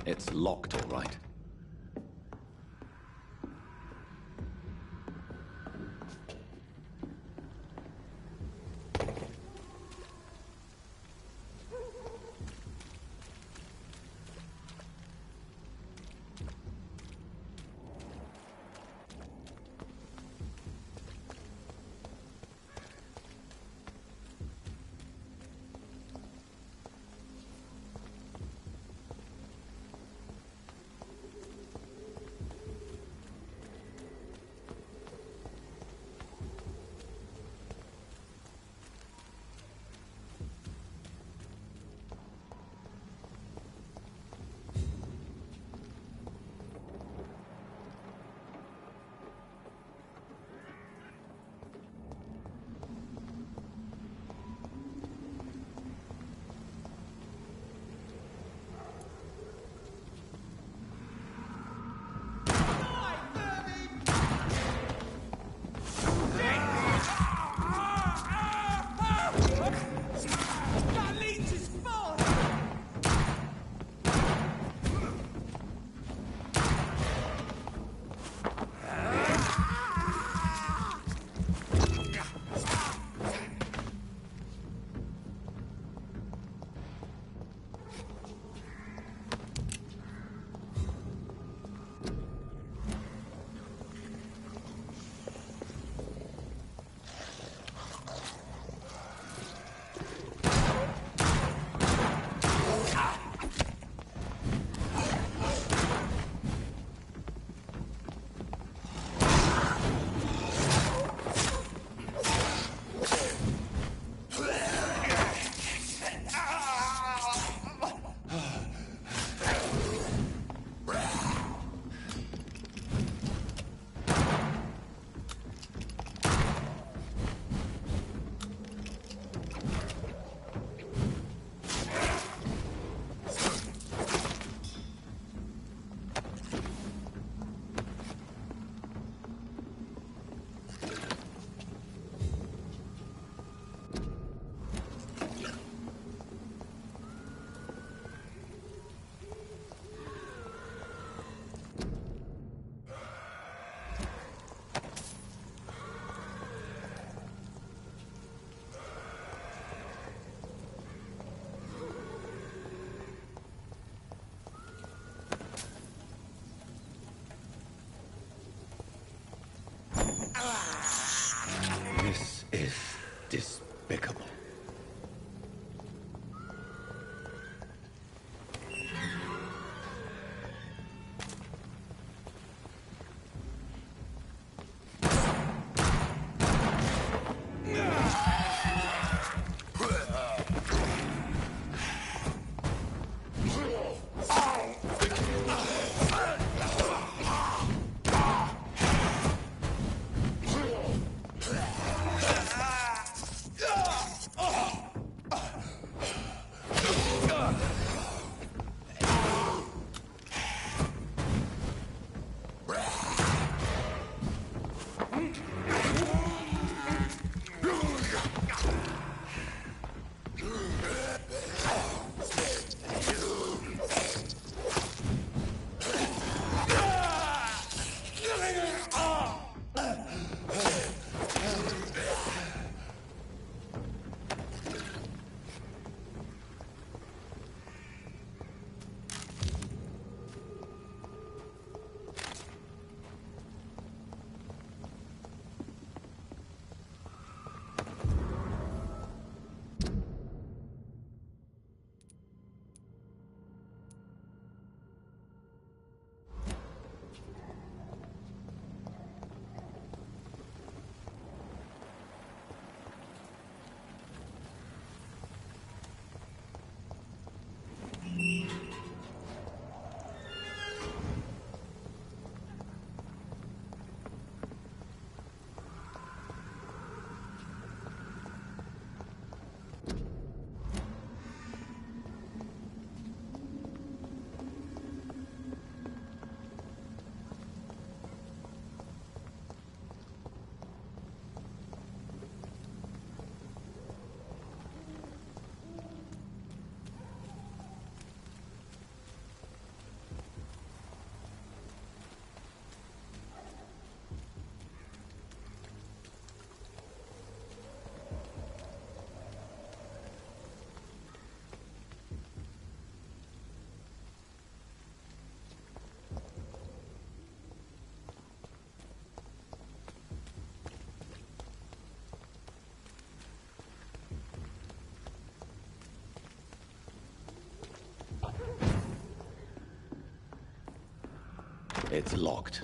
It's locked, all right. is despicable. It's locked.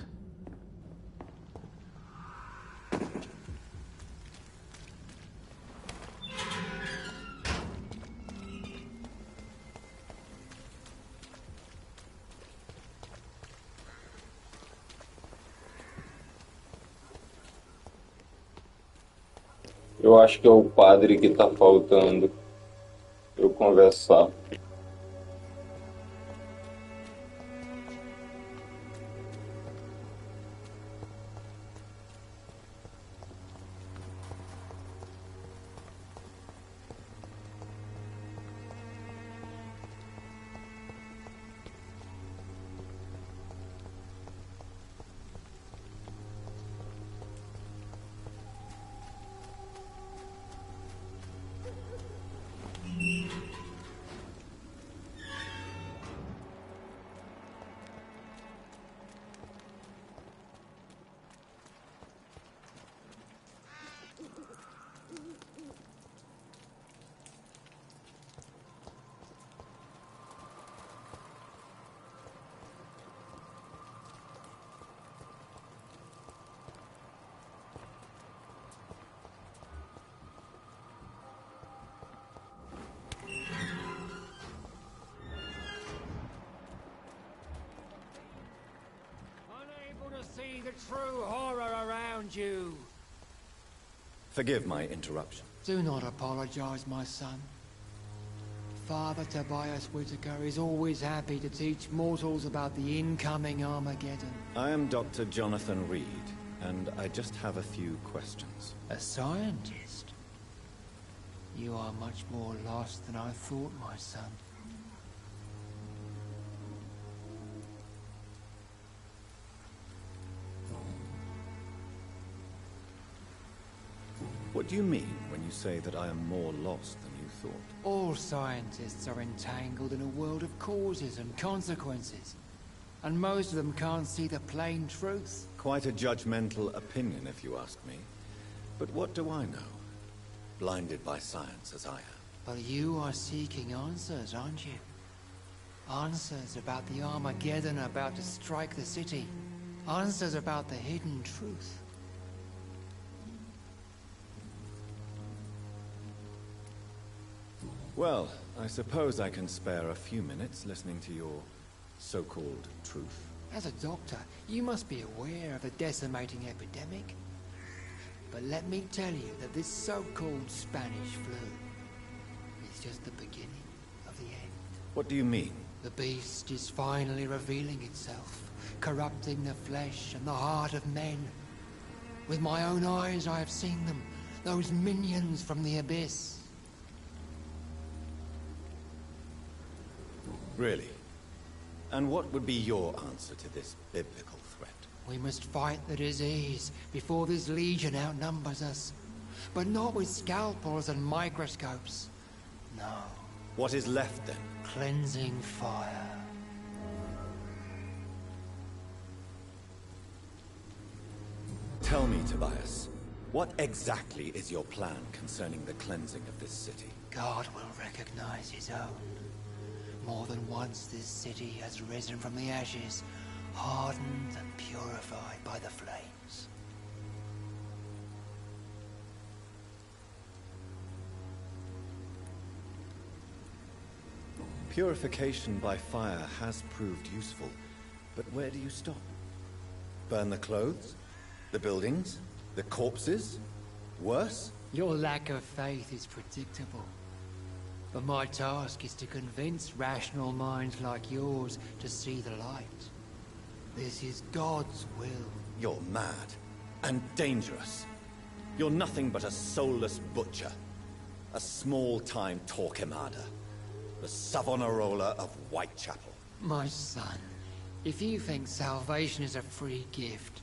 Eu acho que é o padre que tá faltando eu conversar. See the true horror around you. Forgive my interruption. Do not apologize, my son. Father Tobias Whitaker is always happy to teach mortals about the incoming Armageddon. I am Dr. Jonathan Reed, and I just have a few questions. A scientist? You are much more lost than I thought, my son. What do you mean when you say that I am more lost than you thought? All scientists are entangled in a world of causes and consequences. And most of them can't see the plain truth. Quite a judgmental opinion, if you ask me. But what do I know? blinded by science as I am. But you are seeking answers, aren't you? Answers about the Armageddon about to strike the city. Answers about the hidden truth. Well, I suppose I can spare a few minutes listening to your so-called truth. As a doctor, you must be aware of the decimating epidemic. But let me tell you that this so-called Spanish flu is just the beginning of the end. What do you mean? The beast is finally revealing itself, corrupting the flesh and the heart of men. With my own eyes I have seen them, those minions from the abyss. Really? And what would be your answer to this biblical threat? We must fight the disease before this legion outnumbers us. But not with scalpels and microscopes. No. What is left then? Cleansing fire. Tell me, Tobias, what exactly is your plan concerning the cleansing of this city? God will recognize his own. More than once this city has risen from the ashes, hardened and purified by the flames. Purification by fire has proved useful, but where do you stop? Burn the clothes? The buildings? The corpses? Worse? Your lack of faith is predictable. But my task is to convince rational minds like yours to see the light. This is God's will. You're mad. And dangerous. You're nothing but a soulless butcher. A small-time Torquemada. The Savonarola of Whitechapel. My son, if you think salvation is a free gift,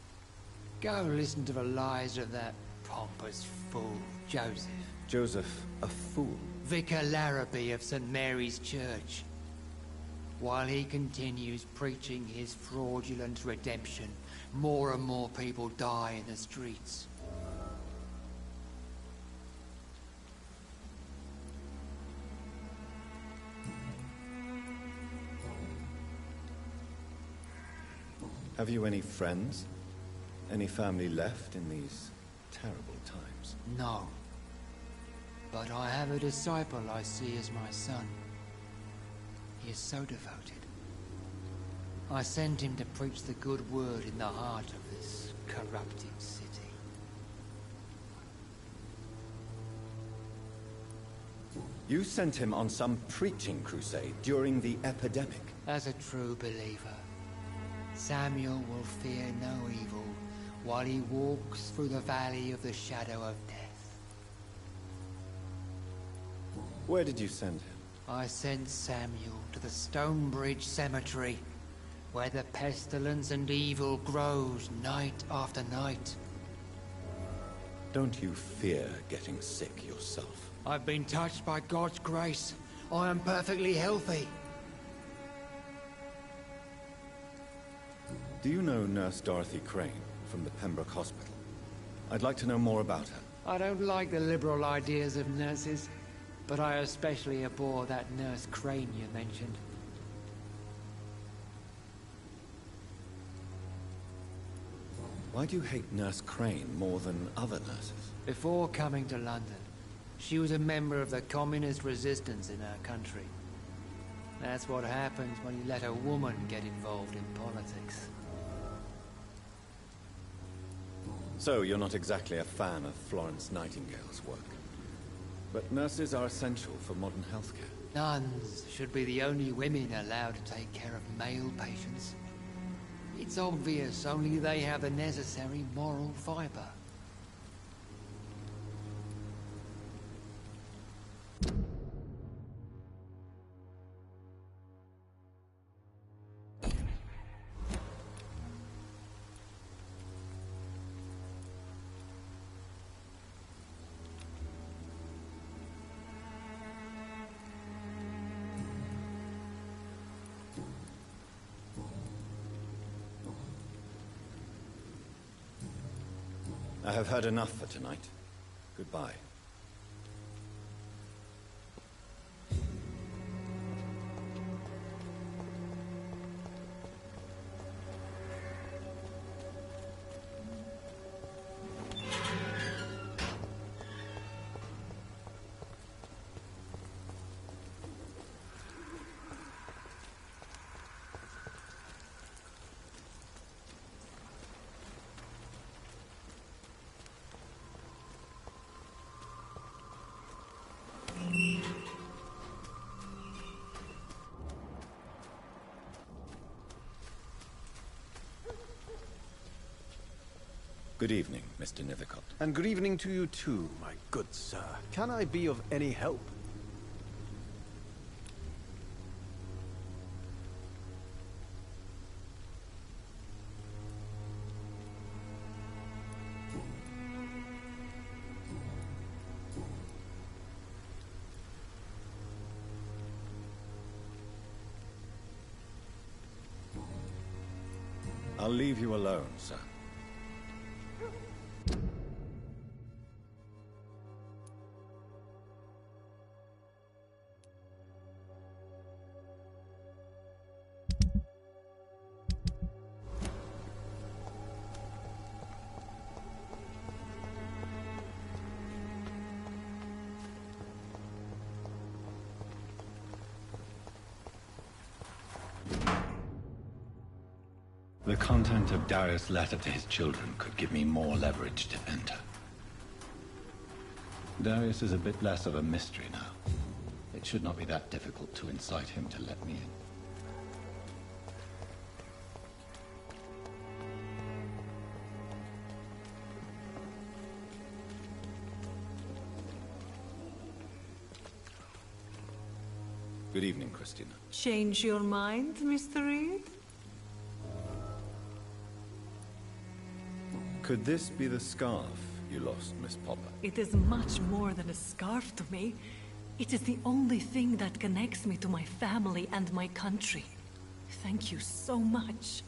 go listen to the lies of that pompous fool, Joseph. Joseph, a fool? Vicar Larrabee of St. Mary's Church. While he continues preaching his fraudulent redemption, more and more people die in the streets. Have you any friends? Any family left in these terrible times? No. But I have a disciple I see as my son. He is so devoted. I sent him to preach the good word in the heart of this corrupted city. You sent him on some preaching crusade during the epidemic. As a true believer, Samuel will fear no evil while he walks through the valley of the shadow of death. Where did you send him? I sent Samuel to the Stonebridge Cemetery, where the pestilence and evil grows night after night. Don't you fear getting sick yourself? I've been touched by God's grace. I am perfectly healthy. Do you know Nurse Dorothy Crane from the Pembroke Hospital? I'd like to know more about her. I don't like the liberal ideas of nurses, but I especially abhor that Nurse Crane you mentioned. Why do you hate Nurse Crane more than other nurses? Before coming to London, she was a member of the communist resistance in our country. That's what happens when you let a woman get involved in politics. So, you're not exactly a fan of Florence Nightingale's work. But nurses are essential for modern healthcare. Nuns should be the only women allowed to take care of male patients. It's obvious only they have the necessary moral fiber. I have heard enough for tonight. Goodbye. Good evening, Mr. Nivicott. And good evening to you too, my good sir. Can I be of any help? I'll leave you alone, sir. The content of Darius' letter to his children could give me more leverage to enter. Darius is a bit less of a mystery now. It should not be that difficult to incite him to let me in. Good evening, Christina. Change your mind, Mr. Reed? Could this be the scarf you lost, Miss Popper? It is much more than a scarf to me. It is the only thing that connects me to my family and my country. Thank you so much.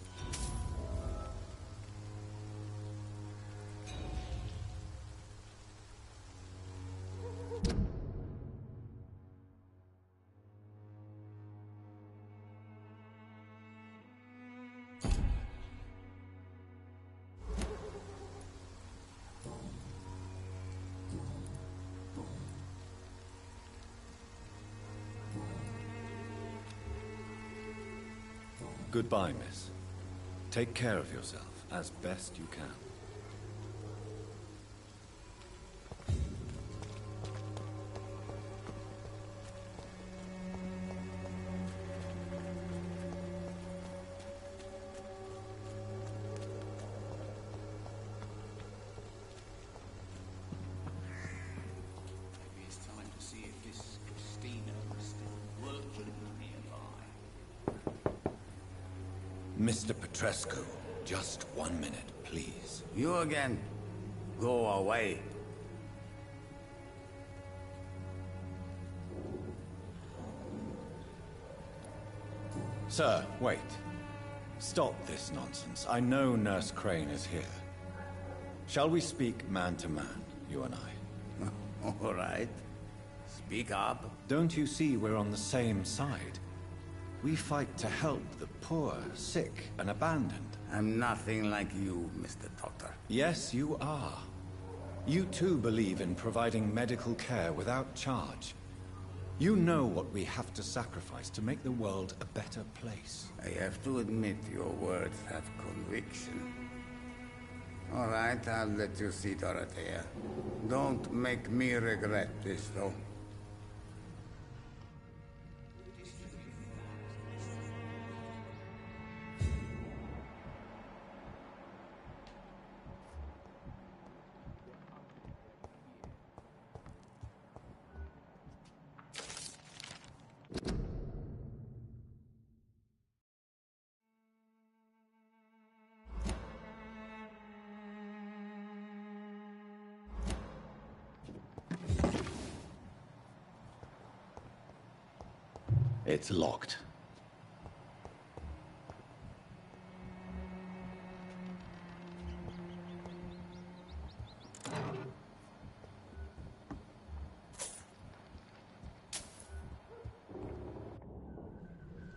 Goodbye, miss. Take care of yourself as best you can. Maybe it's time to see if this Christina is still working nearby. Mr. Petrescu, just 1 minute, please. You again. Go away. Sir, wait. Stop this nonsense. I know Nurse Crane is here. Shall we speak man to man, you and I? All right. Speak up. Don't you see we're on the same side? We fight to help the poor, sick, and abandoned. I'm nothing like you, Mr. Doctor. Yes, you are. You too believe in providing medical care without charge. You know what we have to sacrifice to make the world a better place. I have to admit your words have conviction. All right, I'll let you see Dorothea. Don't make me regret this, though. It's locked.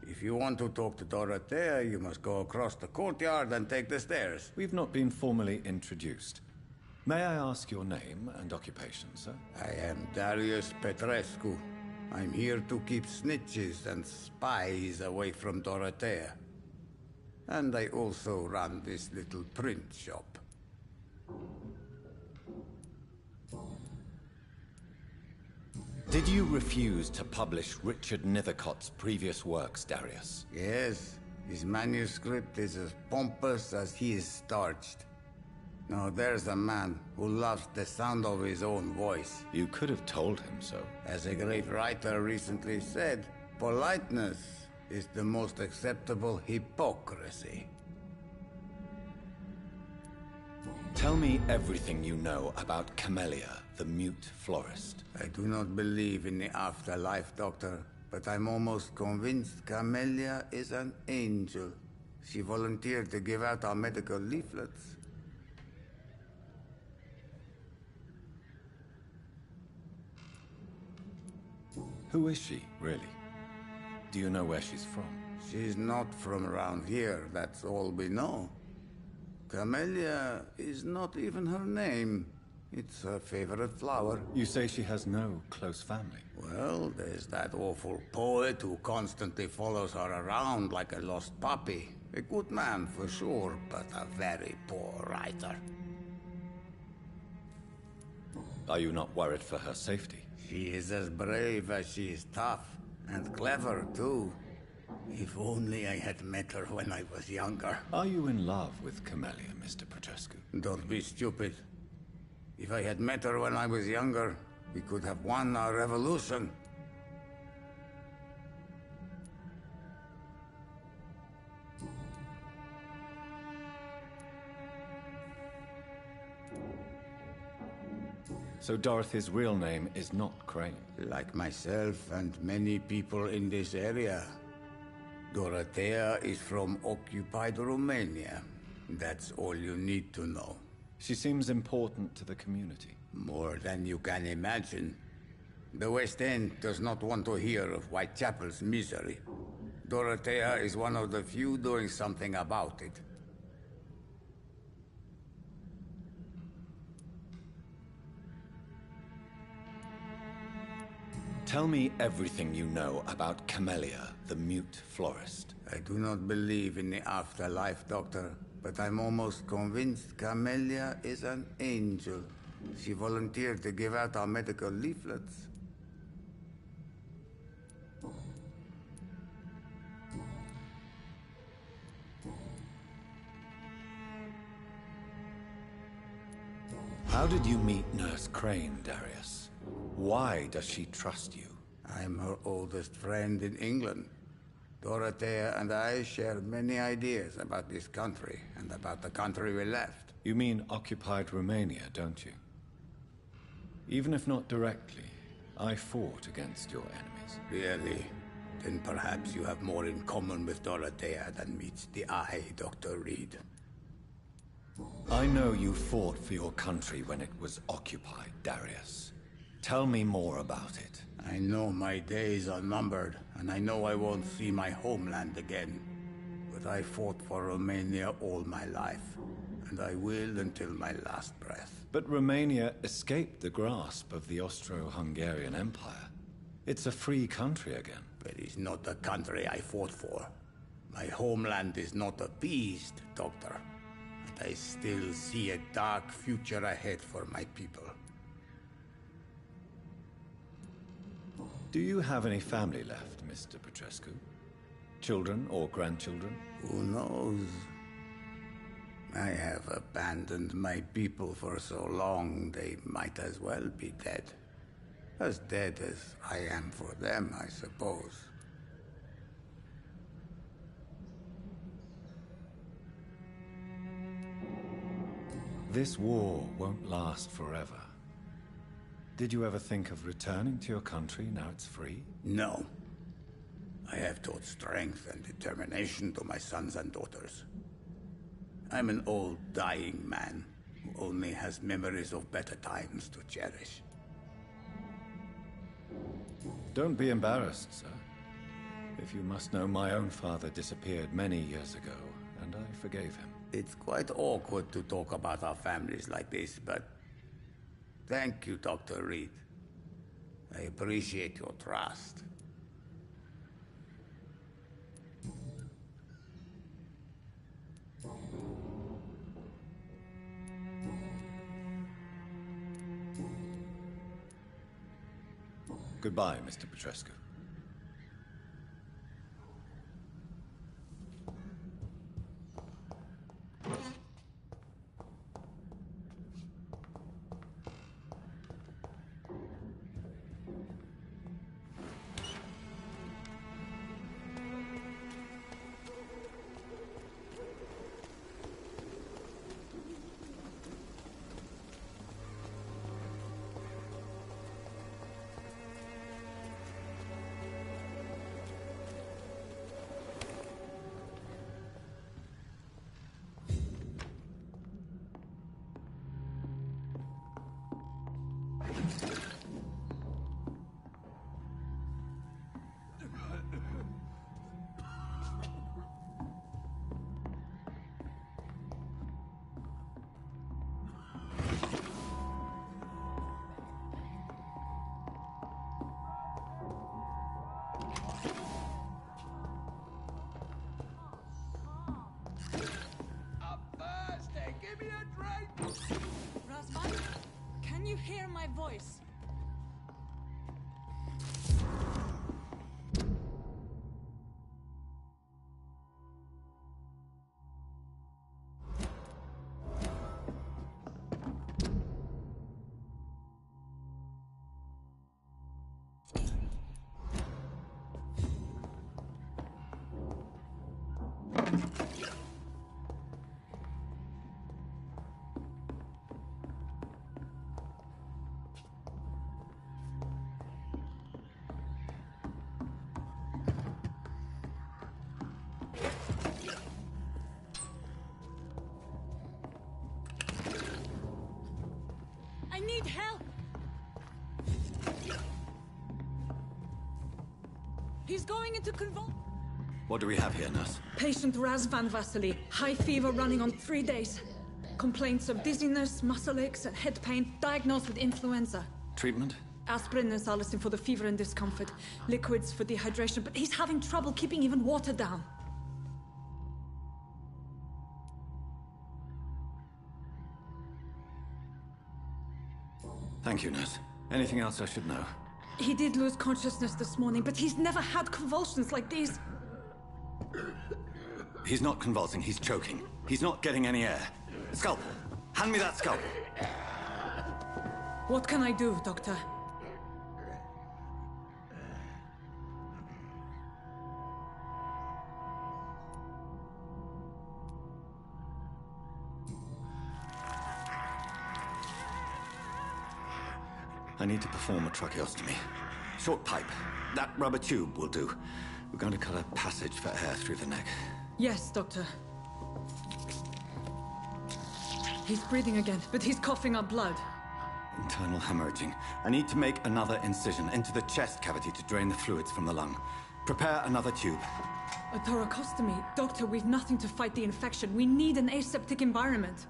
If you want to talk to Dorothea, you must go across the courtyard and take the stairs. We've not been formally introduced. May I ask your name and occupation, sir? I am Darius Petrescu. I'm here to keep snitches and spies away from Dorothea. And I also run this little print shop. Did you refuse to publish Richard Nivicott's previous works, Darius? Yes, his manuscript is as pompous as he is starched. Now there's a man who loves the sound of his own voice. You could have told him so. As a great writer recently said, politeness is the most acceptable hypocrisy. Tell me everything you know about Camellia, the mute florist. I do not believe in the afterlife, Doctor, but I'm almost convinced Camellia is an angel. She volunteered to give out our medical leaflets. Who is she, really? Do you know where she's from? She's not from around here, that's all we know. Camellia is not even her name. It's her favorite flower. You say she has no close family? Well, there's that awful poet who constantly follows her around like a lost puppy. A good man for sure, but a very poor writer. Are you not worried for her safety? She is as brave as she is tough, and clever too. If only I had met her when I was younger. Are you in love with Camellia, Mr. Petrescu? Don't be stupid. If I had met her when I was younger, we could have won our revolution. So Dorothy's real name is not Crane? Like myself and many people in this area. Dorothea is from occupied Romania. That's all you need to know. She seems important to the community. More than you can imagine. The West End does not want to hear of Whitechapel's misery. Dorothea is one of the few doing something about it. Tell me everything you know about Camellia, the mute florist. I do not believe in the afterlife, Doctor, but I'm almost convinced Camellia is an angel. She volunteered to give out our medical leaflets. How did you meet Nurse Crane, Darius? Why does she trust you? I'm her oldest friend in England. Dorothea and I share many ideas about this country and about the country we left. You mean occupied Romania, don't you? Even if not directly, I fought against your enemies. Really? Then perhaps you have more in common with Dorothea than meets the eye, Dr. Reed. I know you fought for your country when it was occupied, Darius. Tell me more about it. I know my days are numbered, and I know I won't see my homeland again. But I fought for Romania all my life, and I will until my last breath. But Romania escaped the grasp of the Austro-Hungarian Empire. It's a free country again. But it's not the country I fought for. My homeland is not appeased, Doctor. And I still see a dark future ahead for my people. Do you have any family left, Mr. Petrescu? Children or grandchildren? Who knows? I have abandoned my people for so long, they might as well be dead. As dead as I am for them, I suppose. This war won't last forever. Did you ever think of returning to your country now it's free? No. I have taught strength and determination to my sons and daughters. I'm an old, dying man who only has memories of better times to cherish. Don't be embarrassed, sir. If you must know, my own father disappeared many years ago, and I forgave him. It's quite awkward to talk about our families like this, but thank you, Dr. Reed. I appreciate your trust. Goodbye, Mr. Petrescu. hear my voice. I need help! He's going into convulsion. What do we have here, nurse? Patient Raz Van Vasily. High fever running on 3 days. Complaints of dizziness, muscle aches, and head pain. Diagnosed with influenza. Treatment? Aspirin and salicin for the fever and discomfort. Liquids for dehydration, but he's having trouble keeping even water down. Thank you, nurse. Anything else I should know? He did lose consciousness this morning, but he's never had convulsions like these. He's not convulsing, he's choking. He's not getting any air. Scalpel! Hand me that scalpel! What can I do, Doctor? I need to perform a tracheostomy. Short pipe. That rubber tube will do. We're going to cut a passage for air through the neck. Yes, Doctor. He's breathing again, but he's coughing up blood. Internal hemorrhaging. I need to make another incision into the chest cavity to drain the fluids from the lung. Prepare another tube. A thoracostomy? Doctor, we've nothing to fight the infection. We need an aseptic environment.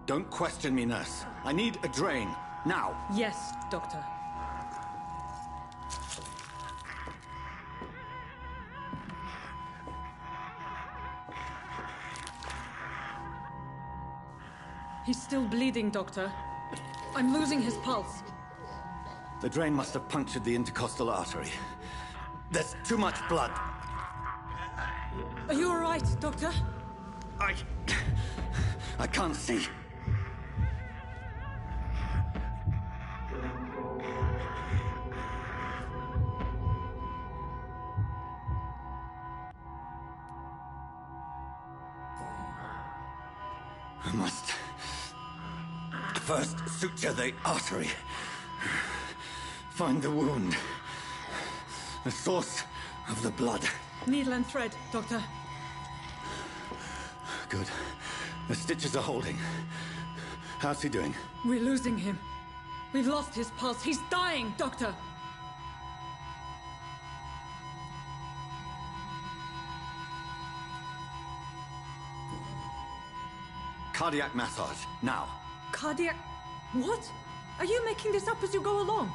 Don't question me, nurse. I need a drain. Now. Yes, Doctor. He's still bleeding, Doctor. I'm losing his pulse. The drain must have punctured the intercostal artery. There's too much blood. Are you all right, Doctor? I can't see. I must first suture the artery. Find the wound. The source of the blood. Needle and thread, Doctor. Good. The stitches are holding. How's he doing? We're losing him. We've lost his pulse. He's dying, Doctor. Cardiac massage, now. Cardiac... What? Are you making this up as you go along?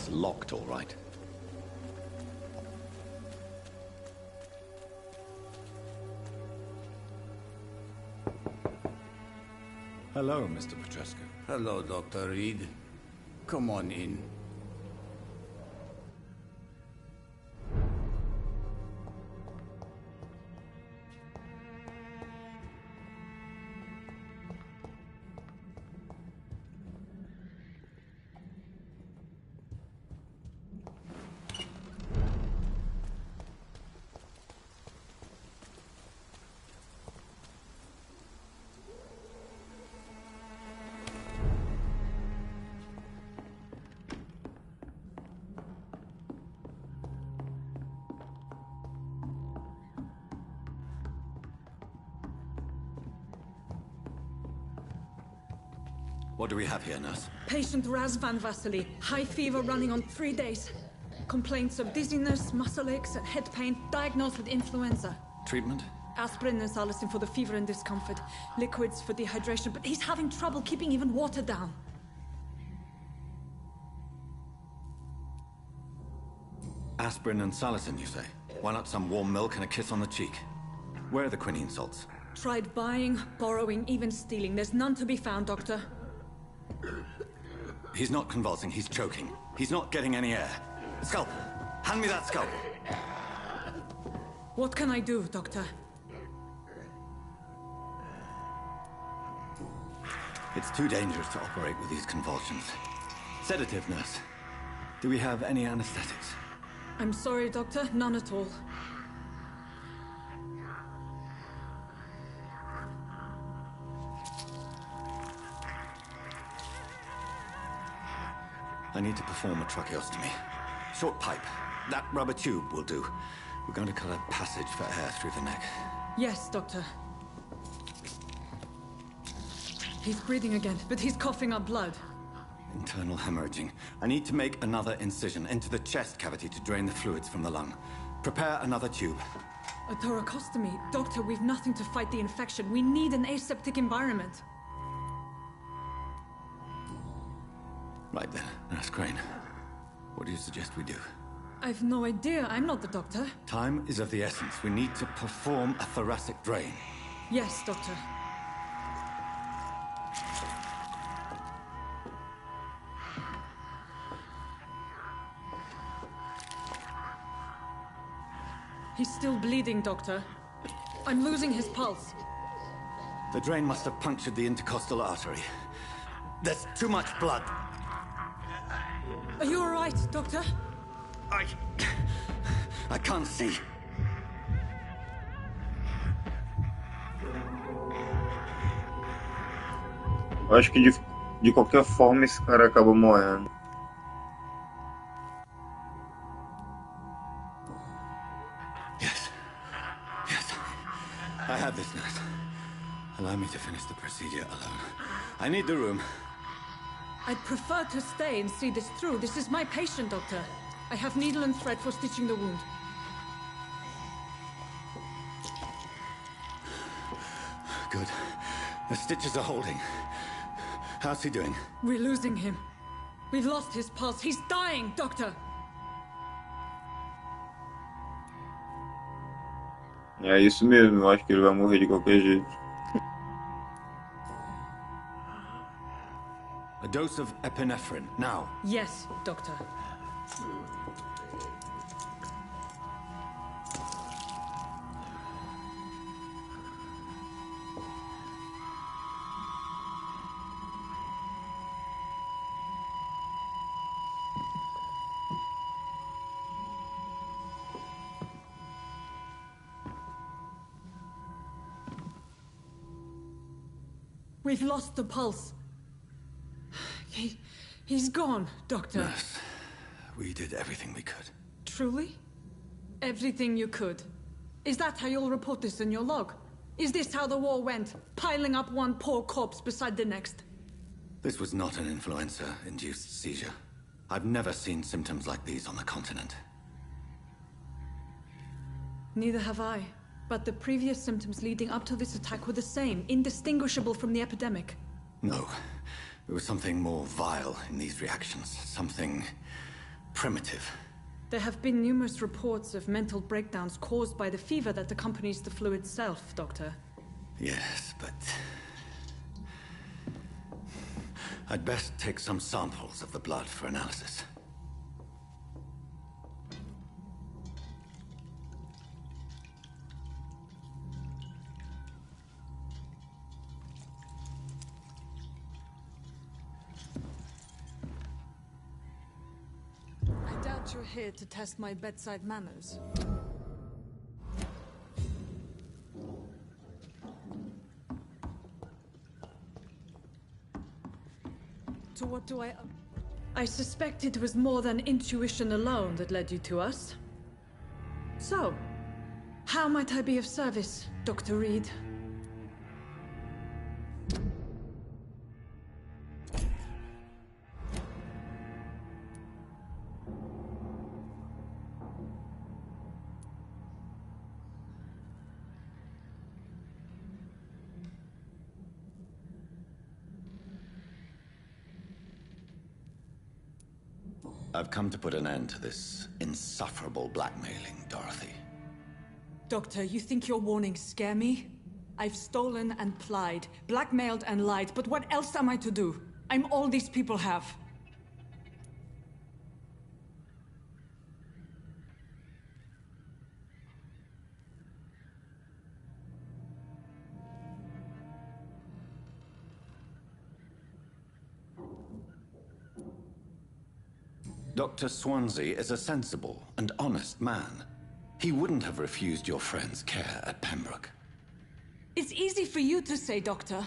It's locked, all right. Hello, Mr. Petrescu. Hello, Dr. Reed. Come on in. What do we have here, nurse? Patient Raz Van Vasily. High fever running on 3 days. Complaints of dizziness, muscle aches, and head pain. Diagnosed with influenza. Treatment? Aspirin and salicin for the fever and discomfort. Liquids for dehydration, but he's having trouble keeping even water down. Aspirin and salicin, you say? Why not some warm milk and a kiss on the cheek? Where are the quinine salts? Tried buying, borrowing, even stealing. There's none to be found, Doctor. He's not convulsing, he's choking. He's not getting any air. Scalpel! Hand me that scalpel! What can I do, Doctor? It's too dangerous to operate with these convulsions. Sedative, nurse. Do we have any anesthetics? I'm sorry, Doctor. None at all. I need to perform a tracheostomy. Short pipe. That rubber tube will do. We're going to cut a passage for air through the neck. Yes, Doctor. He's breathing again, but he's coughing up blood. Internal hemorrhaging. I need to make another incision into the chest cavity to drain the fluids from the lung. Prepare another tube. A thoracostomy. Doctor, we've nothing to fight the infection. We need an aseptic environment. Right then, Nurse Crane. What do you suggest we do? I've no idea. I'm not the doctor. Time is of the essence. We need to perform a thoracic drain. Yes, Doctor. He's still bleeding, Doctor. I'm losing his pulse. The drain must have punctured the intercostal artery. There's too much blood. Are you all right, Doctor? I can't see. Eu acho que de qualquer forma esse cara acaba morrendo. Yes. I have this, nurse. Allow me to finish the procedure alone. I need the room. I'd prefer to stay and see this through. This is my patient, Doctor. I have needle and thread for stitching the wound. Good. The stitches are holding. How's he doing? We're losing him. We've lost his pulse. He's dying, Doctor. É isso mesmo, eu acho que ele vai morrer de qualquer jeito. A dose of epinephrine, now. Yes, Doctor. We've lost the pulse. He's gone, Doctor. Nurse, we did everything we could. Truly? Everything you could? Is that how you'll report this in your log? Is this how the war went? Piling up one poor corpse beside the next? This was not an influenza-induced seizure. I've never seen symptoms like these on the continent. Neither have I. But the previous symptoms leading up to this attack were the same, indistinguishable from the epidemic. No. There was something more vile in these reactions. Something primitive. There have been numerous reports of mental breakdowns caused by the fever that accompanies the flu itself, Doctor. Yes, but... I'd best take some samples of the blood for analysis. I doubt you're here to test my bedside manners. So what do I suspect it was more than intuition alone that led you to us. So, how might I be of service, Dr. Reed? I've come to put an end to this insufferable blackmailing, Dorothy. Doctor, you think your warnings scare me? I've stolen and plied, blackmailed and lied, but what else am I to do? I'm all these people have. Dr. Swansea is a sensible and honest man. He wouldn't have refused your friend's care at Pembroke. It's easy for you to say, Doctor.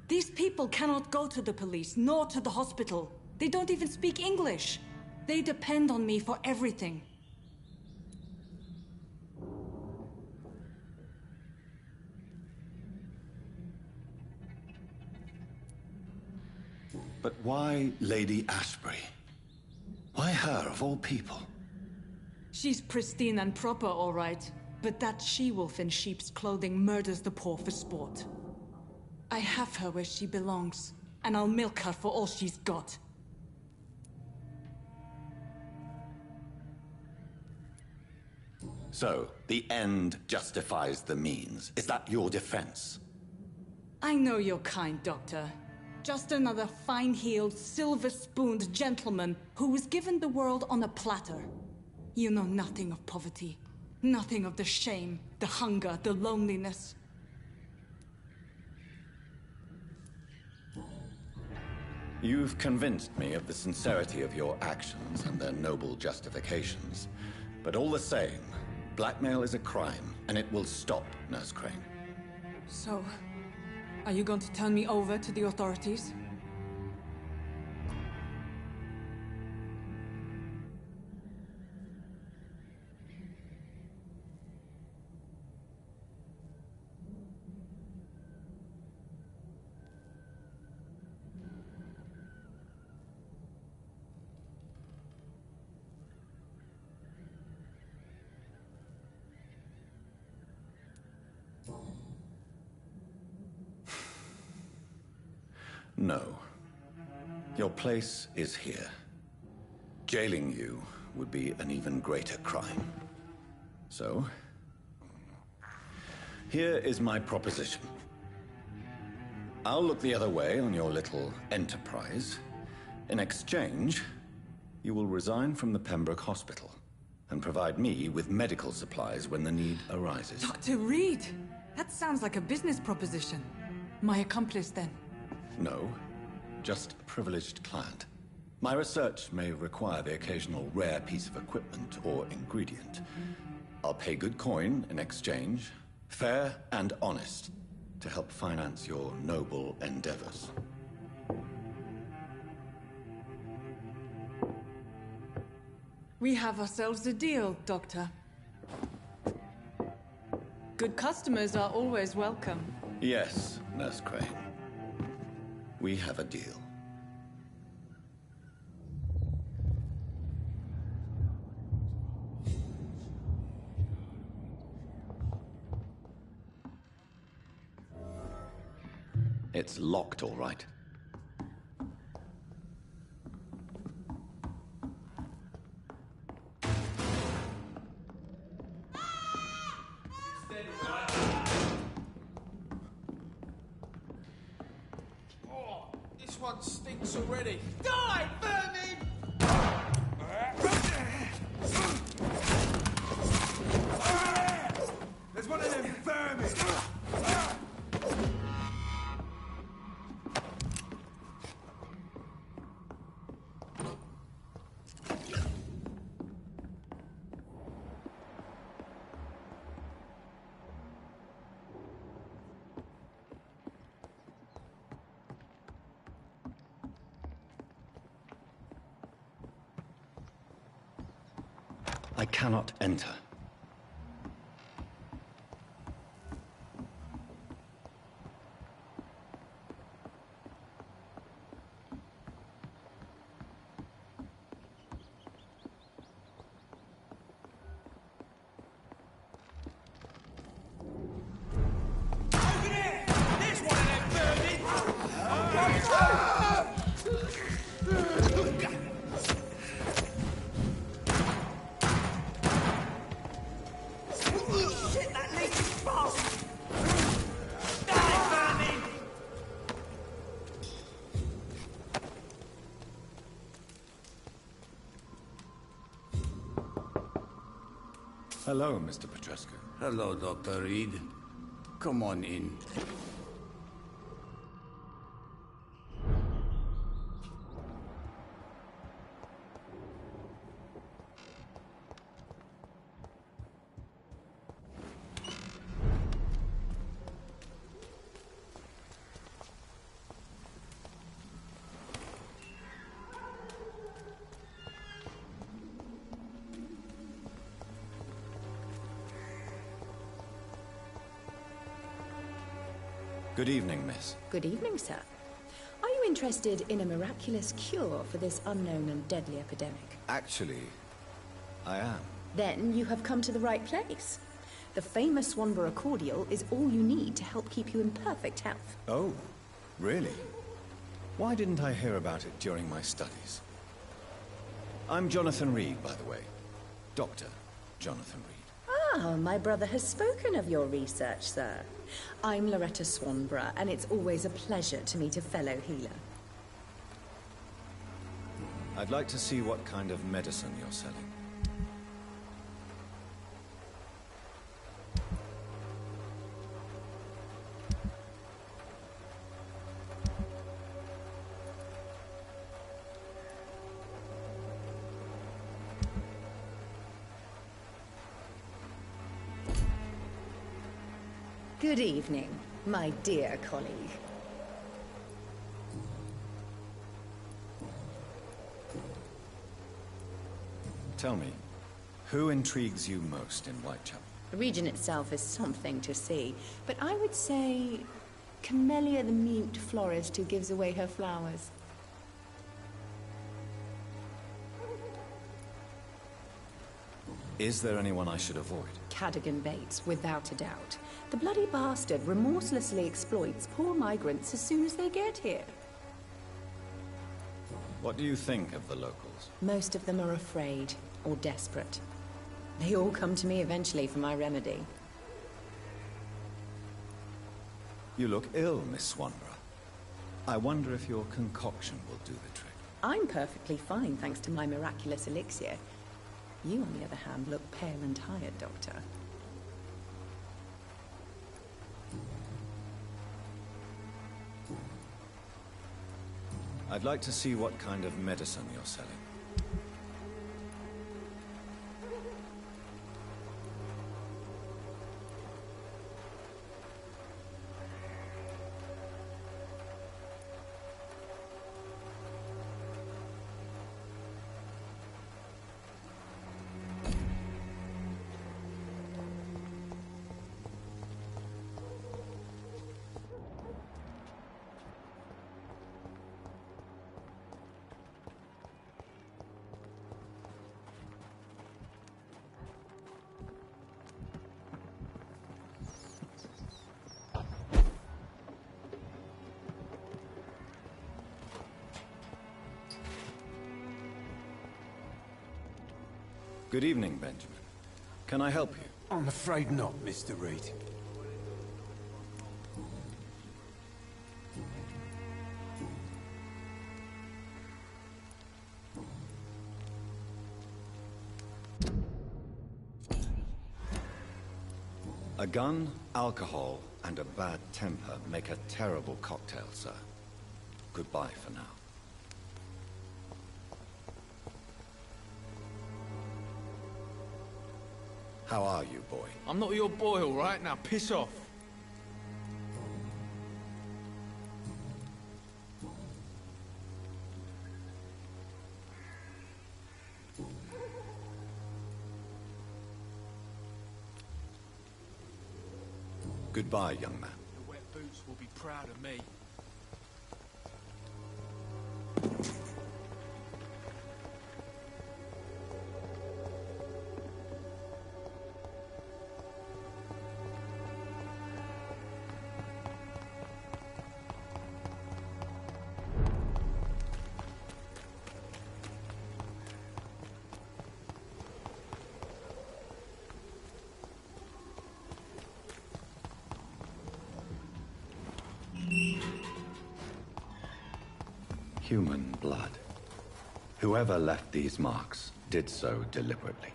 These people cannot go to the police, nor to the hospital. They don't even speak English. They depend on me for everything. But why Lady Ashbury? Why her, of all people? She's pristine and proper, all right. But that she-wolf in sheep's clothing murders the poor for sport. I have her where she belongs, and I'll milk her for all she's got. So, the end justifies the means. Is that your defense? I know you're kind, Doctor. Just another fine-heeled, silver-spooned gentleman who was given the world on a platter. You know nothing of poverty. Nothing of the shame, the hunger, the loneliness. You've convinced me of the sincerity of your actions and their noble justifications. But all the same, blackmail is a crime, and it will stop, Nurse Crane. So, are you going to turn me over to the authorities? No. Your place is here. Jailing you would be an even greater crime. So, here is my proposition. I'll look the other way on your little enterprise. In exchange, you will resign from the Pembroke Hospital and provide me with medical supplies when the need arises. Dr. Reed! That sounds like a business proposition. My accomplice, then. No, just a privileged client. My research may require the occasional rare piece of equipment or ingredient. I'll pay good coin in exchange, fair and honest, to help finance your noble endeavors. We have ourselves a deal, Doctor. Good customers are always welcome. Yes, Nurse Crane. We have a deal. It's locked, all right. Oh, this one stinks already. Die, vermin! There's one of them vermin! I cannot enter. Hello, Mr. Petrescu. Hello, Dr. Reed. Come on in. Good evening, miss. Good evening, sir. Are you interested in a miraculous cure for this unknown and deadly epidemic? Actually, I am. Then you have come to the right place. The famous Swanborough cordial is all you need to help keep you in perfect health. Oh, really? Why didn't I hear about it during my studies? I'm Jonathan Reed, by the way. Dr. Jonathan Reed. Ah, my brother has spoken of your research, sir. I'm Loretta Swanborough, and it's always a pleasure to meet a fellow healer. I'd like to see what kind of medicine you're selling. Good evening, my dear colleague. Tell me, who intrigues you most in Whitechapel? The region itself is something to see, but I would say Camellia the mute florist who gives away her flowers. Is there anyone I should avoid? Cadogan Bates, without a doubt. The bloody bastard remorselessly exploits poor migrants as soon as they get here. What do you think of the locals? Most of them are afraid or desperate. They all come to me eventually for my remedy. You look ill, Miss Swanborough. I wonder if your concoction will do the trick. I'm perfectly fine thanks to my miraculous elixir. You, on the other hand, look pale and tired, Doctor. I'd like to see what kind of medicine you're selling. Good evening, Benjamin. Can I help you? I'm afraid not, Mr. Reed. A gun, alcohol, and a bad temper make a terrible cocktail, sir. Goodbye for now. How are you, boy? I'm not your boy, all right? Now piss off. Goodbye, young man. The wet boots will be proud of me. Human blood. Whoever left these marks did so deliberately.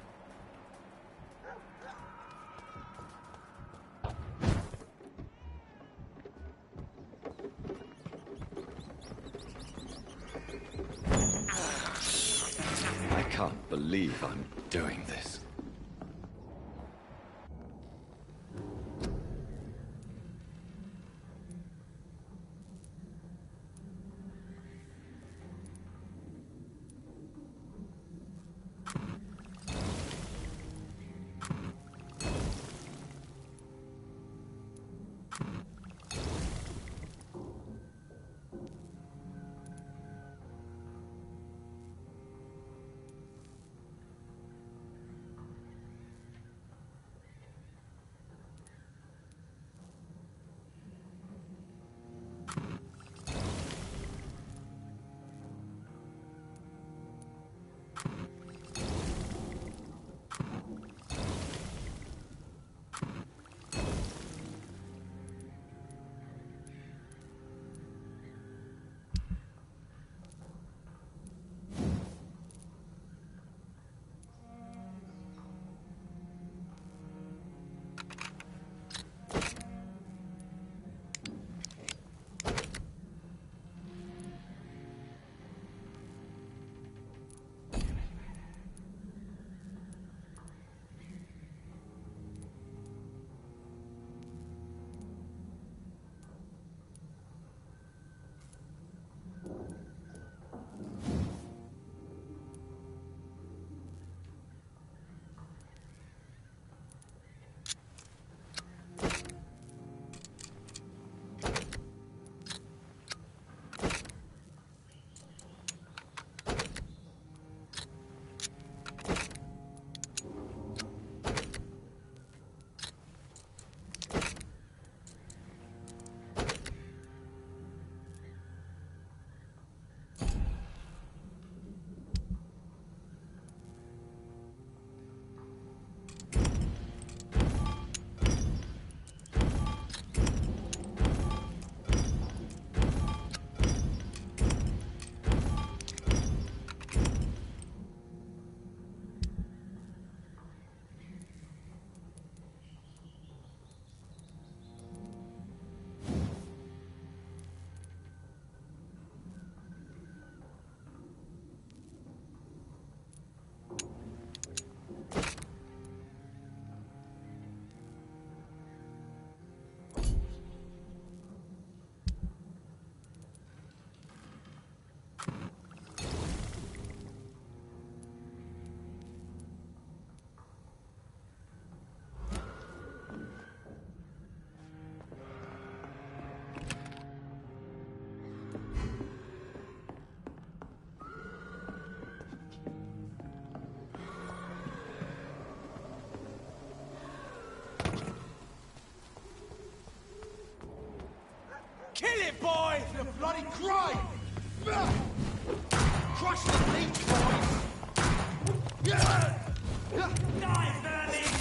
I can't believe I'm doing this. Kill it, boys! The bloody crime! Crush the leech, boys! Die, Vermin!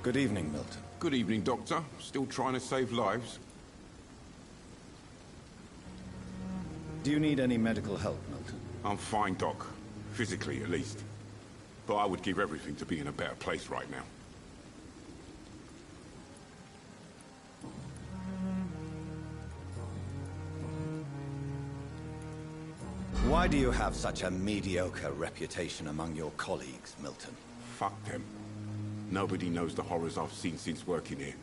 Good evening, Milton. Good evening, Doctor. Still trying to save lives? Do you need any medical help, Milton? I'm fine, Doc. Physically, at least. But I would give everything to be in a better place right now. Why do you have such a mediocre reputation among your colleagues, Milton? Fuck them. Nobody knows the horrors I've seen since working here.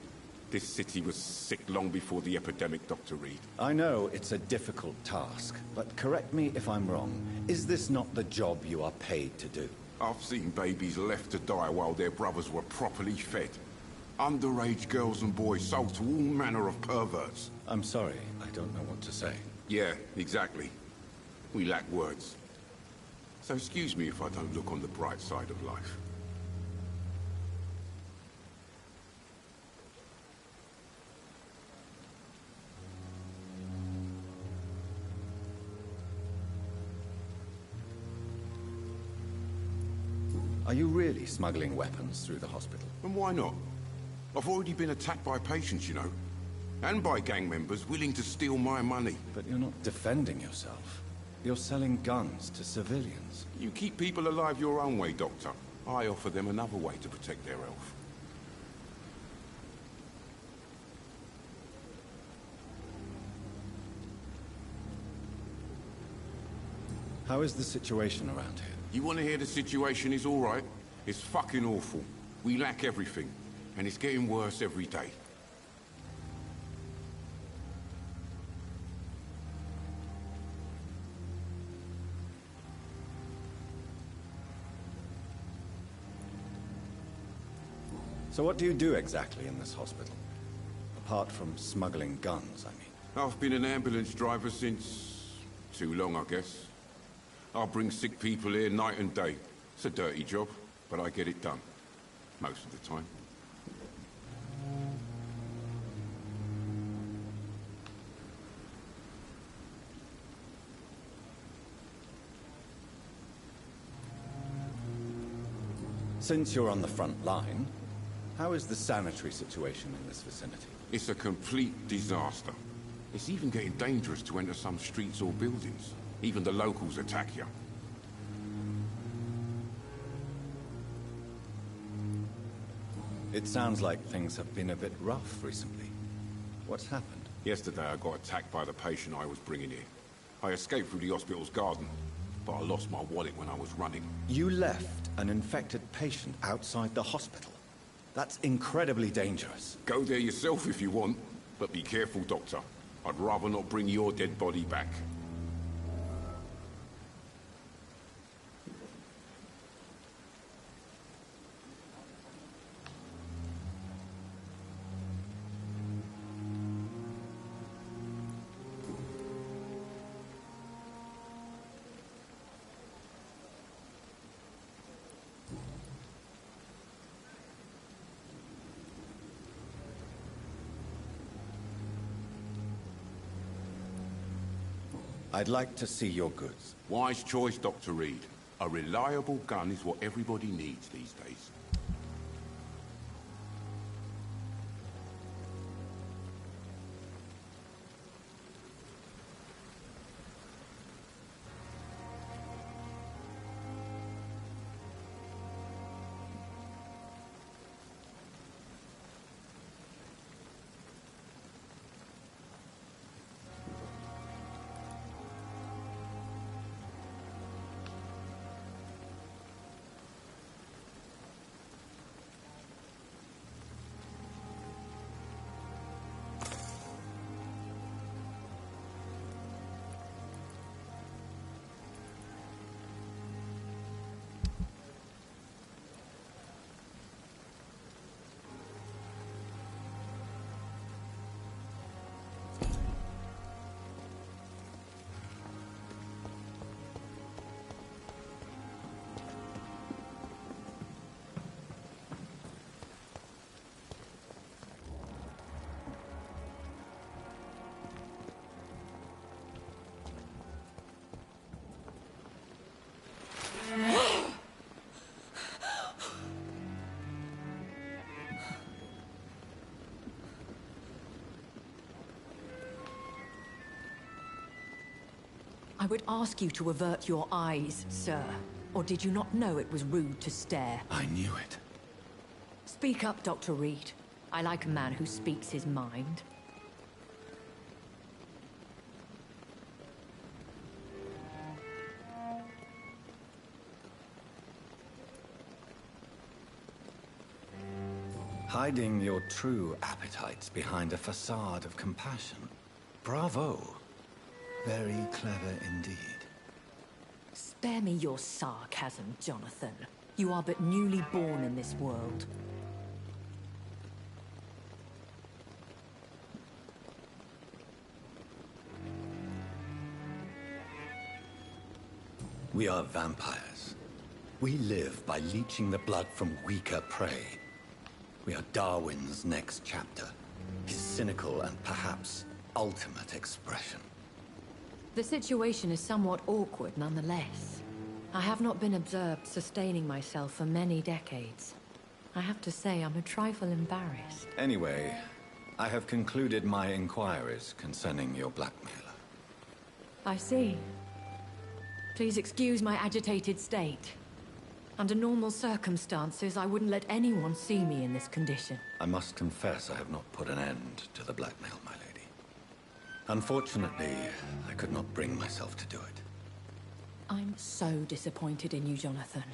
This city was sick long before the epidemic, Dr. Reed. I know it's a difficult task, but correct me if I'm wrong. Is this not the job you are paid to do? I've seen babies left to die while their brothers were properly fed. Underage girls and boys sold to all manner of perverts. I'm sorry, I don't know what to say. Yeah, exactly. We lack words. So excuse me if I don't look on the bright side of life. Are you really smuggling weapons through the hospital? And why not? I've already been attacked by patients, you know. And by gang members willing to steal my money. But you're not defending yourself. You're selling guns to civilians. You keep people alive your own way, Doctor. I offer them another way to protect their health. How is the situation around here? You want to hear the situation is all right? It's fucking awful. We lack everything. And it's getting worse every day. So what do you do exactly in this hospital? Apart from smuggling guns, I mean. I've been an ambulance driver since... too long, I guess. I bring sick people here night and day. It's a dirty job, but I get it done. Most of the time. Since you're on the front line, how is the sanitary situation in this vicinity? It's a complete disaster. It's even getting dangerous to enter some streets or buildings. Even the locals attack you. It sounds like things have been a bit rough recently. What's happened? Yesterday I got attacked by the patient I was bringing in. I escaped through the hospital's garden, but I lost my wallet when I was running. You left an infected patient outside the hospital? That's incredibly dangerous. Go there yourself if you want, but be careful, Doctor. I'd rather not bring your dead body back. I'd like to see your goods. Wise choice, Dr. Reed. A reliable gun is what everybody needs these days. I would ask you to avert your eyes, sir. Or did you not know it was rude to stare? I knew it. Speak up, Dr. Reed. I like a man who speaks his mind. Hiding your true appetites behind a facade of compassion. Bravo. Very clever indeed. Spare me your sarcasm, Jonathan. You are but newly born in this world. We are vampires. We live by leeching the blood from weaker prey. We are Darwin's next chapter. His cynical and perhaps ultimate expression. The situation is somewhat awkward nonetheless. I have not been observed sustaining myself for many decades. I have to say I'm a trifle embarrassed. Anyway, I have concluded my inquiries concerning your blackmailer. I see. Please excuse my agitated state. Under normal circumstances, I wouldn't let anyone see me in this condition. I must confess I have not put an end to the blackmail, my lady. Unfortunately, I could not bring myself to do it. I'm so disappointed in you, Jonathan.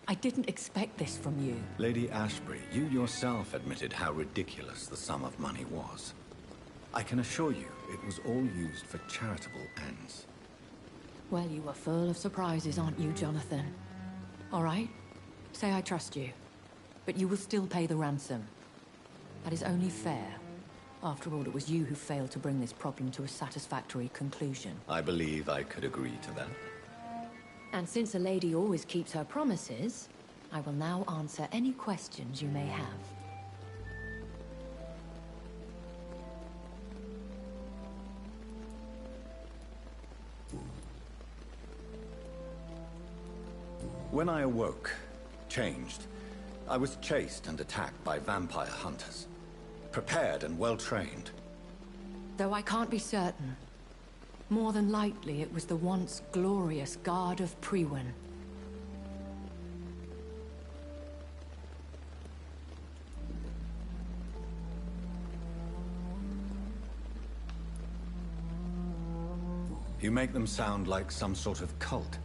I didn't expect this from you. Lady Ashbury, you yourself admitted how ridiculous the sum of money was. I can assure you, it was all used for charitable ends. Well, you were full of surprises, aren't you, Jonathan? All right, say I trust you, but you will still pay the ransom. That is only fair. After all, it was you who failed to bring this problem to a satisfactory conclusion. I believe I could agree to that. And since a lady always keeps her promises, I will now answer any questions you may have. When I awoke, changed, I was chased and attacked by vampire hunters. Prepared and well-trained. Though I can't be certain, more than likely it was the once glorious Guard of Priwen. You make them sound like some sort of cult.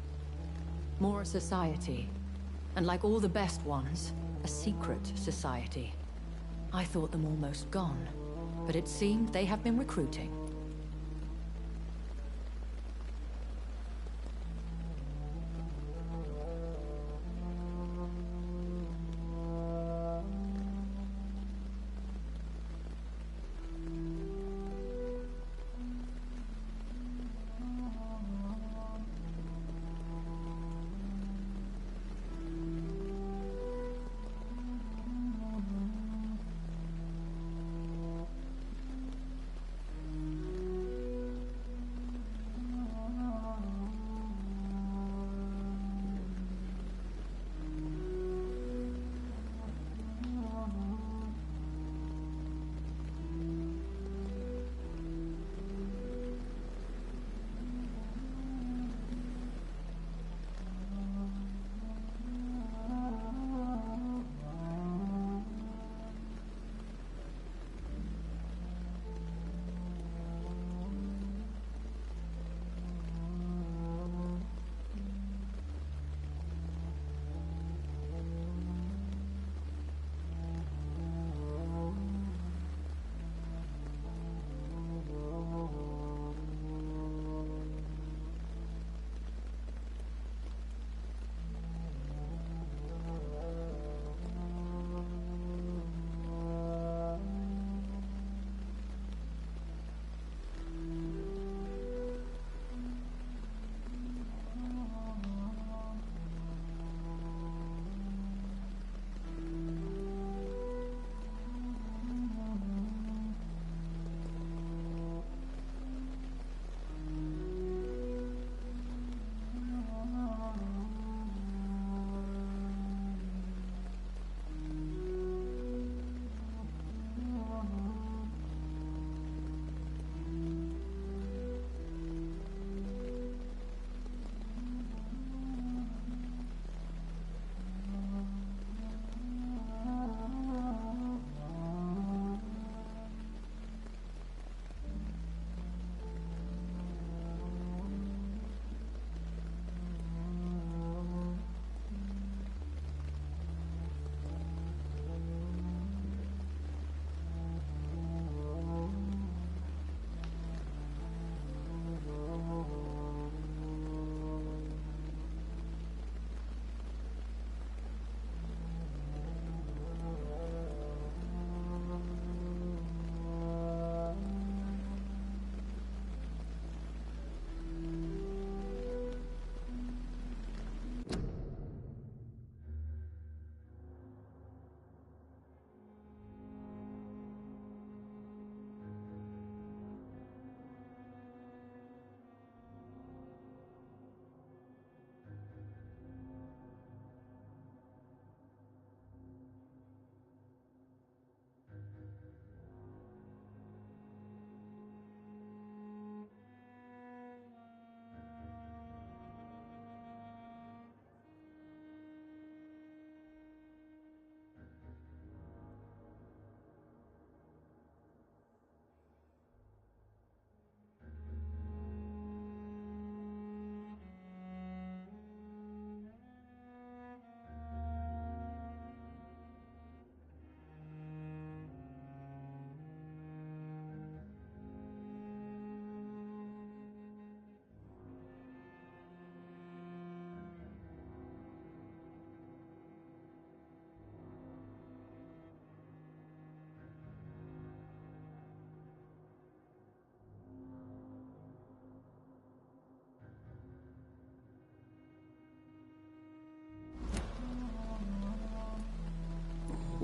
More a society. And like all the best ones, a secret society. I thought them almost gone, but it seemed they have been recruiting.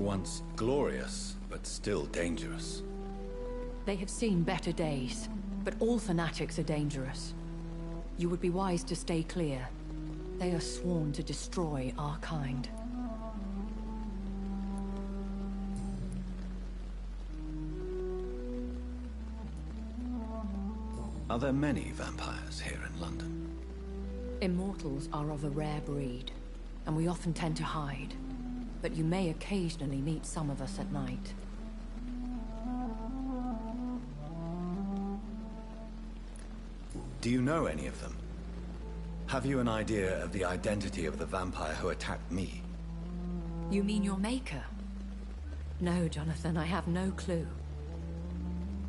Once glorious, but still dangerous. They have seen better days, but all fanatics are dangerous. You would be wise to stay clear. They are sworn to destroy our kind. Are there many vampires here in London? Immortals are of a rare breed, and we often tend to hide. But you may occasionally meet some of us at night. Do you know any of them? Have you an idea of the identity of the vampire who attacked me? You mean your maker? No, Jonathan, I have no clue.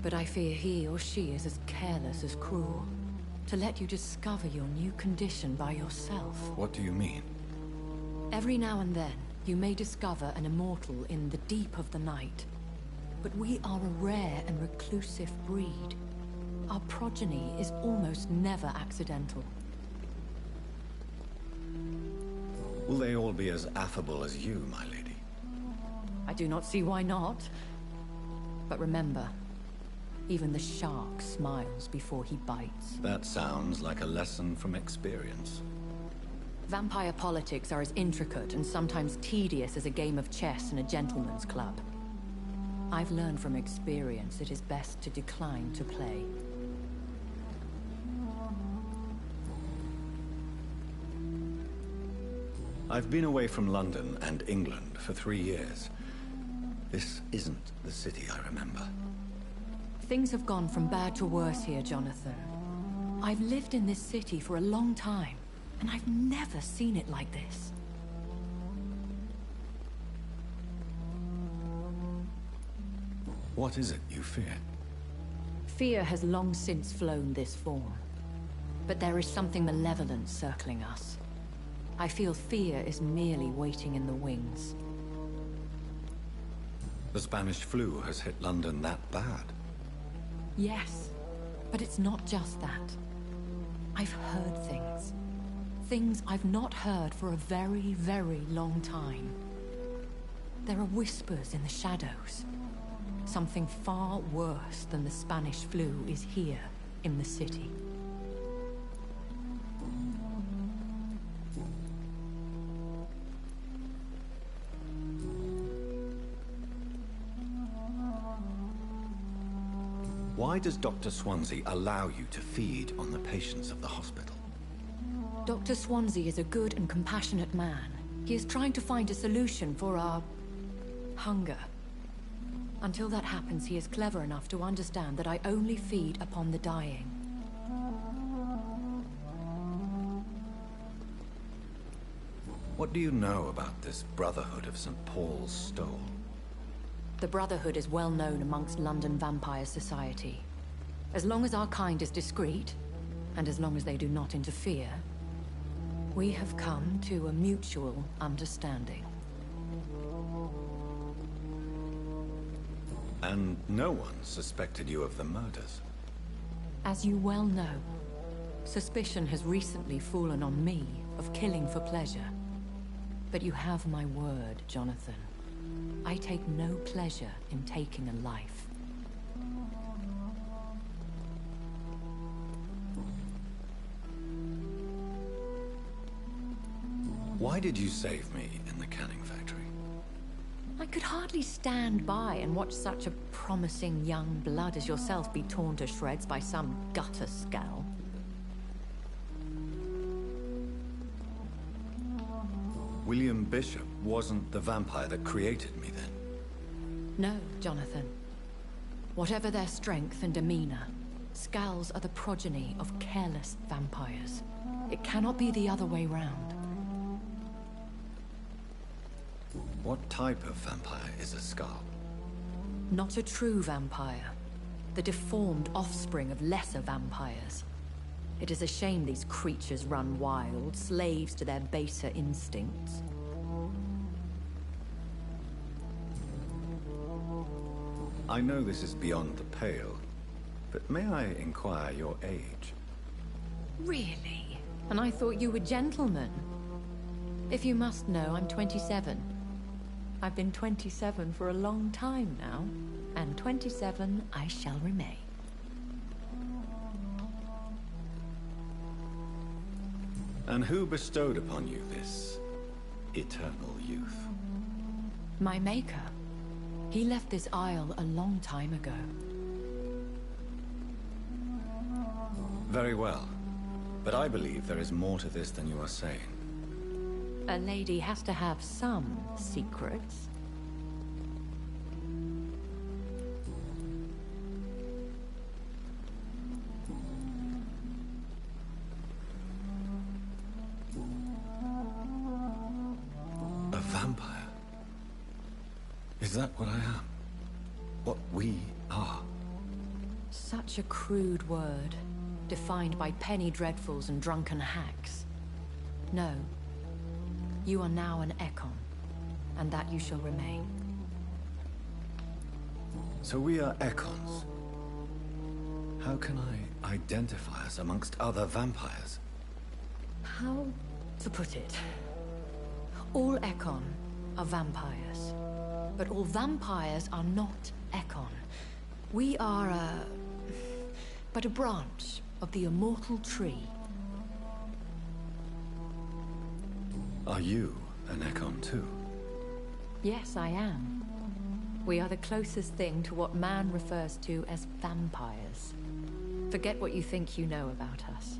But I fear he or she is as careless as cruel. To let you discover your new condition by yourself. What do you mean? Every now and then, you may discover an immortal in the deep of the night. But we are a rare and reclusive breed. Our progeny is almost never accidental. Will they all be as affable as you, my lady? I do not see why not. But remember, even the shark smiles before he bites. That sounds like a lesson from experience. Vampire politics are as intricate and sometimes tedious as a game of chess in a gentleman's club. I've learned from experience it is best to decline to play. I've been away from London and England for 3 years. This isn't the city I remember. Things have gone from bad to worse here, Jonathan. I've lived in this city for a long time, and I've never seen it like this. What is it you fear? Fear has long since flown this form. But there is something malevolent circling us. I feel fear is merely waiting in the wings. The Spanish flu has hit London that bad? Yes, but it's not just that. I've heard things. Things I've not heard for a very, very long time. There are whispers in the shadows. Something far worse than the Spanish flu is here in the city. Why does Dr. Swansea allow you to feed on the patients of the hospital? Dr. Swansea is a good and compassionate man. He is trying to find a solution for our hunger. Until that happens, he is clever enough to understand that I only feed upon the dying. What do you know about this Brotherhood of St. Paul's Stole? The Brotherhood is well known amongst London vampire society. As long as our kind is discreet, and as long as they do not interfere, we have come to a mutual understanding. And no one suspected you of the murders? As you well know, suspicion has recently fallen on me of killing for pleasure. But you have my word, Jonathan. I take no pleasure in taking a life. Why did you save me in the canning factory? I could hardly stand by and watch such a promising young blood as yourself be torn to shreds by some gutter scowl. William Bishop wasn't the vampire that created me then? No, Jonathan. Whatever their strength and demeanor, scowls are the progeny of careless vampires. It cannot be the other way round. What type of vampire is a Scowl? Not a true vampire. The deformed offspring of lesser vampires. It is a shame these creatures run wild, slaves to their baser instincts. I know this is beyond the pale, but may I inquire your age? Really? And I thought you were gentlemen. If you must know, I'm 27. I've been 27 for a long time now, and 27 I shall remain. And who bestowed upon you this eternal youth? My maker. He left this isle a long time ago. Very well. But I believe there is more to this than you are saying. A lady has to have some secrets. A vampire? Is that what I am? What we are? Such a crude word, defined by penny dreadfuls and drunken hacks. No. You are now an Ekon, and that you shall remain. So we are Ekons. How can I identify us amongst other vampires? How to put it? All Ekon are vampires, but all vampires are not Ekon. We are but a branch of the immortal tree. Are you an Ekon too? Yes, I am. We are the closest thing to what man refers to as vampires. Forget what you think you know about us.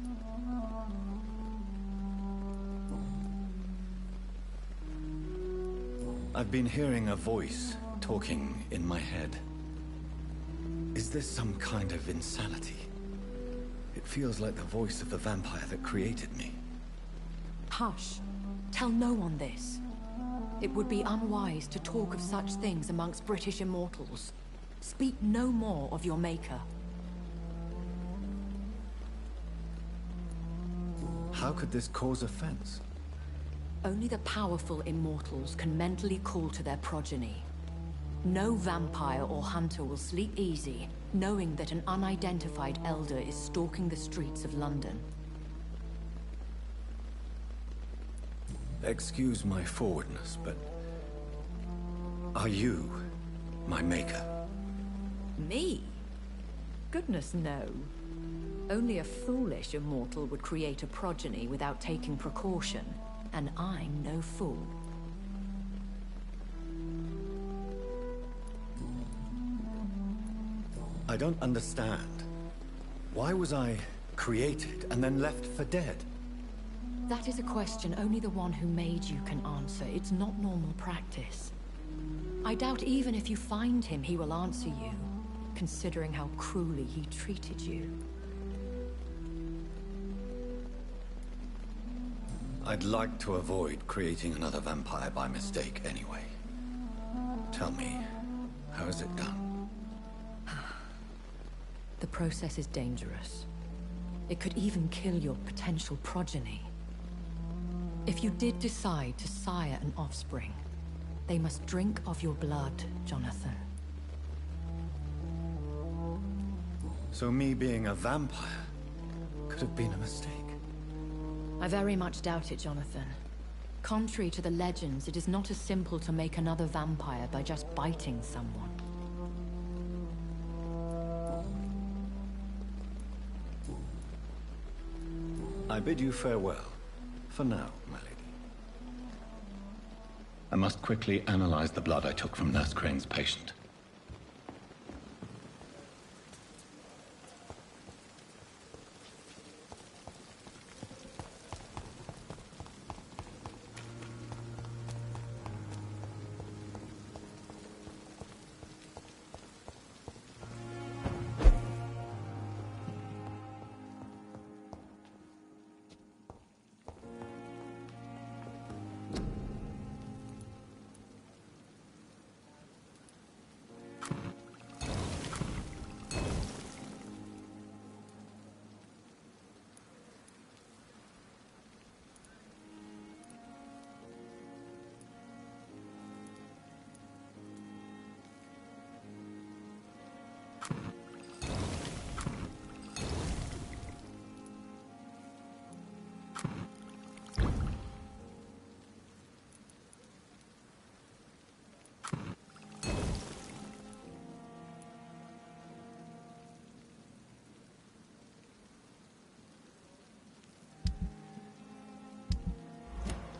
I've been hearing a voice talking in my head. Is this some kind of insanity? It feels like the voice of the vampire that created me. Hush. Tell no one this. It would be unwise to talk of such things amongst British immortals. Speak no more of your maker. How could this cause offense? Only the powerful immortals can mentally call to their progeny. No vampire or hunter will sleep easy, knowing that an unidentified elder is stalking the streets of London. Excuse my forwardness, but... are you my maker? Me? Goodness, no. Only a foolish immortal would create a progeny without taking precaution, and I'm no fool. I don't understand. Why was I created and then left for dead? That is a question only the one who made you can answer. It's not normal practice. I doubt even if you find him, he will answer you, considering how cruelly he treated you. I'd like to avoid creating another vampire by mistake anyway. Tell me, how is it done? The process is dangerous. It could even kill your potential progeny. If you did decide to sire an offspring, they must drink of your blood, Jonathan. So me being a vampire could have been a mistake? I very much doubt it, Jonathan. Contrary to the legends, it is not as simple to make another vampire by just biting someone. I bid you farewell. For now, my lady. I must quickly analyze the blood I took from Nurse Crane's patient.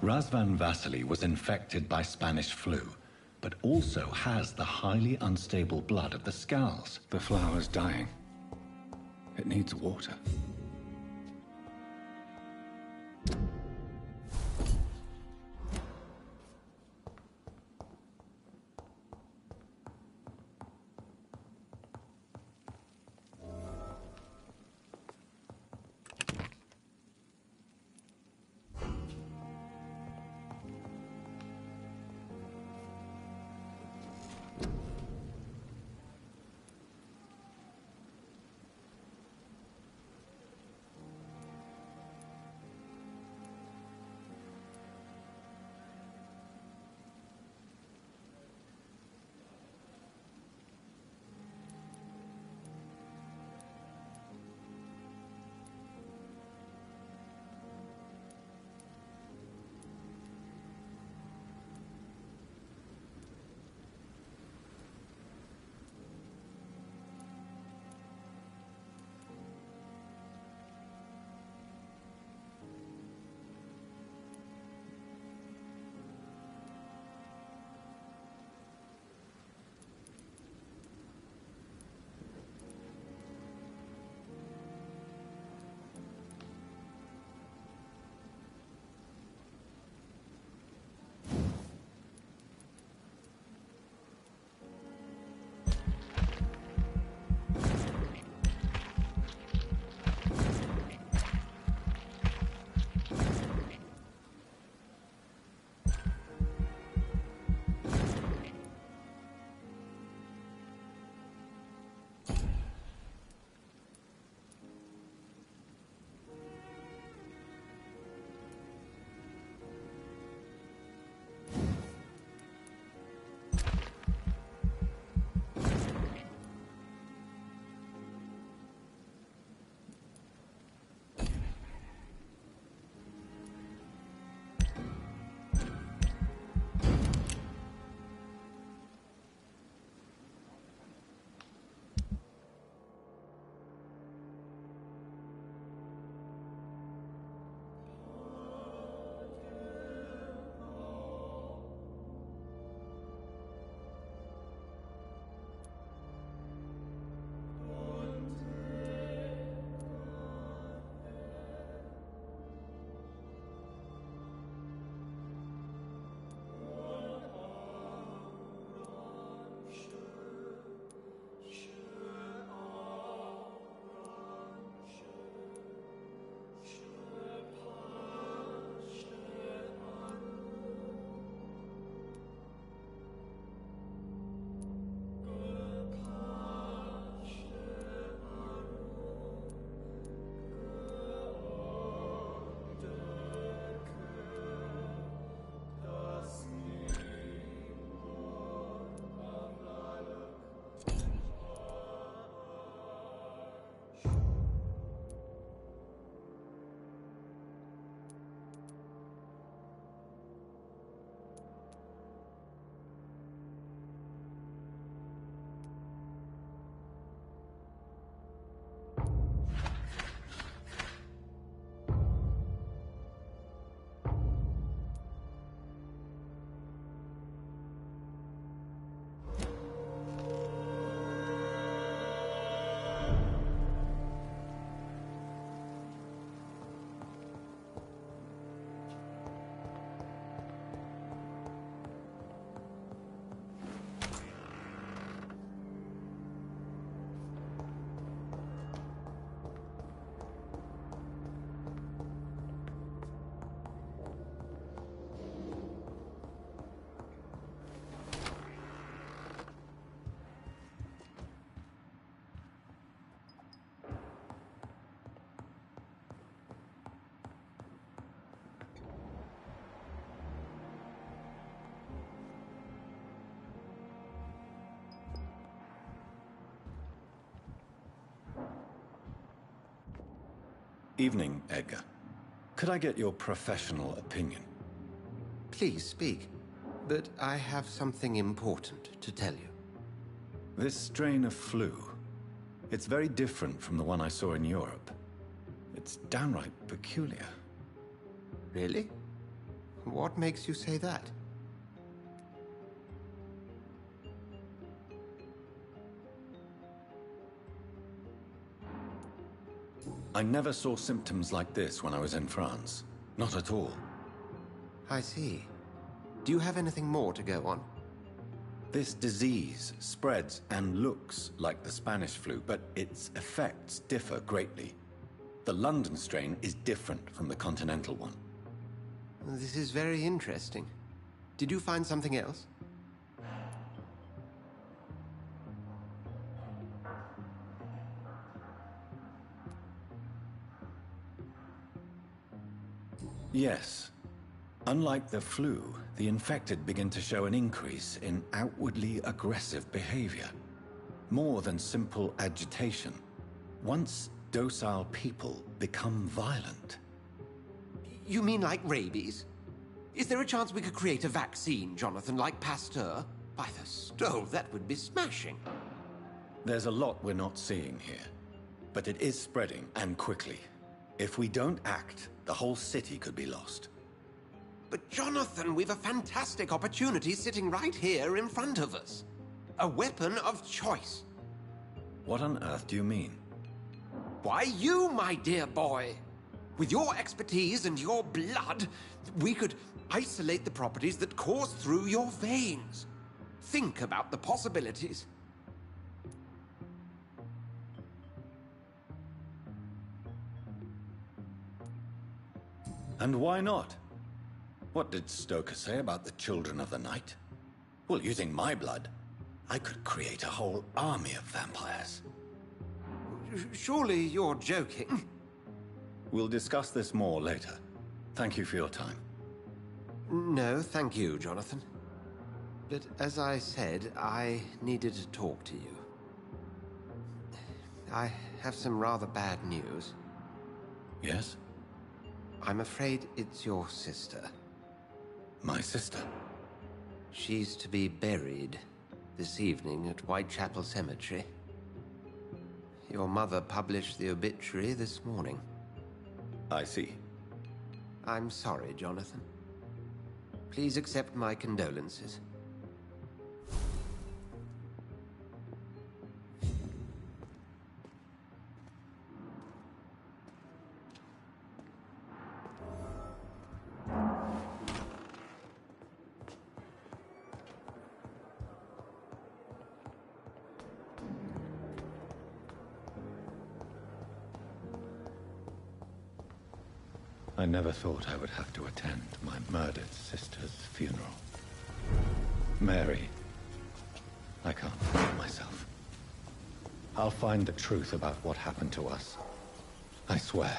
Razvan Vasily was infected by Spanish flu, but also has the highly unstable blood of the Scows. The flower's dying. It needs water. Evening, Edgar. Could I get your professional opinion? Please speak, but I have something important to tell you. This strain of flu, it's very different from the one I saw in Europe. It's downright peculiar. Really? What makes you say that? I never saw symptoms like this when I was in France. Not at all. I see. Do you have anything more to go on? This disease spreads and looks like the Spanish flu, but its effects differ greatly. The London strain is different from the continental one. This is very interesting. Did you find something else? Yes. Unlike the flu, the infected begin to show an increase in outwardly aggressive behavior. More than simple agitation. Once docile people become violent. You mean like rabies? Is there a chance we could create a vaccine, Jonathan, like Pasteur? By the stove, that would be smashing. There's a lot we're not seeing here. But it is spreading, and quickly. If we don't act, the whole city could be lost. But Jonathan, we've a fantastic opportunity sitting right here in front of us. A weapon of choice. What on earth do you mean? Why, you, my dear boy. With your expertise and your blood, we could isolate the properties that course through your veins. Think about the possibilities. And why not? What did Stoker say about the Children of the Night? Well, using my blood, I could create a whole army of vampires. Surely you're joking. We'll discuss this more later. Thank you for your time. No, thank you, Jonathan. But as I said, I needed to talk to you. I have some rather bad news. Yes? I'm afraid it's your sister. My sister? She's to be buried this evening at Whitechapel Cemetery. Your mother published the obituary this morning. I see. I'm sorry, Jonathan. Please accept my condolences. I never thought I would have to attend my murdered sister's funeral. Mary, I can't forgive myself. I'll find the truth about what happened to us. I swear.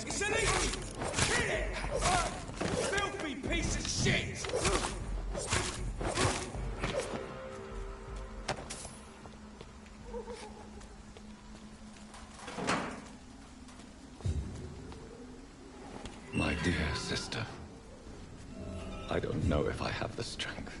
It's illegal! Kill it! Filthy piece of shit! My dear sister, I don't know if I have the strength.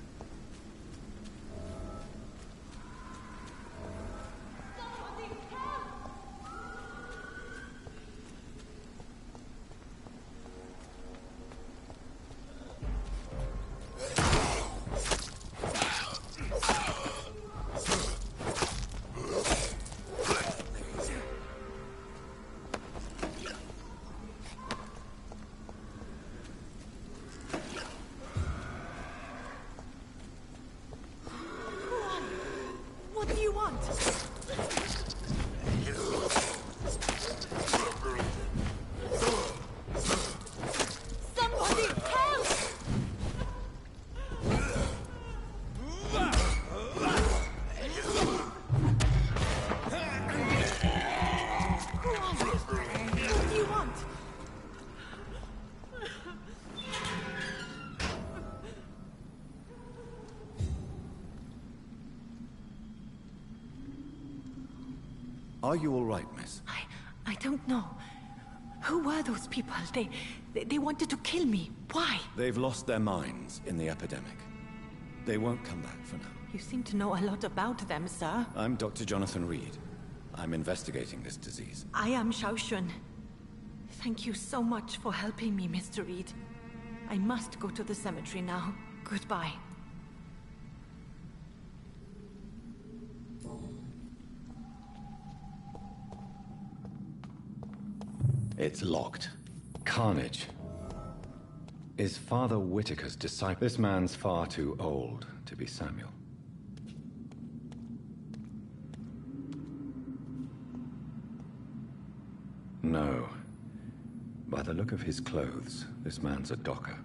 What do you want? Somebody help! What do you want? Are you all right, miss? I don't know. Who were those people? They wanted to kill me. Why? They've lost their minds in the epidemic. They won't come back for now. You seem to know a lot about them, sir. I'm Dr. Jonathan Reed. I'm investigating this disease. I am Xiaoxun. Thank you so much for helping me, Mr. Reed. I must go to the cemetery now. Goodbye. It's locked. Carnage is Father Whitaker's disciple. This man's far too old to be Samuel. No. By the look of his clothes, this man's a docker.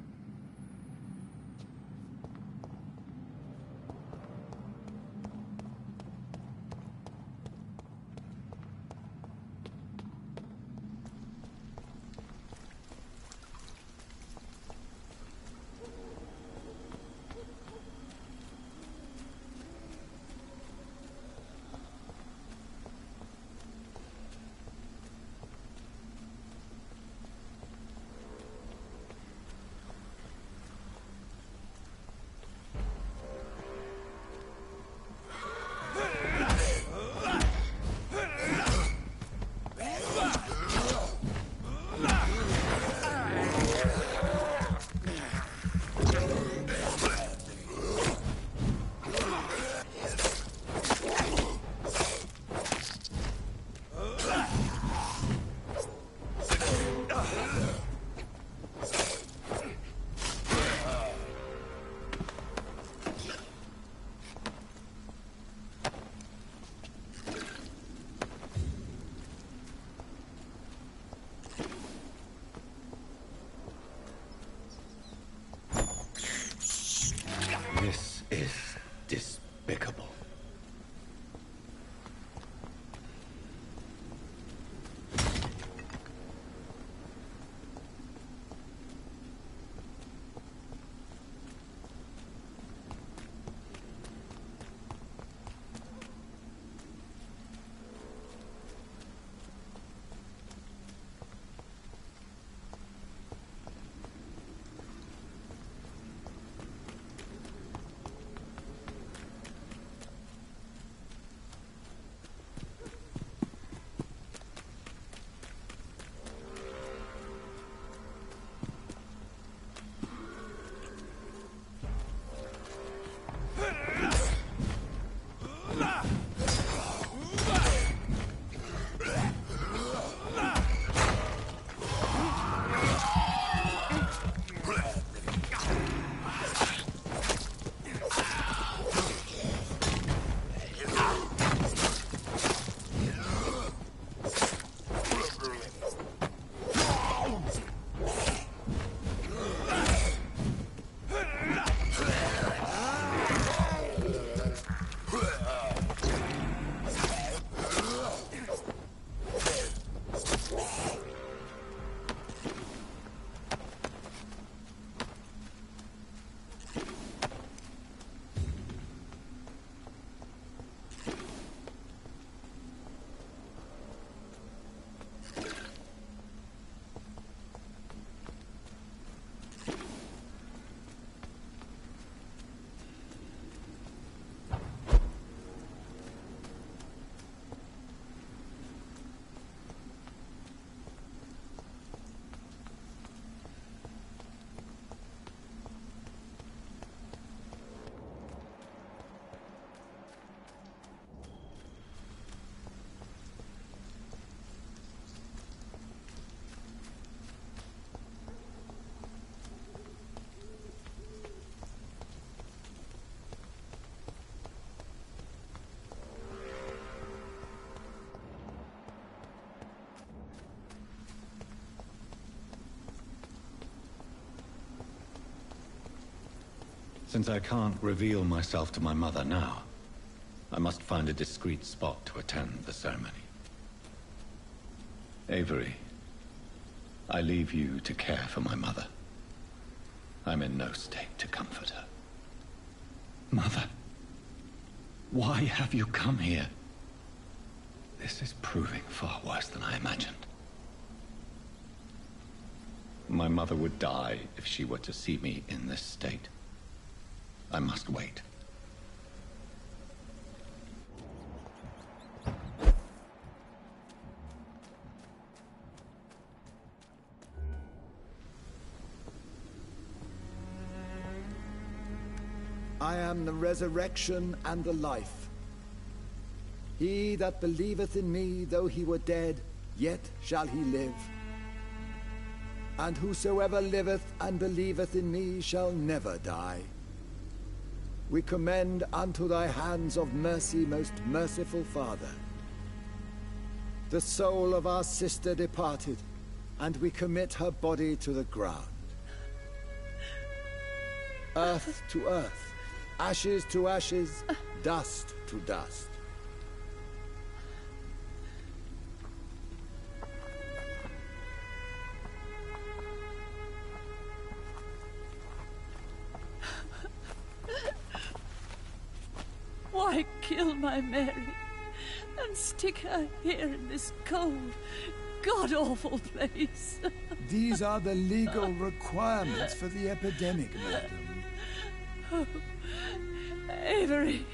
This is despicable. Since I can't reveal myself to my mother now, I must find a discreet spot to attend the ceremony. Avery, I leave you to care for my mother. I'm in no state to comfort her. Mother, why have you come here? This is proving far worse than I imagined. My mother would die if she were to see me in this state. I must wait. I am the resurrection and the life. He that believeth in me, though he were dead, yet shall he live. And whosoever liveth and believeth in me shall never die. We commend unto thy hands of mercy, most merciful Father, the soul of our sister departed, and we commit her body to the ground. Earth to earth, ashes to ashes, dust to dust. Why kill my Mary and stick her here in this cold, god-awful place? These are the legal requirements for the epidemic, madam. Oh, Avery,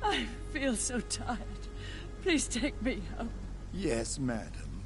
I feel so tired. Please take me home. Yes, madam.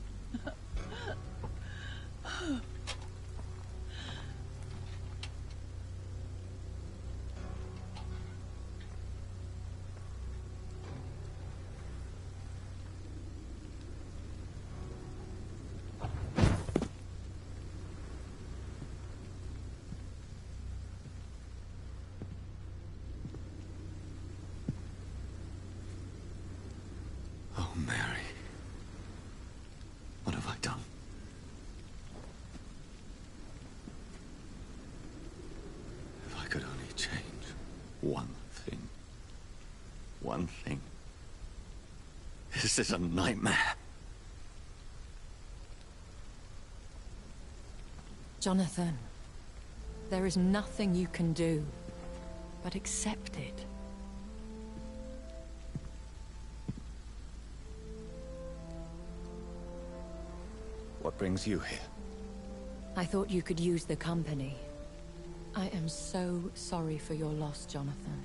Oh, Mary. What have I done? If I could only change one thing. One thing. This is a nightmare. Jonathan, there is nothing you can do but accept it. What brings you here? I thought you could use the company. I am so sorry for your loss, Jonathan.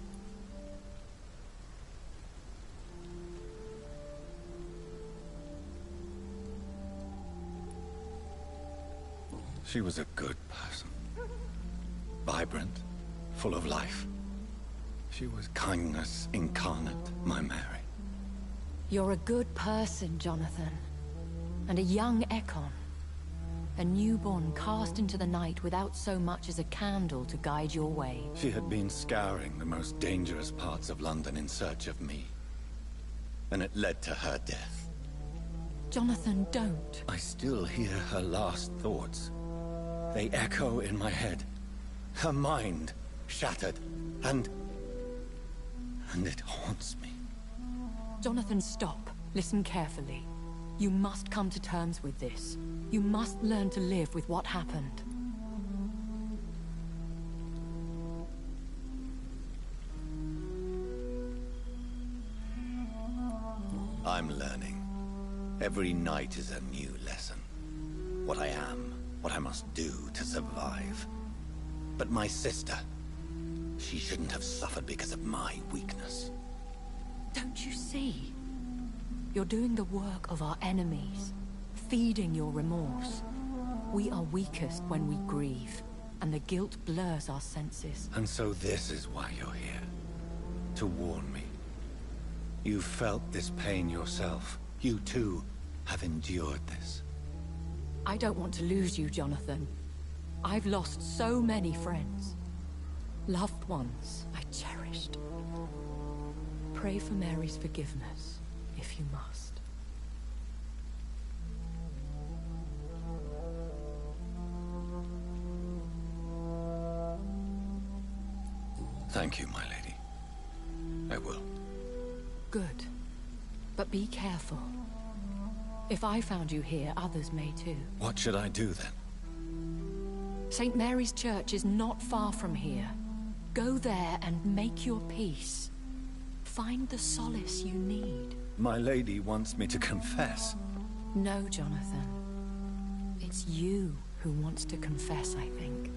She was a good person. Vibrant, full of life. She was kindness incarnate, my Mary. You're a good person, Jonathan. And a young Ekon. A newborn cast into the night without so much as a candle to guide your way. She had been scouring the most dangerous parts of London in search of me. And it led to her death. Jonathan, don't. I still hear her last thoughts. They echo in my head. Her mind shattered, and it haunts me. Jonathan, stop. Listen carefully. You must come to terms with this. You must learn to live with what happened. I'm learning. Every night is a new lesson. What I am, what I must do to survive. But my sister, she shouldn't have suffered because of my weakness. Don't you see? You're doing the work of our enemies, feeding your remorse. We are weakest when we grieve, and the guilt blurs our senses. And so this is why you're here. To warn me. You've felt this pain yourself. You too have endured this. I don't want to lose you, Jonathan. I've lost so many friends. Loved ones I cherished. Pray for Mary's forgiveness, if you must. Thank you, my lady. I will. Good. But be careful. If I found you here, others may too. What should I do then? St. Mary's Church is not far from here. Go there and make your peace. Find the solace you need. My lady wants me to confess. No, Jonathan. It's you who wants to confess, I think.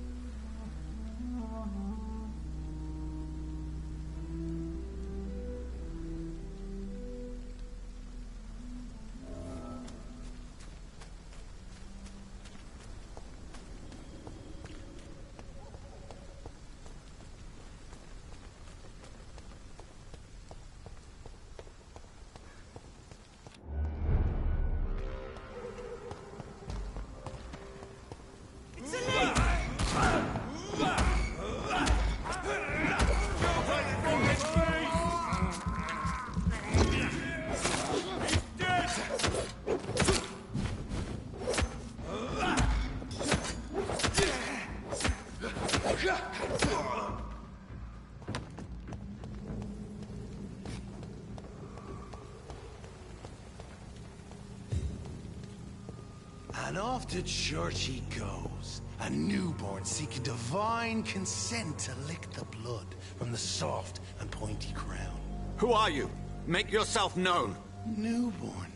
And off to church he goes, a newborn seeking divine consent to lick the blood from the soft and pointy crown. Who are you? Make yourself known. Newborn,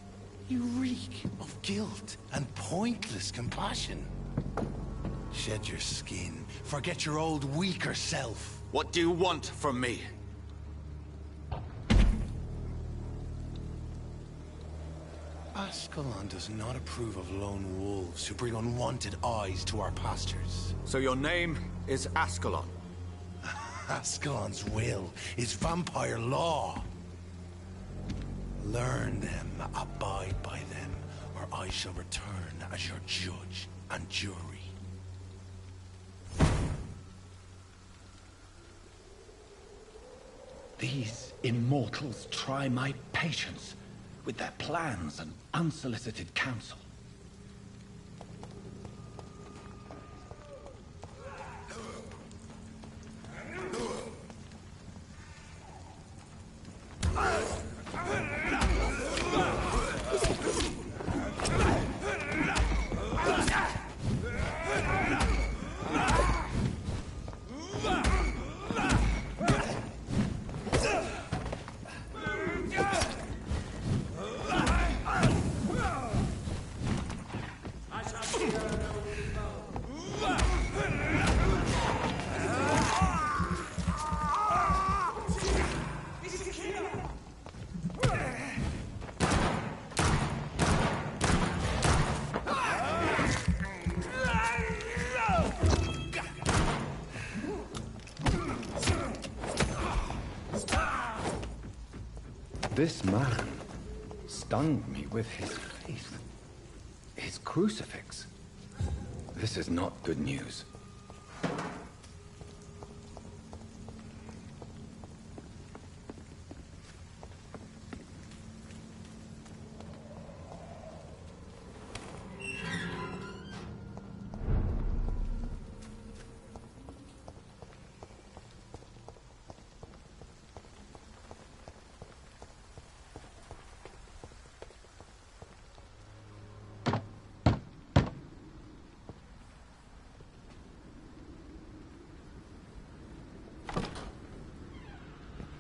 you reek of guilt and pointless compassion. Shed your skin, forget your old weaker self. What do you want from me? Ascalon does not approve of lone wolves who bring unwanted eyes to our pastures. So your name is Ascalon? Ascalon's will is vampire law. Learn them, abide by them, or I shall return as your judge and jury. These immortals try my patience with their plans and unsolicited counsel. This man stung me with his faith, his crucifix. This is not good news.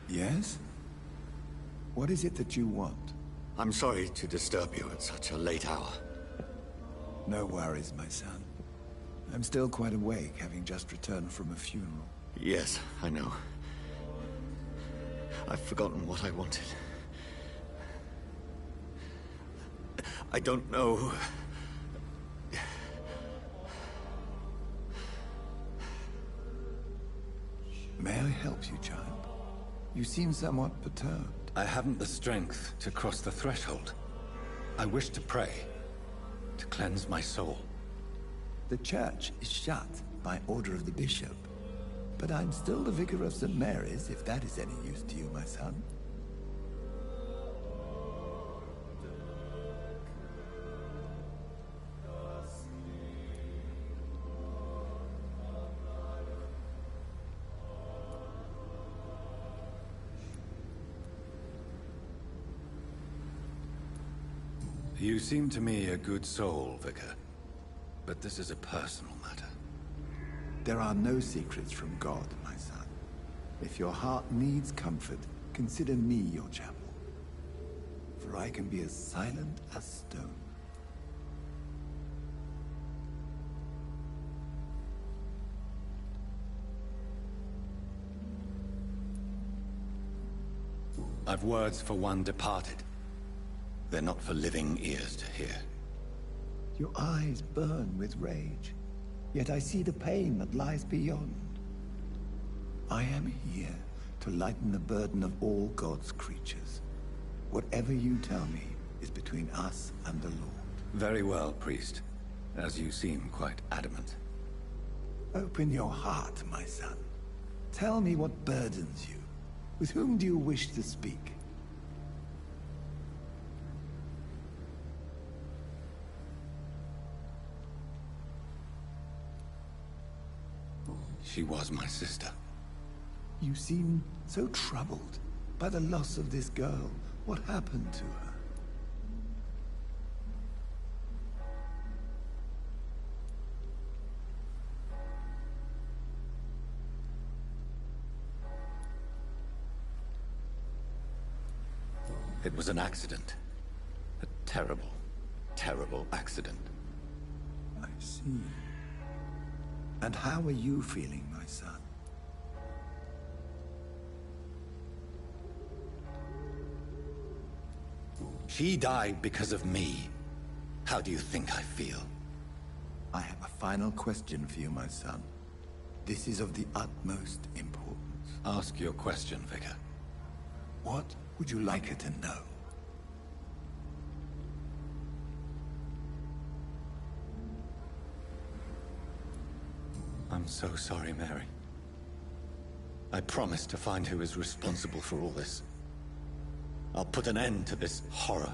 Yes? What is it that you want? I'm sorry to disturb you at such a late hour. No worries, my son. I'm still quite awake, having just returned from a funeral. Yes, I know. I've forgotten what I wanted. I don't know. May I help you, child? You seem somewhat perturbed. I haven't the strength to cross the threshold. I wish to pray, to cleanse my soul. The church is shut by order of the bishop. But I'm still the vicar of St. Mary's, if that is any use to you, my son. You seem to me a good soul, Vicar. But this is a personal matter. There are no secrets from God, my son. If your heart needs comfort, consider me your chapel. For I can be as silent as stone. I've words for one departed. They're not for living ears to hear. Your eyes burn with rage, yet I see the pain that lies beyond. I am here to lighten the burden of all God's creatures. Whatever you tell me is between us and the Lord. Very well, priest. As you seem quite adamant. Open your heart, my son. Tell me what burdens you. With whom do you wish to speak? She was my sister. You seem so troubled by the loss of this girl. What happened to her? It was an accident. A terrible, terrible accident. I see. And how are you feeling, my son? She died because of me. How do you think I feel? I have a final question for you, my son. This is of the utmost importance. Ask your question, Vicar. What would you like her to know? I'm so sorry, Mary. I promise to find who is responsible for all this. I'll put an end to this horror.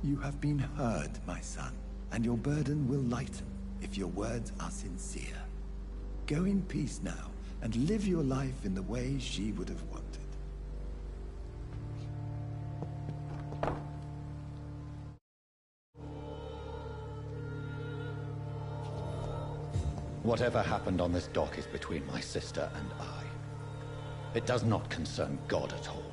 You have been heard, my son, and your burden will lighten if your words are sincere. Go in peace now, and live your life in the way she would have wanted. Whatever happened on this dock is between my sister and I. It does not concern God at all.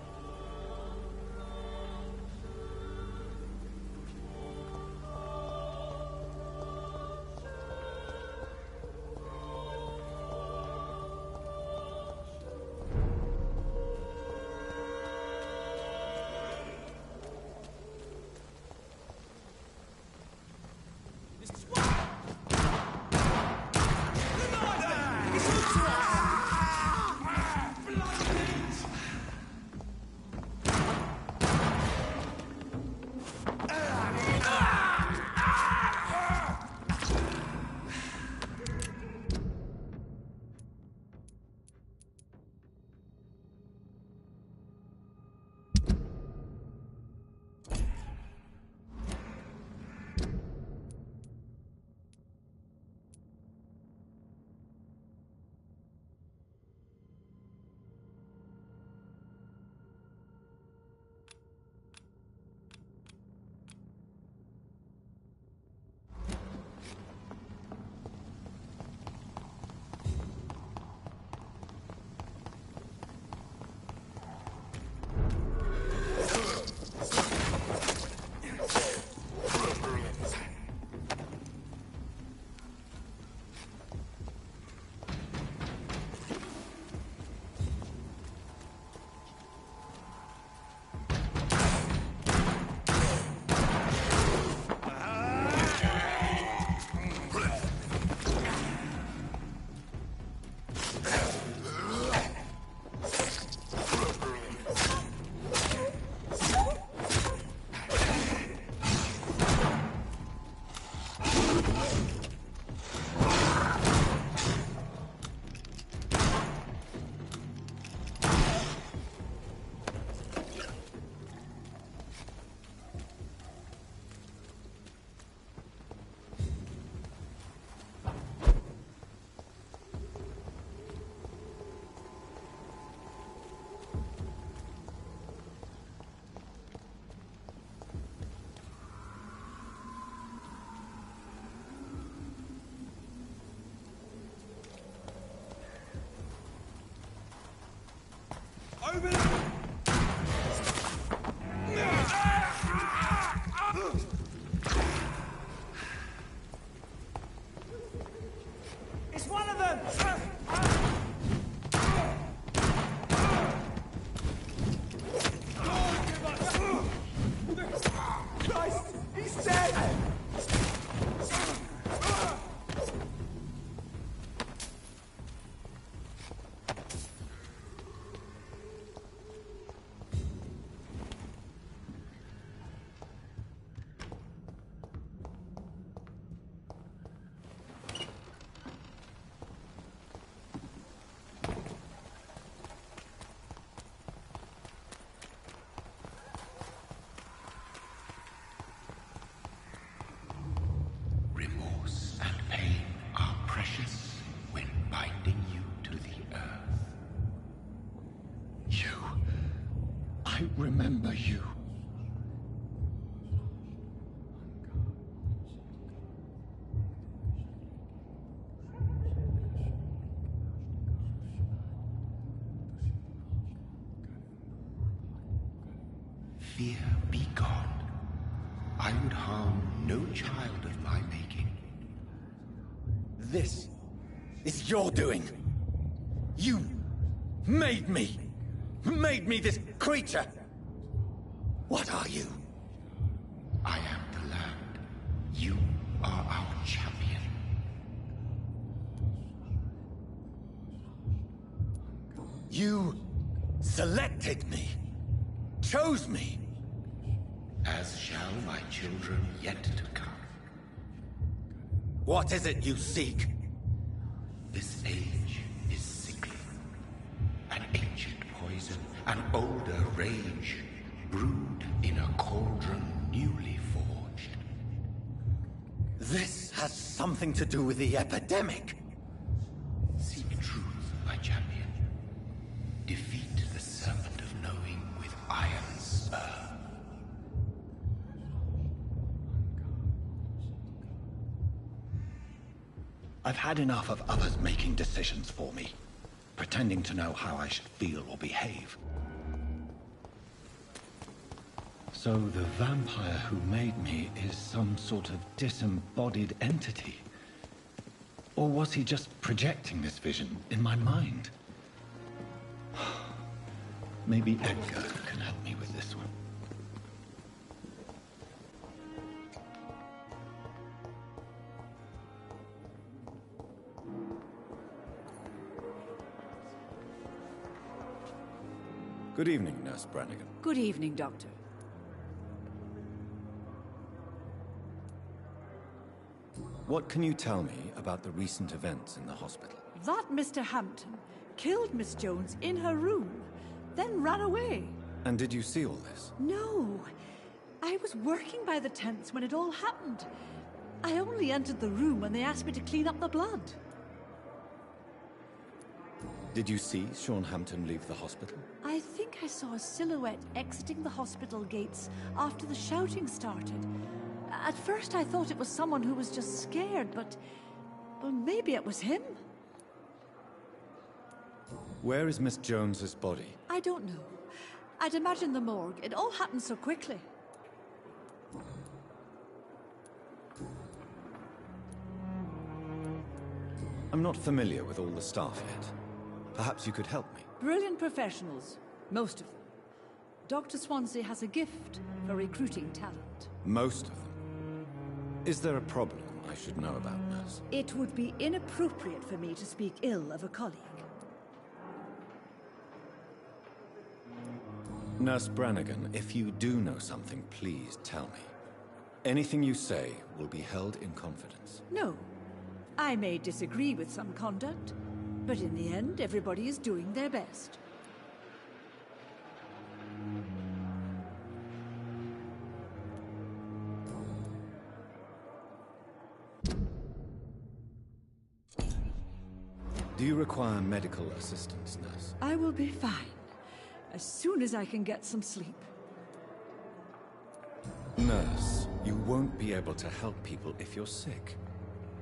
It's one of them! Christ! He's dead! Remorse and pain are precious when binding you to the earth. You. I remember you. Fear be gone. I would harm no child of my making. This is your doing. You made me. Made me this creature. What are you? I am the land. You are our champion. You selected me. Chose me. As shall my children yet to come. What is it you seek? This age is sickly. An ancient poison, an older rage, brewed in a cauldron newly forged. This has something to do with the epidemic. Seek truth, my champion. Defeat the serpent of knowing with iron spur. I've had enough of others making decisions for me, pretending to know how I should feel or behave. So the vampire who made me is some sort of disembodied entity? Or was he just projecting this vision in my mind? Maybe Edgar can help me with this one. Good evening, Nurse Brannigan. Good evening, Doctor. What can you tell me about the recent events in the hospital? That Mr. Hampton killed Miss Jones in her room, then ran away. And did you see all this? No. I was working by the tents when it all happened. I only entered the room when they asked me to clean up the blood. Did you see Sean Hampton leave the hospital? I think I saw a silhouette exiting the hospital gates after the shouting started. At first I thought it was someone who was just scared, but... well, maybe it was him. Where is Miss Jones's body? I don't know. I'd imagine the morgue. It all happened so quickly. I'm not familiar with all the staff yet. Perhaps you could help me. Brilliant professionals. Most of them. Dr. Swansea has a gift for recruiting talent. Most of them. Is there a problem I should know about, Nurse? It would be inappropriate for me to speak ill of a colleague. Nurse Brannigan, if you do know something, please tell me. Anything you say will be held in confidence. No. I may disagree with some conduct, but in the end, everybody is doing their best. Do you require medical assistance, Nurse? I will be fine, as soon as I can get some sleep. Nurse, you won't be able to help people if you're sick.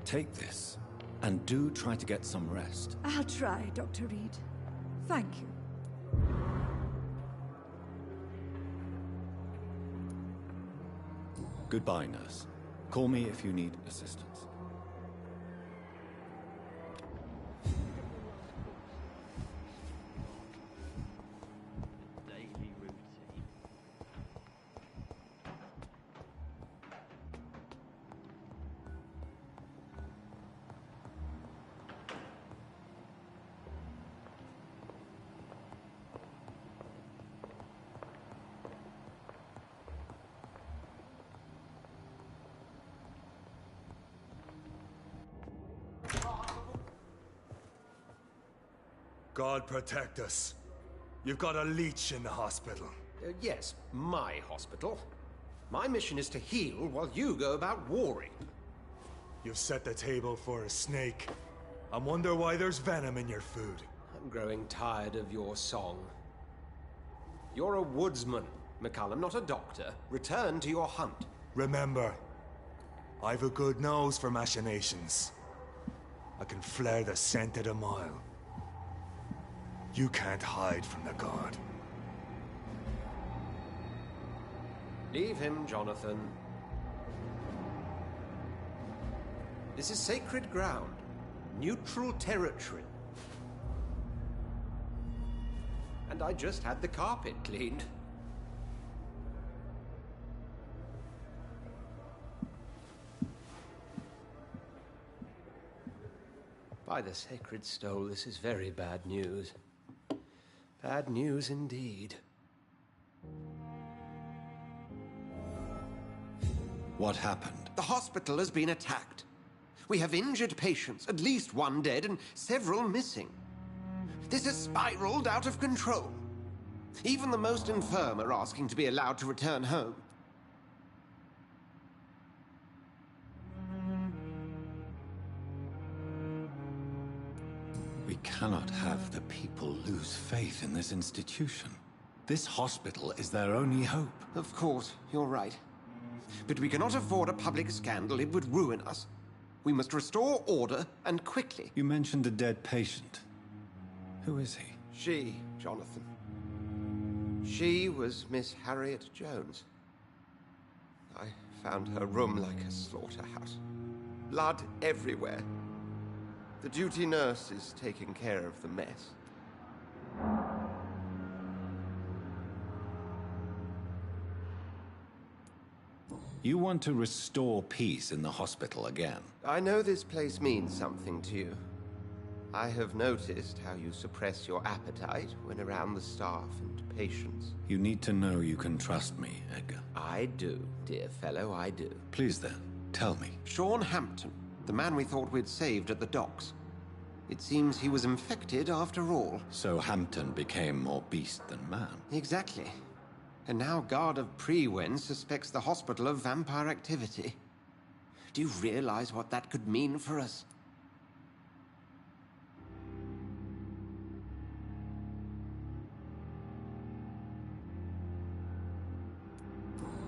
Take this, and do try to get some rest. I'll try, Dr. Reed. Thank you. Goodbye, nurse. Call me if you need assistance. God protect us. You've got a leech in the hospital. Yes, my hospital. My mission is to heal while you go about warring. You've set the table for a snake. I wonder why there's venom in your food. I'm growing tired of your song. You're a woodsman, McCallum, not a doctor. Return to your hunt. Remember, I've a good nose for machinations. I can flare the scent at a mile. You can't hide from the god. Leave him, Jonathan. This is sacred ground. Neutral territory. And I just had the carpet cleaned. By the sacred stole, this is very bad news. Bad news indeed. What happened? The hospital has been attacked. We have injured patients, at least one dead and several missing. This has spiraled out of control. Even the most infirm are asking to be allowed to return home. We cannot have the people lose faith in this institution. This hospital is their only hope. Of course, you're right. But we cannot afford a public scandal. It would ruin us. We must restore order, and quickly. You mentioned a dead patient. Who is he? She, Jonathan. She was Miss Harriet Jones. I found her room like a slaughterhouse. Blood everywhere. The duty nurse is taking care of the mess. You want to restore peace in the hospital again? I know this place means something to you. I have noticed how you suppress your appetite when around the staff and patients. You need to know you can trust me, Edgar. I do, dear fellow, I do. Please then, tell me. Sean Hampton, the man we thought we'd saved at the docks. It seems he was infected after all. So Hampton became more beast than man. Exactly. And now Guard of Prewen suspects the hospital of vampire activity. Do you realize what that could mean for us?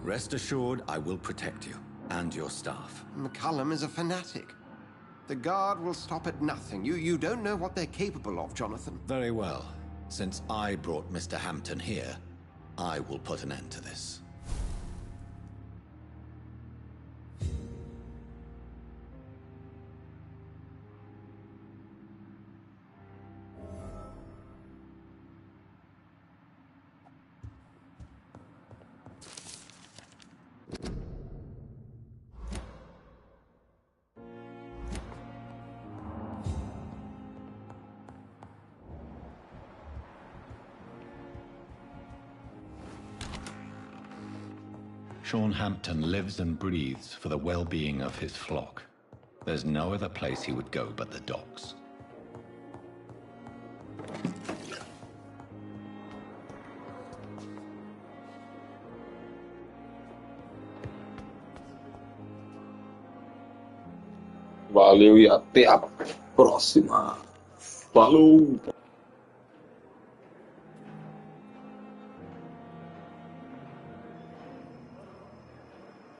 Rest assured, I will protect you and your staff. McCallum is a fanatic. The Guard will stop at nothing. You don't know what they're capable of, Jonathan. Very well. Since I brought Mr. Hampton here, I will put an end to this. Sean Hampton lives and breathes for the well-being of his flock. There's no other place he would go but the docks. Valeu e até a próxima. Falou!